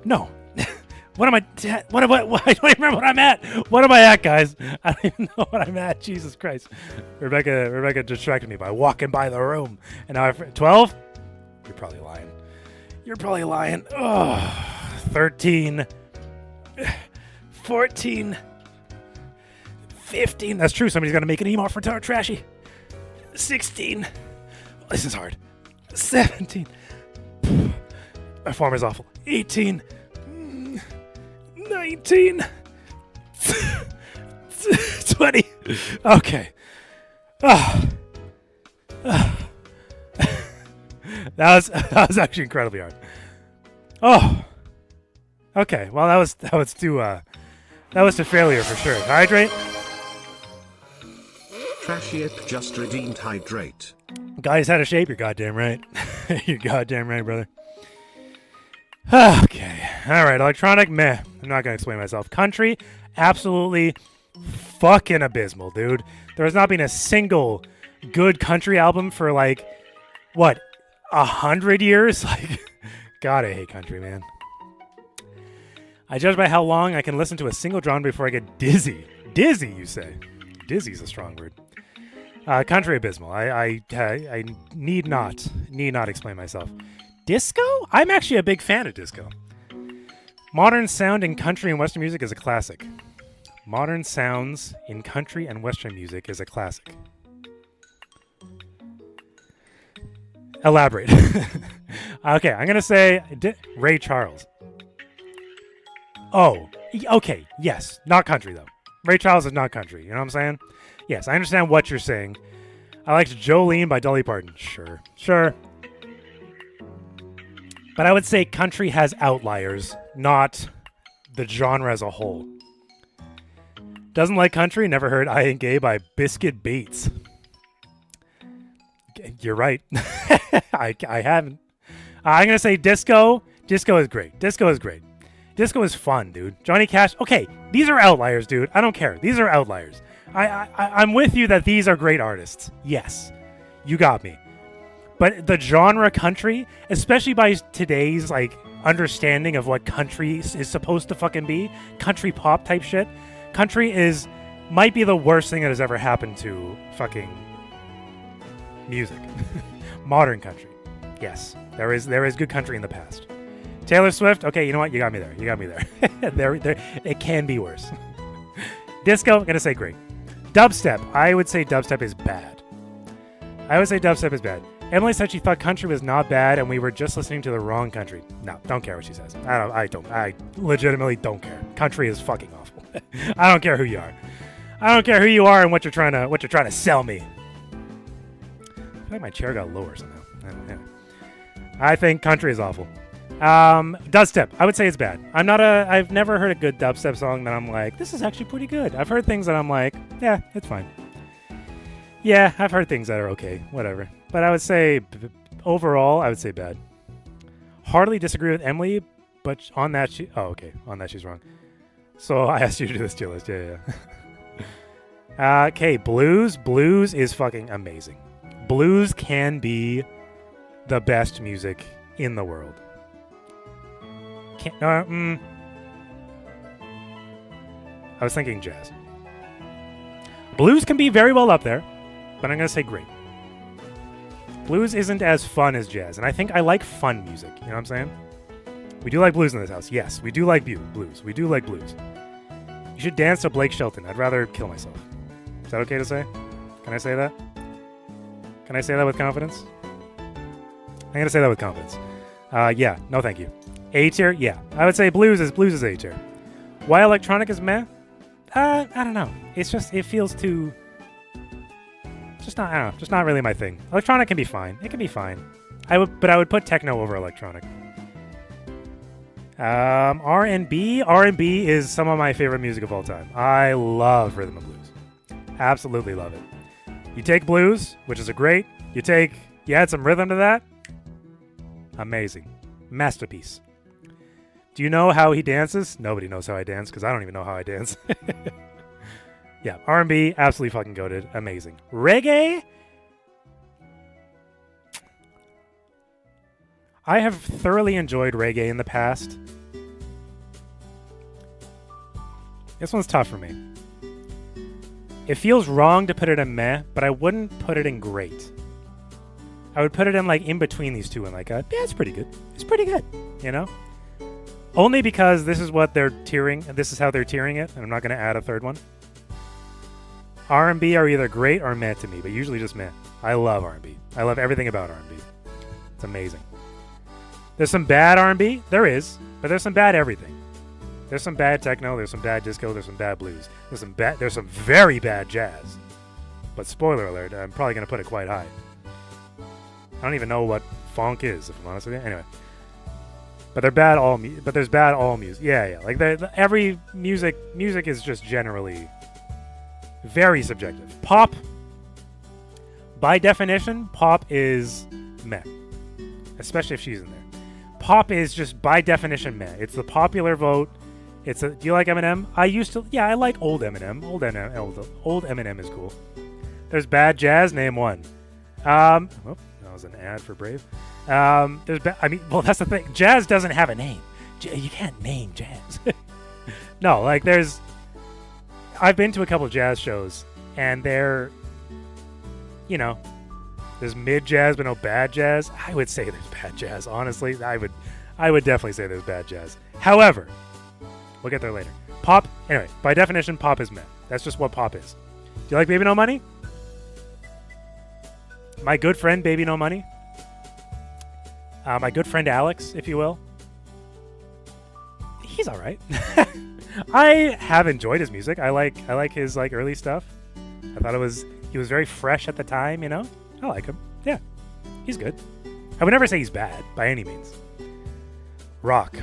No. What am I? What? I don't even remember what I'm at. What am I at, guys? I don't even know what I'm at. Jesus Christ. Rebecca distracted me by walking by the room. And now 12? You're probably lying. Oh, 13. 14. 15. That's true. Somebody's got to make an emote for Trashy. 16. This is hard. 17. My form is awful. 18. 19. 20. Okay. That was actually incredibly hard. Oh. Okay. Well, that was to failure for sure. Hydrate. Trashy just redeemed hydrate. Guys out of shape. You're goddamn right. You're goddamn right, brother. Okay. All right. Electronic, meh. I'm not going to explain myself. Country, absolutely fucking abysmal, dude. There has not been a single good country album for 100 years? God, I hate country, man. I judge by how long I can listen to a single genre before I get dizzy. Dizzy, you say? Dizzy's a strong word. Country abysmal. I need not explain myself. Disco? I'm actually a big fan of disco. Modern sound in country and western music is a classic. Modern sounds in country and western music is a classic. Elaborate. Okay, I'm going to say Ray Charles. Oh, okay, yes. Not country, though. Ray Charles is not country, you know what I'm saying? Yes, I understand what you're saying. I liked Jolene by Dolly Parton. Sure. But I would say country has outliers, not the genre as a whole. Doesn't like country? Never heard I Ain't Gay by Biscuit Bates. You're right. I haven't. I'm going to say disco. Disco is great. Disco is fun, dude. Johnny Cash. Okay, these are outliers, dude. I don't care. These are outliers. I'm with you that these are great artists. Yes. You got me. But the genre country, especially by today's understanding of what country is supposed to fucking be, country pop type shit, country might be the worst thing that has ever happened to fucking music. Modern country. Yes. There is good country in the past. Taylor Swift, okay, you know what? You got me there. It can be worse. Disco, I'm gonna say great. Dubstep, I would say dubstep is bad. Emily said she thought country was not bad and we were just listening to the wrong country. No, don't care what she says. I legitimately don't care. Country is fucking awful. I don't care who you are. I don't care who you are and what you're trying to sell me. I feel like my chair got lower somehow. I think country is awful. Dubstep, I would say it's bad. I've never heard a good dubstep song that I'm like, this is actually pretty good. I've heard things that I'm like, yeah, it's fine. Yeah, I've heard things that are okay, whatever. But I would say, overall, I would say bad. Hardly disagree with Emily, but on that she's wrong. So I asked you to do this tier list. Yeah. Okay, blues. Blues is fucking amazing. Blues can be the best music in the world. I was thinking jazz. Blues can be very well up there, but I'm going to say great. Blues isn't as fun as jazz, and I think I like fun music. You know what I'm saying? We do like blues in this house. Yes, we do like blues. We do like blues. You should dance to Blake Shelton. I'd rather kill myself. Is that okay to say? Can I say that? Can I say that with confidence? I'm going to say that with confidence. Yeah, no thank you. A tier? Yeah. I would say blues is A tier. Why electronic is meh? I don't know. It's just, it feels too... Just not, I don't know, just not really my thing. Electronic can be fine. It can be fine. I would put techno over electronic. R&B? R&B is some of my favorite music of all time. I love rhythm and blues. Absolutely love it. You take blues, which is you add some rhythm to that. Amazing. Masterpiece. Do you know how he dances? Nobody knows how I dance because I don't even know how I dance. Yeah, R&B, absolutely fucking goated. Amazing. Reggae? I have thoroughly enjoyed reggae in the past. This one's tough for me. It feels wrong to put it in meh, but I wouldn't put it in great. I would put it in like in between these two and like, yeah, it's pretty good. It's pretty good, you know? Only because this is what they're tiering, and this is how they're tiering it, and I'm not going to add a third one. R&B are either great or meh to me, but usually just meh. I love R&B. I love everything about R&B. It's amazing. There's some bad R&B? There is, but there's some bad everything. There's some bad techno, there's some bad disco, there's some bad blues. There's some very bad jazz. But spoiler alert, I'm probably going to put it quite high. I don't even know what funk is, if I'm honest with you. Anyway. But they're bad all but there's bad all music. Yeah. Like every music is just generally very subjective. Pop, by definition, pop is meh. Especially if she's in there. Pop is just by definition meh. It's the popular vote. Do you like Eminem? I like old Eminem. Old Eminem is cool. There's bad jazz, name one. That was an ad for Brave. That's the thing. Jazz doesn't have a name. You can't name jazz. No, like I've been to a couple of jazz shows, and there's mid jazz, but no bad jazz. I would say there's bad jazz. Honestly, I would definitely say there's bad jazz. However, we'll get there later. Pop, anyway, by definition, pop is meh. That's just what pop is. Do you like Baby No Money? My good friend, Baby No Money. My good friend Alex, if you will. He's all right. I have enjoyed his music. I like his early stuff. I thought he was very fresh at the time, you know? I like him. Yeah. He's good. I would never say he's bad by any means. Rock.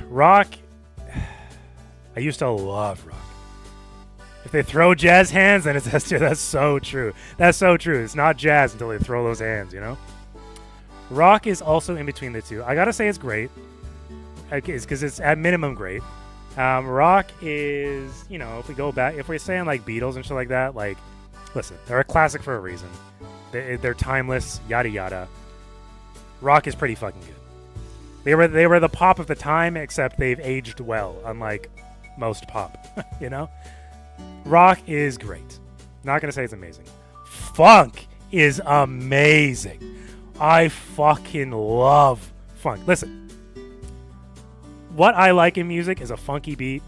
I used to love rock. If they throw jazz hands, then it's S tier. That's so true. That's so true. It's not jazz until they throw those hands, you know? Rock is also in between the two. I gotta say it's great. Because it's at minimum great. Rock is, if we go back, if we're saying like Beatles and shit like that, like, listen, they're a classic for a reason. They're timeless, yada yada. Rock is pretty fucking good. They were the pop of the time, except they've aged well, unlike most pop, you know? Rock is great. Not gonna say it's amazing. Funk is amazing. I fucking love funk. Listen, what I like in music is a funky beat,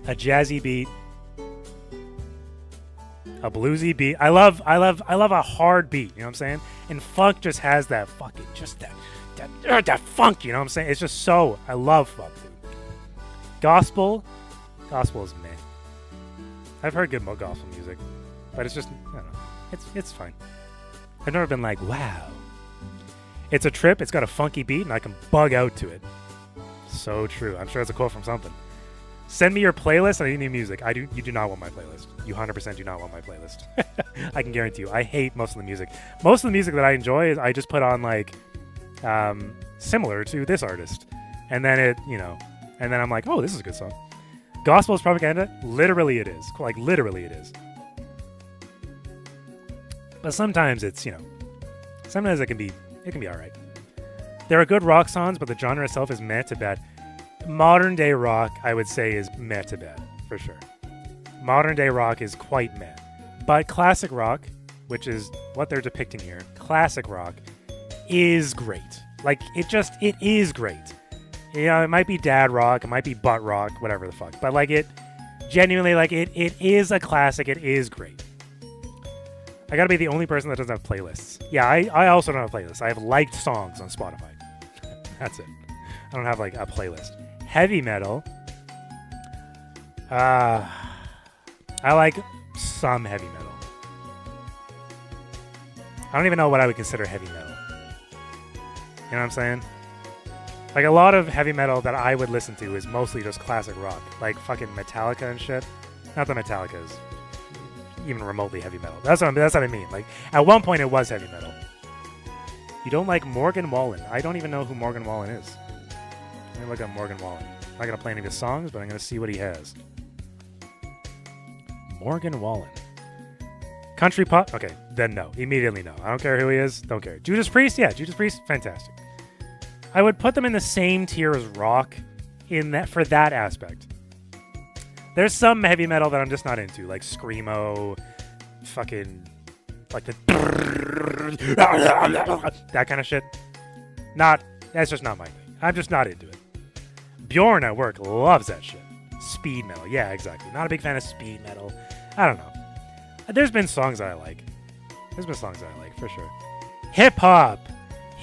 a jazzy beat, a bluesy beat. I love a hard beat, you know what I'm saying? And funk just has that fucking, just that funk, you know what I'm saying? It's just so, I love funk, dude. Gospel is meh. I've heard good gospel music, but it's just, I don't know, it's fine. I've never been like, wow. It's a trip, it's got a funky beat, and I can bug out to it. So true. I'm sure it's a quote from something. Send me your playlist and I need music. You do not want my playlist. You 100% do not want my playlist. I can guarantee you. I hate most of the music. Most of the music that I enjoy is I just put on like similar to this artist. And then and then I'm like, oh, this is a good song. Gospel is propaganda? Literally it is. Like, literally it is. But sometimes it's, sometimes it can be alright. There are good rock songs, but the genre itself is meh to bad. Modern day rock, I would say, is meh to bad, for sure. Modern day rock is quite meh. But classic rock, which is what they're depicting here, classic rock is great. Like, it is great. It might be dad rock, it might be butt rock, whatever the fuck. But, like, it genuinely, like, it is a classic. It is great. I gotta be the only person that doesn't have playlists. Yeah, I also don't have playlists. I have liked songs on Spotify. That's it. I don't have, like, a playlist. Heavy metal. I like some heavy metal. I don't even know what I would consider heavy metal. You know what I'm saying? Like, a lot of heavy metal that I would listen to is mostly just classic rock. Like fucking Metallica and shit. Not that Metallica is even remotely heavy metal. That's what I mean. Like, at one point it was heavy metal. You don't like Morgan Wallen. I don't even know who Morgan Wallen is. Let me look up Morgan Wallen. I'm not going to play any of his songs, but I'm going to see what he has. Morgan Wallen. Country pop? Okay, then no. Immediately no. I don't care who he is. Don't care. Judas Priest? Yeah, Judas Priest. Fantastic. I would put them in the same tier as rock for that aspect. There's some heavy metal that I'm just not into, like Screamo, fucking, like that kind of shit. That's just not my thing. I'm just not into it. Bjorn at work loves that shit. Speed metal. Yeah, exactly. Not a big fan of speed metal. I don't know. There's been songs that I like. For sure. Hip hop.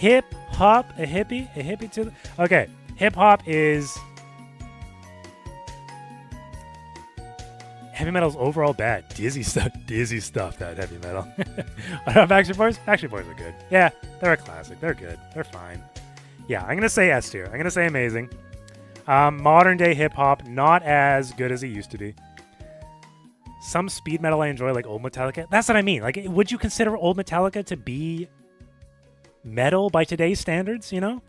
A hippie to the... Okay, hip hop is... Heavy metal's overall bad. Dizzy stuff, that heavy metal. Backstreet Boys? Backstreet Boys are good. Yeah, they're a classic. They're good. They're fine. Yeah, I'm going to say S tier. I'm going to say amazing. Modern day hip hop, not as good as it used to be. Some speed metal I enjoy, like old Metallica. That's what I mean. Like, would you consider old Metallica to be metal by today's standards, To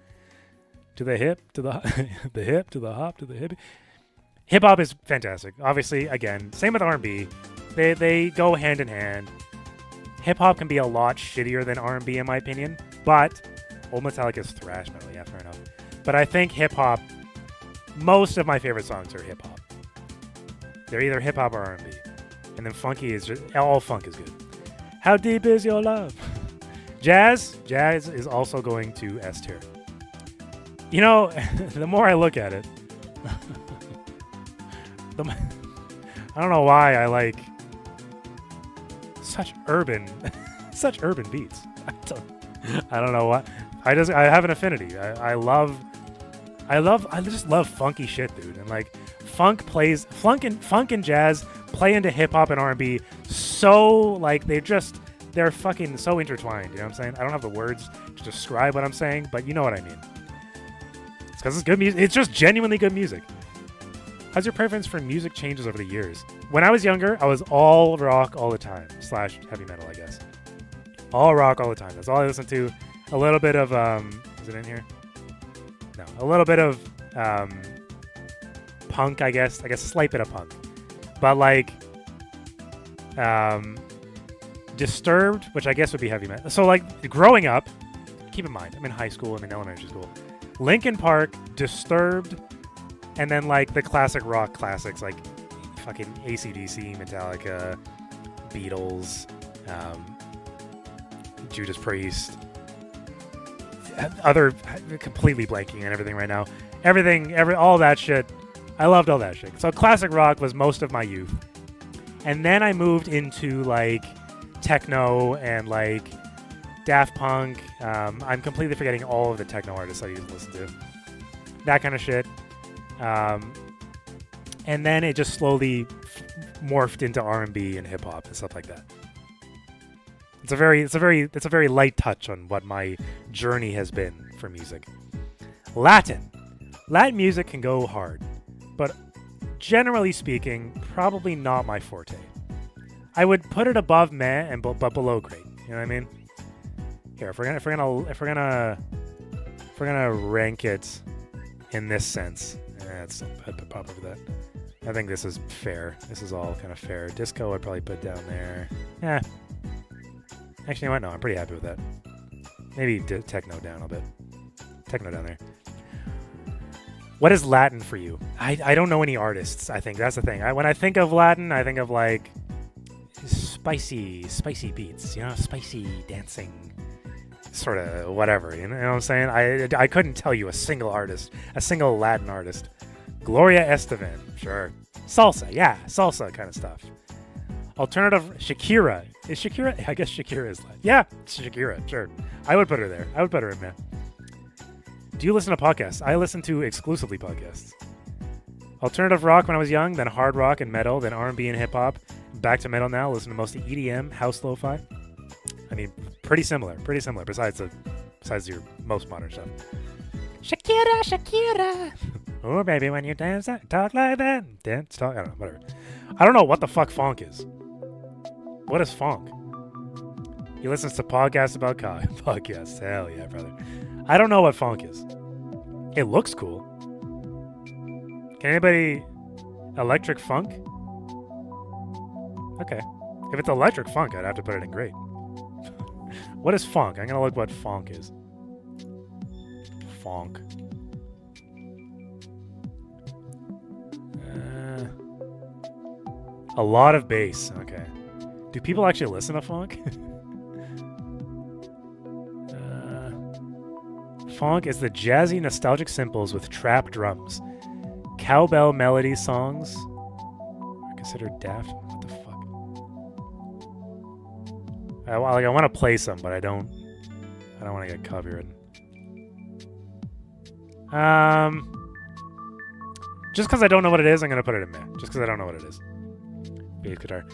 the hip, to the the hip, to the hop, to the hip. Hip hop is fantastic. Obviously, again, same with R&B. They go hand in hand. Hip hop can be a lot shittier than R&B in my opinion, but old Metallica is thrash metal. Yeah, fair enough. But I think hip hop. Most of my favorite songs are hip hop. They're either hip hop or R&B, and then funky is just all funk is good. How deep is your love? Jazz is also going to S tier. The more I look at it, I don't know why I like such urban beats. I don't know why. I have an affinity. I just love funky shit, dude. And like funk and jazz play into hip hop and R&B so like they're fucking so intertwined, you know what I'm saying? I don't have the words to describe what I'm saying, but you know what I mean. It's because it's good music. It's just genuinely good music. How's your preference for music changes over the years? When I was younger, I was all rock all the time, / heavy metal, I guess. All rock all the time. That's all I listened to. A little bit of, is it in here? No. A little bit of punk, I guess. A slight bit of punk. But like, Disturbed, which I guess would be heavy metal. So like, growing up, keep in mind, I'm in high school, I'm in elementary school. Linkin Park, Disturbed, and then like the classic rock classics like fucking AC/DC, Metallica, Beatles, Judas Priest, other, completely blanking and everything right now. All that shit. I loved all that shit. So classic rock was most of my youth. And then I moved into like techno and like Daft Punk. I'm completely forgetting all of the techno artists I used to listen to. That kind of shit. And then it just slowly morphed into R&B and hip hop and stuff like that. It's a very light touch on what my journey has been for music. Latin music can go hard, but generally speaking, probably not my forte. I would put it above meh but below great. You know what I mean? Here, if we're gonna rank it in this sense, let's pop over that. I think this is fair. This is all kind of fair. Disco I'd probably put down there. Yeah. Actually, you know what? No, I'm pretty happy with that. Maybe techno down a bit. Techno down there. What is Latin for you? I don't know any artists, I think. That's the thing. When I think of Latin, I think of like spicy beats, you know, spicy dancing, sort of whatever, you know what I'm saying? I couldn't tell you a single artist, a single Latin artist. Gloria Estefan, sure. Salsa, yeah, salsa kind of stuff. Alternative, Shakira. Is Shakira? I guess Shakira is Latin. Yeah, Shakira, sure. I would put her there. I would put her in there. Do you listen to podcasts? I listen to exclusively podcasts. Alternative rock when I was young, then hard rock and metal, then R&B and hip-hop. Back to metal now, listen to mostly EDM, house lo-fi. I mean, pretty similar, besides your most modern stuff. Shakira. Oh, baby, when you dance, talk like that. Dance, talk, I don't know, whatever. I don't know what the fuck funk is. What is funk? He listens to podcasts about podcasts. Hell yeah, brother. I don't know what funk is. It looks cool. Can anybody... Electric funk? Okay. If it's electric funk, I'd have to put it in great. What is funk? I'm going to look what funk is. Funk. A lot of bass. Okay. Do people actually listen to funk? Funk is the jazzy, nostalgic simples with trap drums. Cowbell melody songs are considered daft. What the fuck? I want to play some, but I don't want to get copyrighted. Just because I don't know what it is, I'm going to put it in there. Just because I don't know what it is. Bass guitar.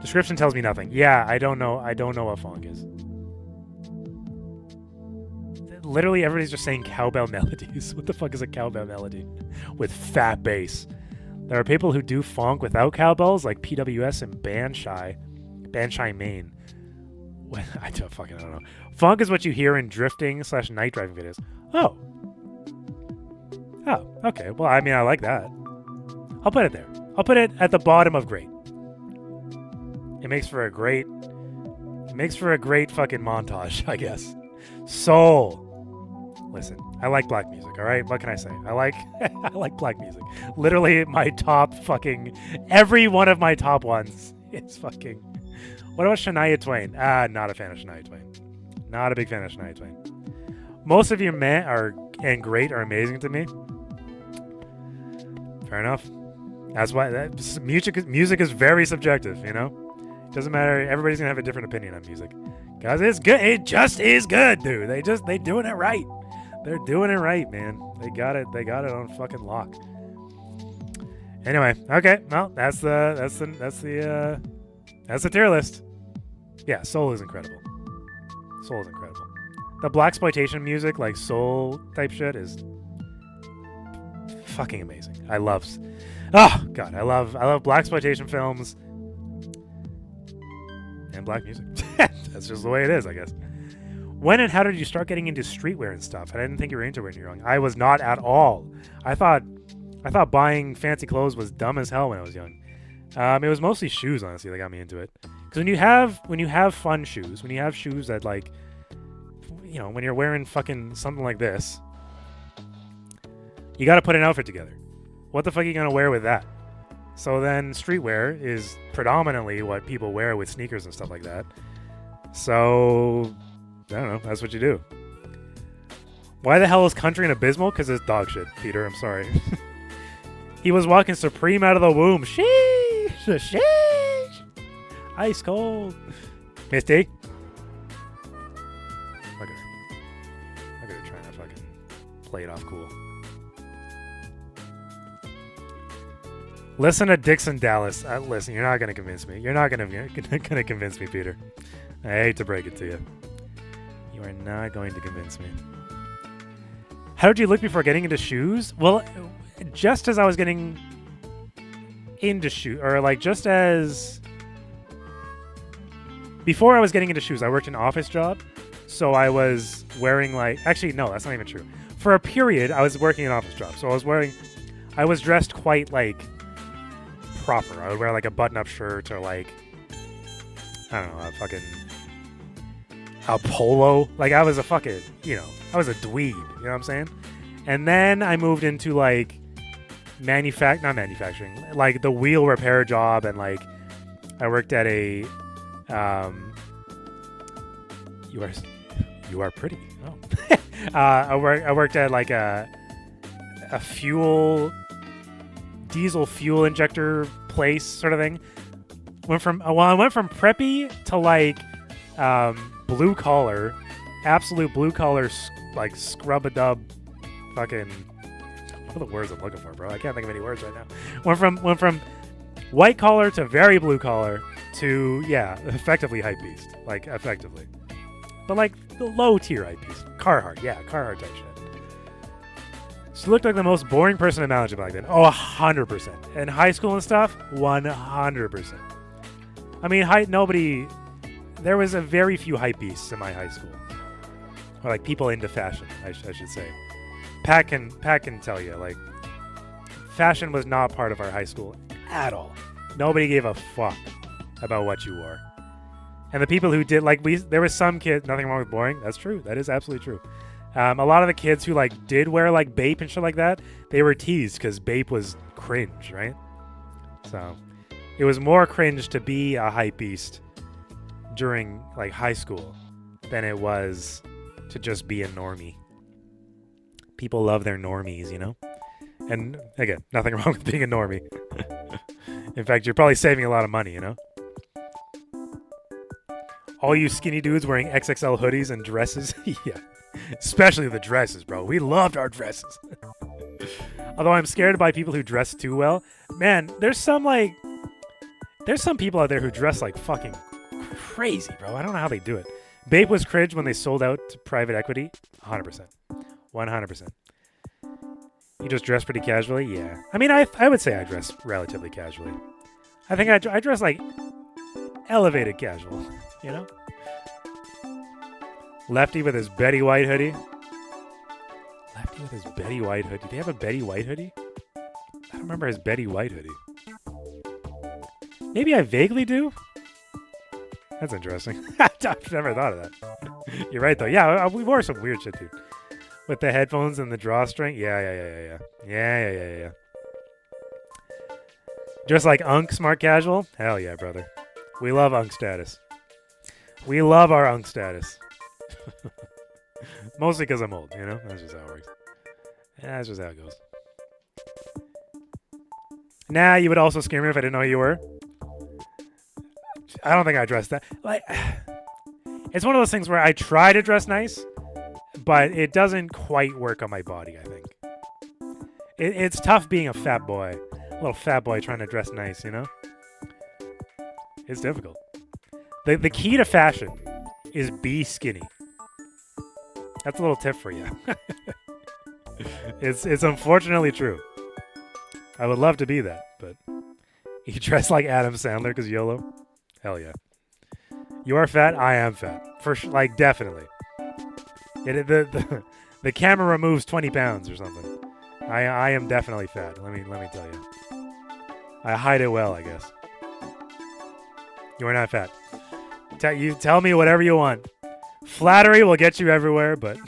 Description tells me nothing. Yeah, I don't know what funk is. Literally everybody's just saying cowbell melodies. What the fuck is a cowbell melody? With fat bass. There are people who do funk without cowbells, like PWS and Banshai Maine. I don't know. Funk is what you hear in drifting / night driving videos. Oh, okay. Well, I mean, I like that. I'll put it there. I'll put it at the bottom of great. It makes for a great fucking montage, I guess. Soul. Listen, I like black music, all right? What can I say? I like black music. Literally my top fucking... Every one of my top ones is fucking... What about Shania Twain? Not a fan of Shania Twain. Not a big fan of Shania Twain. Most of your men and great are amazing to me. Fair enough. That's why music is very subjective, you know? It doesn't matter. Everybody's gonna have a different opinion on music. Cause it's good. It just is good, dude. They doing it right. They're doing it right, man. They got it on fucking lock. Anyway, okay. Well, that's the tier list. Yeah, soul is incredible. Soul is incredible. The blaxploitation music, like soul type shit, is fucking amazing. I love blaxploitation films and black music. That's just the way it is, I guess. When and how did you start getting into streetwear and stuff? I didn't think you were into it when you were young. I was not at all. I thought buying fancy clothes was dumb as hell when I was young. It was mostly shoes, honestly, that got me into it. Because when you have fun shoes, when you have shoes that, like, you know, when you're wearing fucking something like this, you got to put an outfit together. What the fuck are you gonna wear with that? So then streetwear is predominantly what people wear with sneakers and stuff like that. So I don't know. That's what you do. Why the hell is Country and Abysmal? Because it's dog shit, Peter. I'm sorry. He was walking supreme out of the womb. Sheesh. Sheesh. Ice cold. Misty. Look at her trying to fucking play it off cool. Listen to Dixon Dallas. Listen, you're not going to convince me. You're not going to convince me, Peter. I hate to break it to you. You are not going to convince me. How did you look before getting into shoes? Well, just as I was getting into shoes, or like just as... Before I was getting into shoes, I worked an office job. So I was wearing like... Actually, no, that's not even true. For a period, I was working an office job. So I was dressed quite like... proper. I would wear like a button-up shirt or like, I don't know, a polo. Like I was a fucking, I was a dweeb. You know what I'm saying? And then I moved into like not manufacturing, like the wheel repair job, and like I worked at a you are pretty. Oh. I worked at like a diesel fuel injector place sort of thing. I went from preppy to like blue collar, absolute blue collar, like scrub-a-dub fucking, what are the words I'm looking for, bro? I can't think of any words right now. Went from white collar to very blue collar to, effectively hype beast. Like, effectively. But like the low tier hype beast. Carhartt type shit. She looked like the most boring person in management back then. Oh, 100%. In high school and stuff, 100%. I mean, there was a very few hype beasts in my high school. Or like people into fashion, I should say. Pat can tell you, like, fashion was not part of our high school at all. Nobody gave a fuck about what you wore. And the people who did, like, there was some kids, nothing wrong with boring. That's true. That is absolutely true. A lot of the kids who, like, did wear, like, Bape and shit like that, they were teased because Bape was cringe, right? So, it was more cringe to be a hype beast during, like, high school than it was to just be a normie. People love their normies, you know? And, again, nothing wrong with being a normie. In fact, you're probably saving a lot of money, you know? All you skinny dudes wearing XXL hoodies and dresses. Yeah. Especially the dresses, bro. We loved our dresses. Although I'm scared by people who dress too well. Man, there's some people out there who dress like fucking crazy, bro. I don't know how they do it. Bape was cringe when they sold out to private equity. 100%. 100%. You just dress pretty casually? Yeah. I mean, I would say I dress relatively casually. I think I dress like elevated casual, you know? Lefty with his Betty White hoodie. Lefty with his Betty White hoodie. Did he have a Betty White hoodie? I don't remember his Betty White hoodie. Maybe I vaguely do? That's interesting. I've never thought of that. You're right, though. Yeah, we wore some weird shit, dude. With the headphones and the drawstring. Yeah. Just like Unk Smart Casual? Hell yeah, brother. We love Unk status. We love our Unk status. Mostly because I'm old, you know? That's just how it works. Yeah, that's just how it goes. Nah, you would also scare me if I didn't know who you were. I don't think I dressed that. Like, it's one of those things where I try to dress nice, but it doesn't quite work on my body, I think. It's tough being a fat boy. A little fat boy trying to dress nice, you know? It's difficult. The key to fashion is be skinny. That's a little tip for you. It's unfortunately true. I would love to be that, but you dress like Adam Sandler because YOLO? Hell yeah. You are fat? I am fat. Like, definitely. The camera removes 20 pounds or something. I am definitely fat. Let me tell you. I hide it well, I guess. You are not fat. You tell me whatever you want. Flattery will get you everywhere, but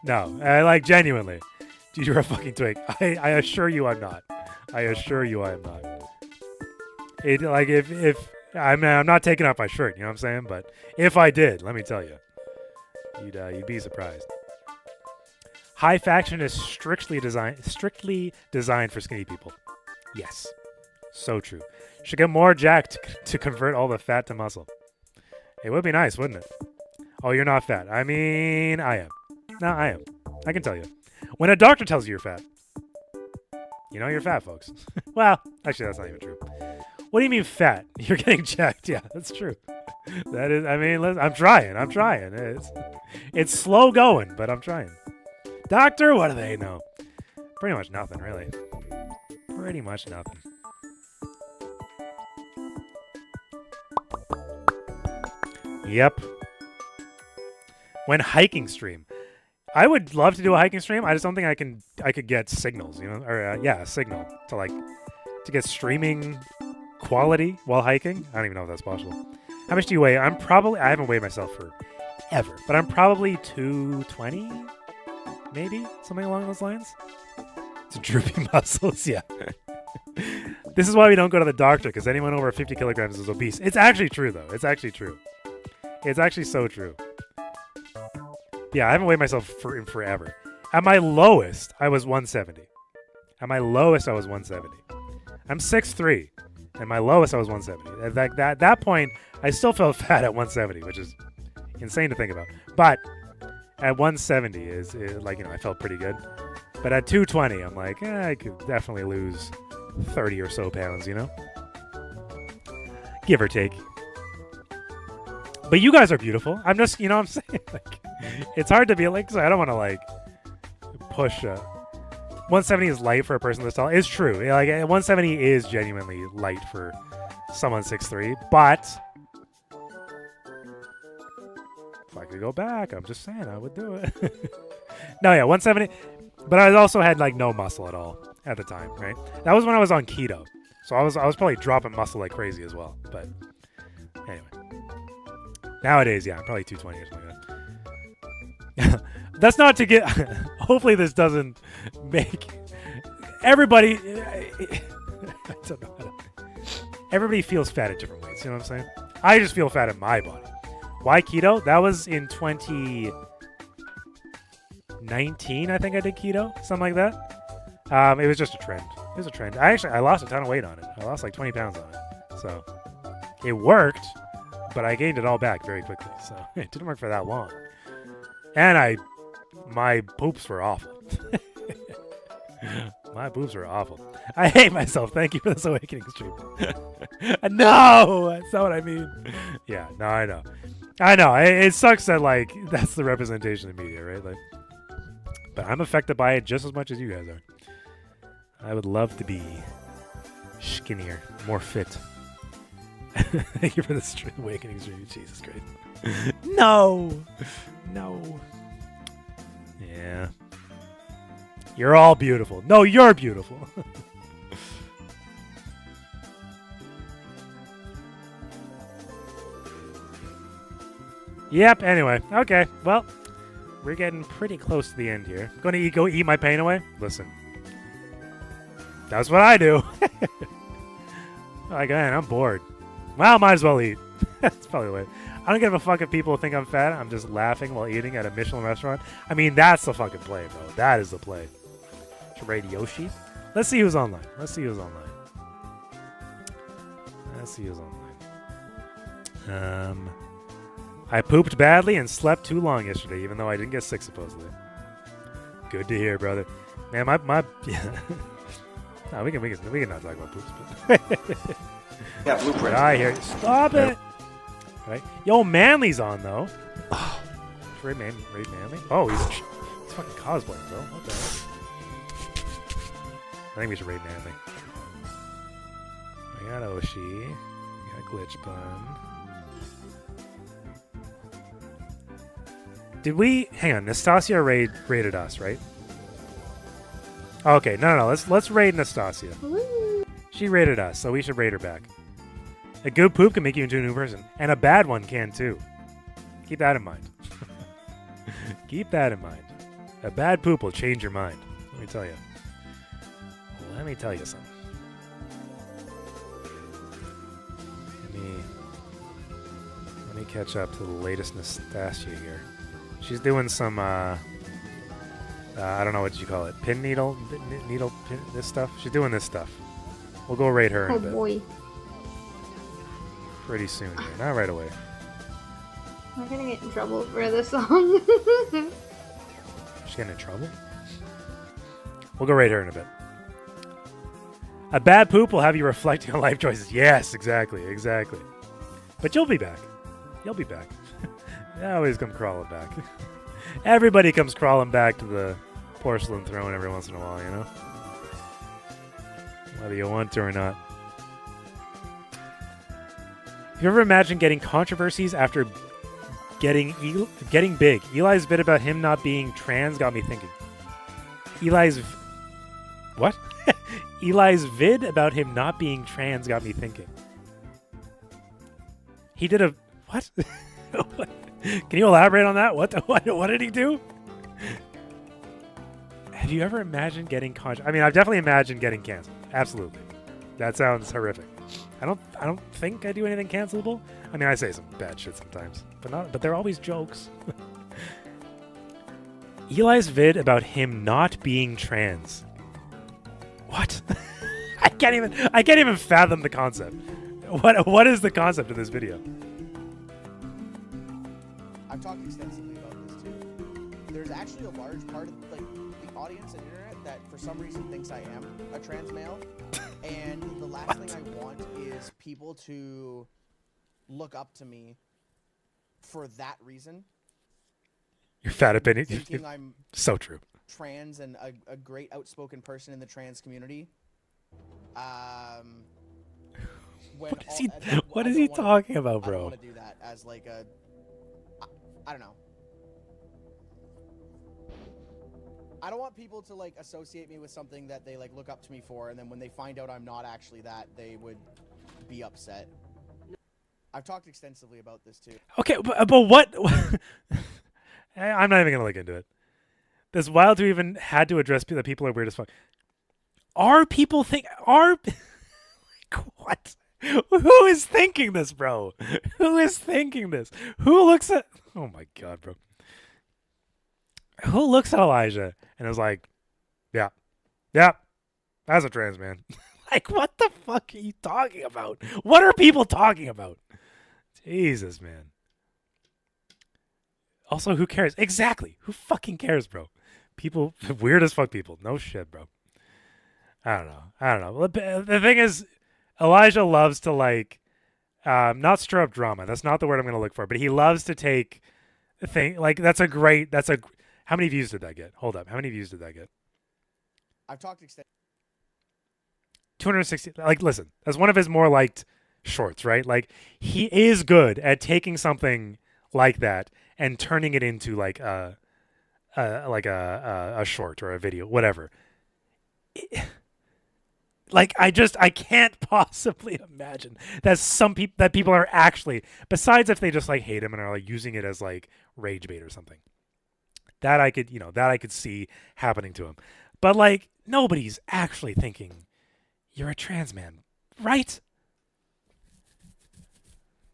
no. Like, genuinely. Dude, you're a fucking twig. I assure you I'm not. I assure you I am not. If I'm not taking off my shirt, you know what I'm saying? But if I did, let me tell you, you'd be surprised. High fashion is strictly designed for skinny people. Yes, so true. Should get more jacked to convert all the fat to muscle. It would be nice, wouldn't it? Oh, you're not fat. I mean, I am. No, I am. I can tell you. When a doctor tells you you're fat, you know you're fat, folks. Well, actually, that's not even true. What do you mean fat? You're getting jacked. Yeah, that's true. That is, I mean, I'm trying. It's slow going, but I'm trying. Doctor, what do they know? Pretty much nothing, really. Pretty much nothing. Yep. When hiking stream. I would love to do a hiking stream. I just don't think I could get signals, you know? Or, a signal to to get streaming quality while hiking. I don't even know if that's possible. How much do you weigh? I haven't weighed myself forever, but I'm probably 220, maybe something along those lines. It's droopy muscles, yeah. This is why we don't go to the doctor, because anyone over 50 kilograms is obese. It's actually true, though. It's actually true. It's actually so true. Yeah, I haven't weighed myself in forever. At my lowest, I was 170. At my lowest, I was 170. I'm 6'3", and my lowest, I was 170. At that point, I still felt fat at 170, which is insane to think about. But at 170 is like, I felt pretty good. But at 220, I'm like, I could definitely lose 30 or so pounds, give or take. But you guys are beautiful. I'm just, I'm saying, like, it's hard to be like, so I don't want to like push. 170 is light for a person this tall. It's true. Like 170 is genuinely light for someone 6'3", but if I could go back, I'm just saying I would do it. No, yeah, 170. But I also had like no muscle at all at the time, right? That was when I was on keto, so I was probably dropping muscle like crazy as well. But anyway, nowadays, yeah, I'm probably 220 or something like that. That's not to get. Hopefully, this doesn't make everybody. I don't know how to, everybody feels fat in different ways. You know what I'm saying? I just feel fat in my body. Why keto? That was in 2019, I think I did keto, something like that. It was just a trend. It was a trend. I lost a ton of weight on it. I lost like 20 pounds on it. So it worked, but I gained it all back very quickly. So it didn't work for that long. And my poops were awful. My boobs were awful. I hate myself. Thank you for this awakening stream. No, that's not what I mean. Yeah, no, I know. I know. It sucks that like that's the representation of media, right? Like, but I'm affected by it just as much as you guys are. I would love to be skinnier, more fit. Thank you for this awakening stream. Jesus Christ. No. Yeah. You're all beautiful. No, you're beautiful. Yep, anyway. Okay, well, we're getting pretty close to the end here. I'm going to go eat my pain away? Listen. That's what I do. Like, man, I'm bored. Well, might as well eat. That's probably the way. I don't give a fuck if people think I'm fat. I'm just laughing while eating at a Michelin restaurant. I mean, that's the fucking play, bro. That is the play. Should raid Yoshi? Let's see who's online. I pooped badly and slept too long yesterday, even though I didn't get sick, supposedly. Good to hear, brother. Man, my yeah. No, we can not talk about poops. But yeah, blueprint. I hear you. Stop it. Right. Yo, Manly's on though. Oh, raid Manly. Oh, he's fucking cosplaying, bro. What the hell? I think we should raid Manly. I got Oshi. I got Glitch Bun. Did we hang on? Nastasia raided us, right? Okay, no. Let's raid Nastasia. She raided us, so we should raid her back. A good poop can make you into a new person, and a bad one can too. Keep that in mind. Keep that in mind. A bad poop will change your mind. Let me tell you. Let me tell you something. Let me catch up to the latest Nastasia here. She's doing some, I don't know what you call it, pin needle, pin, this stuff. She's doing this stuff. We'll go raid her in a bit. Boy. Pretty soon here, not right away. I'm gonna get in trouble for this song. She's getting in trouble? We'll go raid her in a bit. A bad poop will have you reflecting on life choices. Yes, exactly. But you'll be back. You'll be back. They always come crawling back. Everybody comes crawling back to the porcelain throne every once in a while, you know? Whether you want to or not. Have you ever imagined getting controversies after getting big? Eli's bit about him not being trans got me thinking. What? Eli's vid about him not being trans got me thinking. He did a what? Can you elaborate on that? What did he do? Have you ever imagined getting I mean, I've definitely imagined getting canceled. Absolutely. That sounds horrific. I don't think I do anything cancelable. I mean, I say some bad shit sometimes, but they're always jokes. Eli's vid about him not being trans. What? I can't even fathom the concept. What is the concept of this video? I've talked extensively about this too. There's actually a large part of like the audience and internet that for some reason thinks I am a trans male, and the last thing I want is people to look up to me for that reason. Your fat opinion. Thinking I'm so true. Trans and a great outspoken person in the trans community. What is he talking about, bro? I don't want to do that as like a. I don't know. I don't want people to like associate me with something that they like look up to me for, and then when they find out I'm not actually that, they would be upset. I've talked extensively about this too. Okay, but what? I'm not even gonna look into it. This wild to even had to address that people are weird as fuck. Are people like what? Who is thinking this, bro? Who is thinking this? Who looks at? Oh my god, bro. Who looks at Elijah and is like, yeah, that's a trans man. Like, what the fuck are you talking about? What are people talking about? Jesus, man. Also, who cares? Exactly. Who fucking cares, bro? People, weird as fuck people. No shit, bro. I don't know. Well, the thing is, Elijah loves to like, not stir up drama. That's not the word I'm going to look for, but he loves to take a thing. Like, how many views did that get? Hold up. How many views did that get? I've talked extensively. 260. Like, listen, that's one of his more liked shorts, right? Like, he is good at taking something like that and turning it into like a short or a video, whatever. Like, I can't possibly imagine that people are actually, besides if they just like hate him and are like using it as like rage bait or something. That I could see happening to him. But like, nobody's actually thinking you're a trans man, right?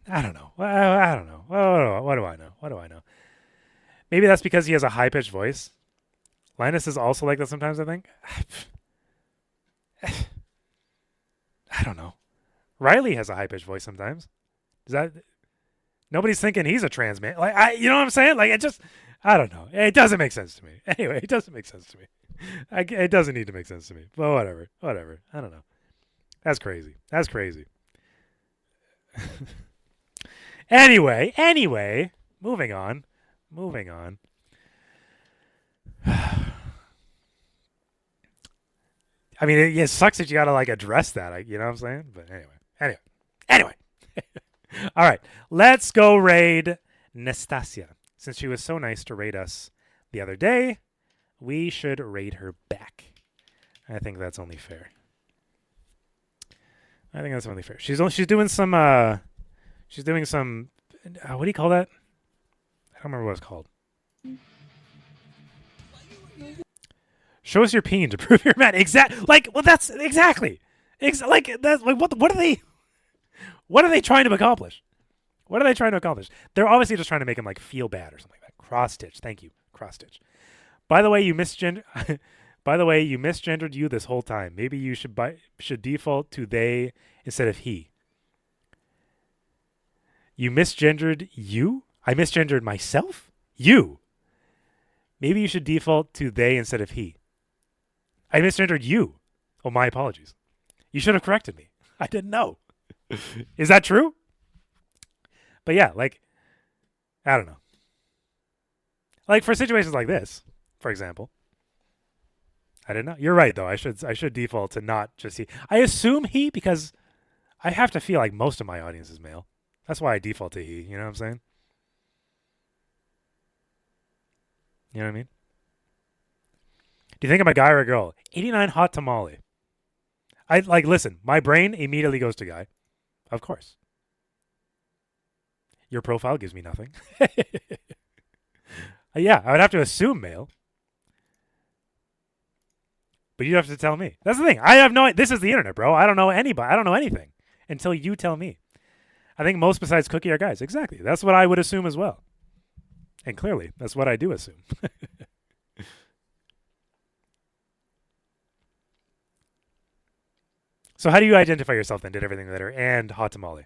I don't know. I don't know. What do I know? What do I know? Maybe that's because he has a high-pitched voice. Linus is also like that sometimes, I think. I don't know. Riley has a high-pitched voice sometimes. Nobody's thinking he's a trans man. Like, you know what I'm saying? Like, I don't know. It doesn't make sense to me. Anyway, it doesn't make sense to me. It doesn't need to make sense to me. But whatever. I don't know. That's crazy. Anyway, moving on. I mean, it sucks that you gotta like address that. You know what I'm saying? But anyway. All right, let's go raid Nastasia. Since she was so nice to raid us the other day, we should raid her back. I think that's only fair. She's doing some what do you call that? I don't remember what it's called. Show us your peen to prove you're mad. That's exactly. What are they trying to accomplish? They're obviously just trying to make him like feel bad or something like that. Cross stitch. Thank you. Cross stitch. By the way, you misgendered you this whole time. Maybe you should default to they instead of he. You misgendered you? I misgendered myself? You. Maybe you should default to they instead of he. I misgendered you. Oh, my apologies. You should have corrected me. I didn't know. Is that true? But yeah, like, I don't know. Like for situations like this, for example. I didn't know. You're right though. I should default to not just he. I assume he because I have to feel like most of my audience is male. That's why I default to he. You know what I'm saying? You know what I mean? Do you think I'm a guy or a girl? 89 hot tamale. I like listen, my brain immediately goes to guy. Of course. Your profile gives me nothing. Yeah, I would have to assume male. But you have to tell me. That's the thing. I have no. This is the internet, bro. I don't know anybody. I don't know anything until you tell me. I think most besides Cookie are guys. Exactly. That's what I would assume as well. And clearly, that's what I do assume. So how do you identify yourself then? Did everything letter and hot tamale.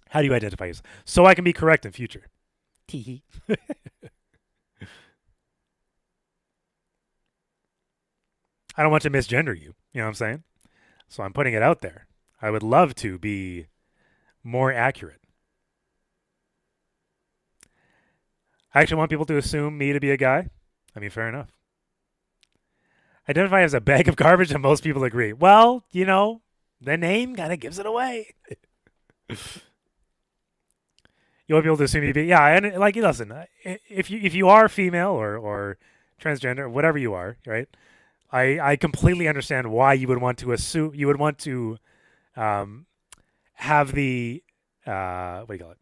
How do you identify yourself? So I can be correct in future. Teehee. I don't want to misgender you. You know what I'm saying? So I'm putting it out there. I would love to be more accurate. I actually want people to assume me to be a guy. I mean, fair enough. Identify as a bag of garbage, and most people agree. Well, you know, the name kind of gives it away. You want people to assume you to be, yeah, and like, listen, if you are female or transgender, whatever you are, right? I completely understand why you would want to assume, you would want to have the, what do you call it?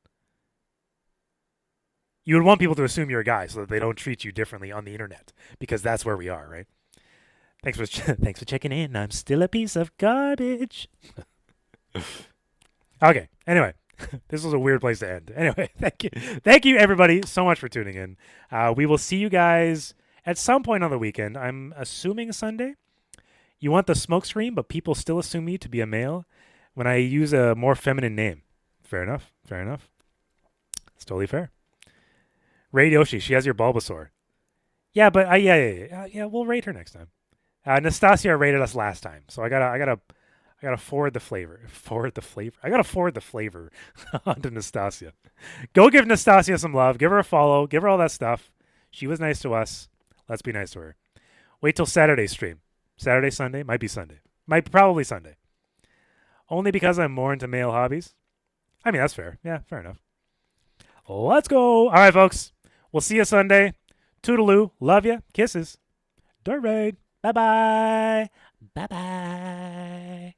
You would want people to assume you're a guy so that they don't treat you differently on the internet, because that's where we are, right? Thanks for checking in. I'm still a piece of garbage. Okay. Anyway, this was a weird place to end. Anyway, thank you everybody so much for tuning in. We will see you guys at some point on the weekend. I'm assuming Sunday. You want the smoke screen, but people still assume me to be a male when I use a more feminine name. Fair enough. Fair enough. It's totally fair. Raid Yoshi, she has your Bulbasaur. Yeah, but yeah, we'll rate her next time. Nastasia rated us last time, so I gotta forward the flavor. I gotta forward the flavor onto Nastasia. Go give Nastasia some love. Give her a follow. Give her all that stuff. She was nice to us. Let's be nice to her. Wait till Saturday stream. Saturday, Sunday, might be Sunday. Probably Sunday. Only because I'm more into male hobbies. I mean, that's fair. Yeah, fair enough. Let's go. All right, folks. We'll see you Sunday. Toodaloo. Love ya. Kisses. Dirt Raid. Bye-bye. Bye-bye.